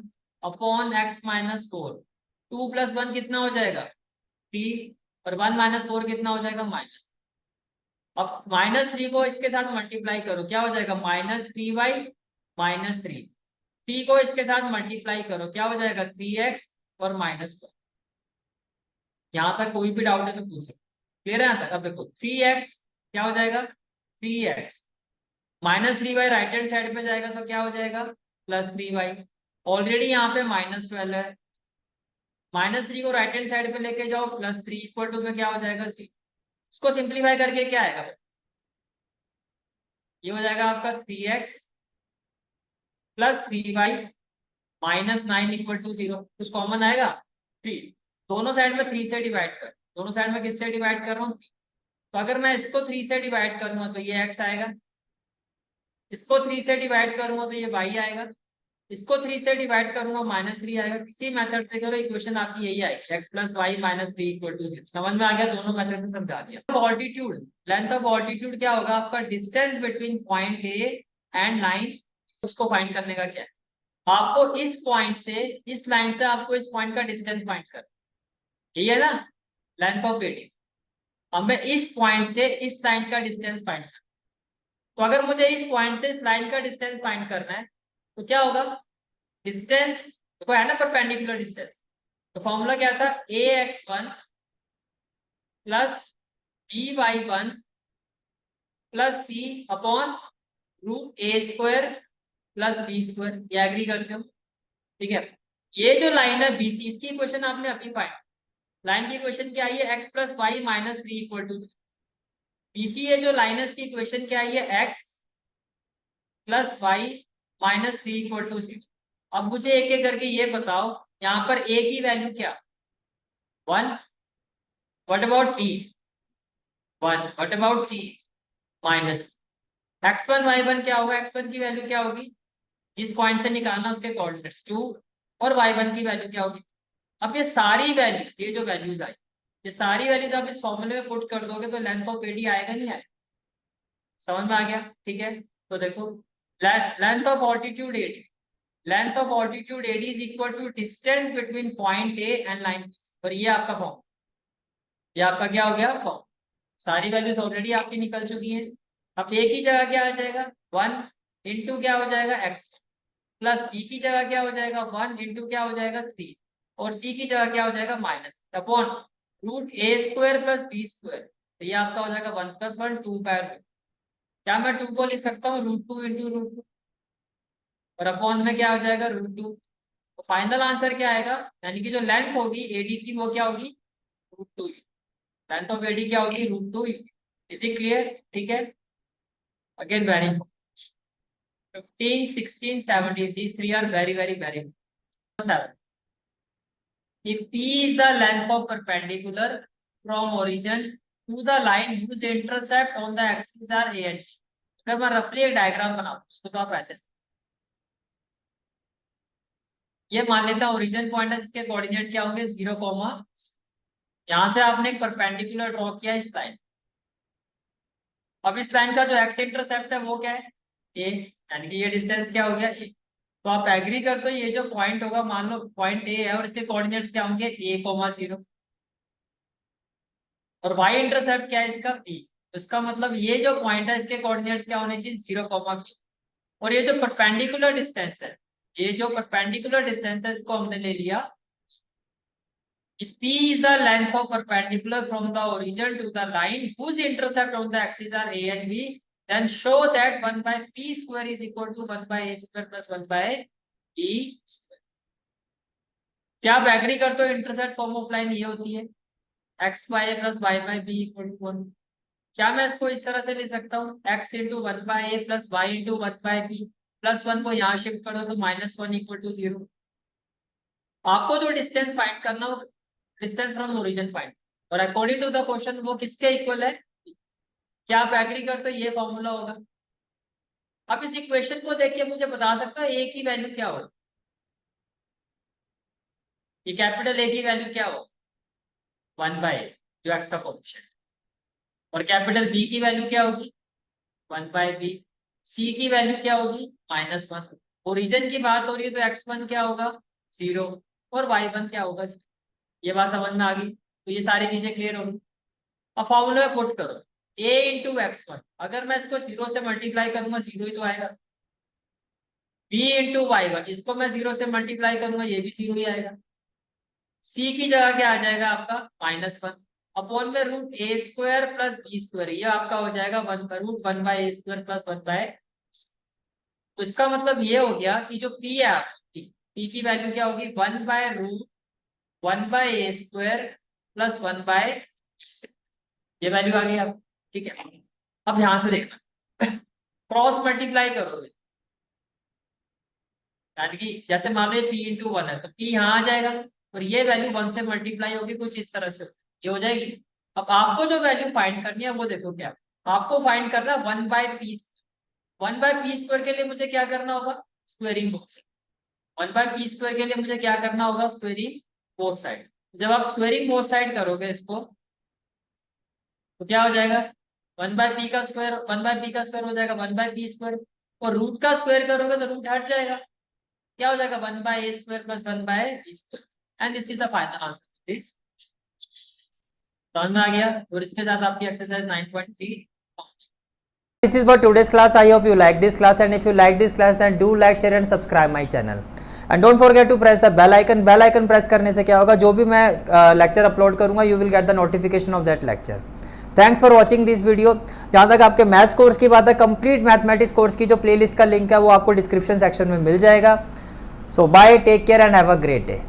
upon x minus 4, 2 + 1 कितना हो जाएगा 3 और 1 माइनस 4 कितना हो जाएगा माइनस। अब -3 को इसके साथ मल्टीप्लाई करो, क्या हो जाएगा -3y-3। 3 को इसके साथ मल्टीप्लाई करो, क्या हो जाएगा 3x और -1। यहाँ तक कोई भी डाउट है तो पूछ सकते। क्लियर है यहाँ तक? अब देखो 3x क्या हो जाएगा 3x, -3y right hand side पे जाएगा तो क्या हो जाएगा +3y। ऑलरेडी यहाँ पे -12 है, -3 को राइट हैंड साइड पे लेके जाओ, +3 इक्वल टू में क्या हो जाएगा c। इसको सिंप्लीफाई करके क्या आएगा, ये हो जाएगा आपका 3x +3y -9 इक्वल टू 0। कुछ कॉमन आएगा 3, दोनों साइड में 3 से डिवाइड कर, दोनों साइड में किससे डिवाइड कर रहा हूँ, तो अगर मैं इसको 3 से डिवाइड करूंगा तो ये x आएगा, इसको 3 से डिवाइड करूंगा तो ये y आएगा, इसको 3 से डिवाइड करूंगा -3 आएगा। किसी मेथड से करो इक्वेशन आपकी यही आएगी, x + y -3 इक्वल टू 0। समझ में आ गया? दोनों मेथड से समझा दिया। ऑल्टीट्यूड, लेंथ ऑफ ऑल्टीट्यूड क्या होगा आपका, distance between point A and line, उसको फाइंड करने का क्या है, आपको इस पॉइंट से, इस लाइन से आपको इस पॉइंट का डिस्टेंस फाइंड कर, यही है ना लेंथ ऑफ एडी। अब मैं इस पॉइंट से इस लाइन का डिस्टेंस फाइंड कर, तो अगर मुझे इस पॉइंट से इस लाइन का डिस्टेंस फाइंड करना है तो क्या होगा, डिस्टेंस देखो है ना परपेंडिकुलर डिस्टेंस, तो फॉर्मूला क्या था ax1 plus by1 plus c upon √a² plus b²। ये एग्री करते हो? ठीक है, ये जो लाइन है BC, इसकी इक्वेशन आपने अभी फाइंड, लाइन की इक्वेशन क्या आई है x + y -3 equal to BC। ये जो लाइन है इसकी इक्वेशन क्या आई है x + y -3 इक्वल टू 0। अब मुझे एक एक करके ये बताओ, यहाँ पर a की वैल्यू क्या 1, what about b 1, what about c -3। x1 y1 क्या होगा, x1 की वैल्यू क्या होगी, जिस पॉइंट से निकालना उसके कोऑर्डिनेट्स 2, और y1 की वैल्यू क्या होगी। अब ये सारी वैल्यूज, ये जो वैल्यूज आई, ये सारी वैल्यूज आप इस फॉर्मूले में पुट कर दोगे तो लेंथ ऑफ एडी आएगा नहीं आएगा, समझ में आ गया? ठीक है, तो देखो length of altitude AD, length of altitude AD is equal to distance between point A and line, और ये आपका फॉर्म, ये आपका क्या हो गया फॉर्म। सारी वैल्यूज ऑलरेडी आपकी निकल चुकी हैं। अब एक ही जगह क्या आ जाएगा 1 इंटू क्या हो जाएगा x, प्लस बी की जगह क्या हो जाएगा 1 इंटू क्या हो जाएगा 3, और सी की जगह क्या हो जाएगा minus upon √a² plus b²। तो ये आपका हो जाएगा 1 + 1 2/2। क्या मैं 2 को लिख सकता हूँ √2 इंटू √2, और अपॉन में क्या हो जाएगा √2। तो फाइनल आंसर क्या आएगा, यानी कि जो लेंथ होगी एडी की वो क्या होगी √2। लेंथ ऑफ एडी क्या होगी √2। Is it clear? ठीक है, again very 15 16 17, these three are very very very important. 7, if P is the length of perpendicular from origin to the line whose intercept on the axis are A and B। अगर मैं रफली एक diagram बनाऊं उसको तो आप ऐसे, ये मान लेता हूं ओरिजिन पॉइंट है जिसके कोऑर्डिनेट क्या होंगे 0, यहां से आपने एक परपेंडिकुलर ड्रॉ किया इस लाइन। अब इस लाइन का जो एक्स इंटरसेप्ट है वो क्या है ए, यानी कि ये डिस्टेंस क्या हो गया ए। तो आप एग्री करते हो ये जो पॉइंट होगा, मान लो पॉइंट ए है और इसके कोऑर्डिनेट्स क्या होंगे a, 0, और y इंटरसेप्ट क्या है इसका b। तो इसका मतलब ये जो पॉइंट है इसके कोऑर्डिनेट्स क्या होने चाहिए 0, b। और ये जो परपेंडिकुलर डिस्टेंस है, ये जो परपेंडिकुलर डिस्टेंस है इसको हमने ले लिया P is the length of perpendicular from the origin to the line whose intercept on the axis are A and B, then show that 1/p² is equal to 1/a² plus 1/b²। क्या आप agree करते हो intercept form of line ये होती है xy plus y/b = 1। क्या मैं इसको इस तरह से ले सकता हूँ x × 1/a plus y × 1/b plus 1 को यहाँ शिफ्ट करो तो -1 = 0। आपको जो डिस्टेंस फाइंड करना हो, डिस्टेंस फ्रॉम ओरिजिन फाइंड, और अकॉर्डिंग टू द क्वेश्चन वो किसके इक्वल है, क्या आप एग्री करते हो ये फॉर्मूला होगा। अब इस इक्वेशन को देख के मुझे बता सकता है ए की वैल्यू क्या होगी, ये कैपिटल ए की वैल्यू क्या हो 1/a जो एक्स का कोएफिशिएंट, और कैपिटल बी की वैल्यू क्या होगी 1/b, सी की वैल्यू क्या होगी -1। ओरिजिन की बात हो रही है तो x1 क्या होगा 0 और y1 क्या होगा 0। ये बात समझ में आ गई, तो ये सारी चीजें क्लियर होगी। अब फॉर्मूले में पुट करो, a इंटू x1, अगर मैं इसको 0 से मल्टीप्लाई करूंगा 0 ही तो आएगा। b इंटू y1, इसको मैं 0 से मल्टीप्लाई करूंगा ये भी 0 ही आएगा। c की जगह क्या आ जाएगा आपका -1 अपॉन में रूट ए स्क्वायर प्लस बी स्क्वायर, ये आपका हो जाएगा रूट 1 बाय ए स्क्वायर प्लस 1 बाय। तो इसका मतलब ये हो गया कि जो p है आपकी, p की वैल्यू क्या होगी 1/√1/a² प्लस 1/, ये वैल्यू आ गई आप, ठीक है। अब यहां से देखना क्रॉस मल्टीप्लाई करोगे, यानी कि जैसे मान लो p इंटू 1 है तो p यहाँ आ जाएगा और ये वैल्यू 1 से मल्टीप्लाई होगी कुछ इस तरह से, ये हो जाएगी। अब आपको जो वैल्यू फाइंड करनी है वो देखो क्या, आपको फाइंड करना है 1/p। 1/p² के लिए मुझे क्या करना होगा, स्क्वेयरिंग बोथ साइड। 1/p² के लिए मुझे क्या करना होगा, स्क्वेयरिंग बोथ साइड। जब आप स्क्वेयरिंग बोथ साइड करोगे इसको तो क्या हो जाएगा, 1/p का स्क्वायर 1/p का स्क्वायर हो जाएगा 1/p², और रूट का स्क्वायर करोगे तो रूट हट जाएगा, क्या हो जाएगा 1/a² plus 1/b², and this is the final answer. This समझ में आ गया। और इसके साथ आपकी exercise 9.3। This is for today's class. I hope you like this class, and if you like this class then do like, share and subscribe my channel, and don't forget to press the bell icon. Bell icon press करने से क्या होगा, जो भी मैं lecture upload करूँगा you will get the notification of that lecture. Thanks for watching this video. जहाँ तक आपके मैथ्स कोर्स की बात है, कंप्लीट मैथमेटिक्स कोर्स की जो प्लेलिस्ट का लिंक है वो आपको डिस्क्रिप्शन सेक्शन में मिल जाएगा। So bye, take care and have a great day.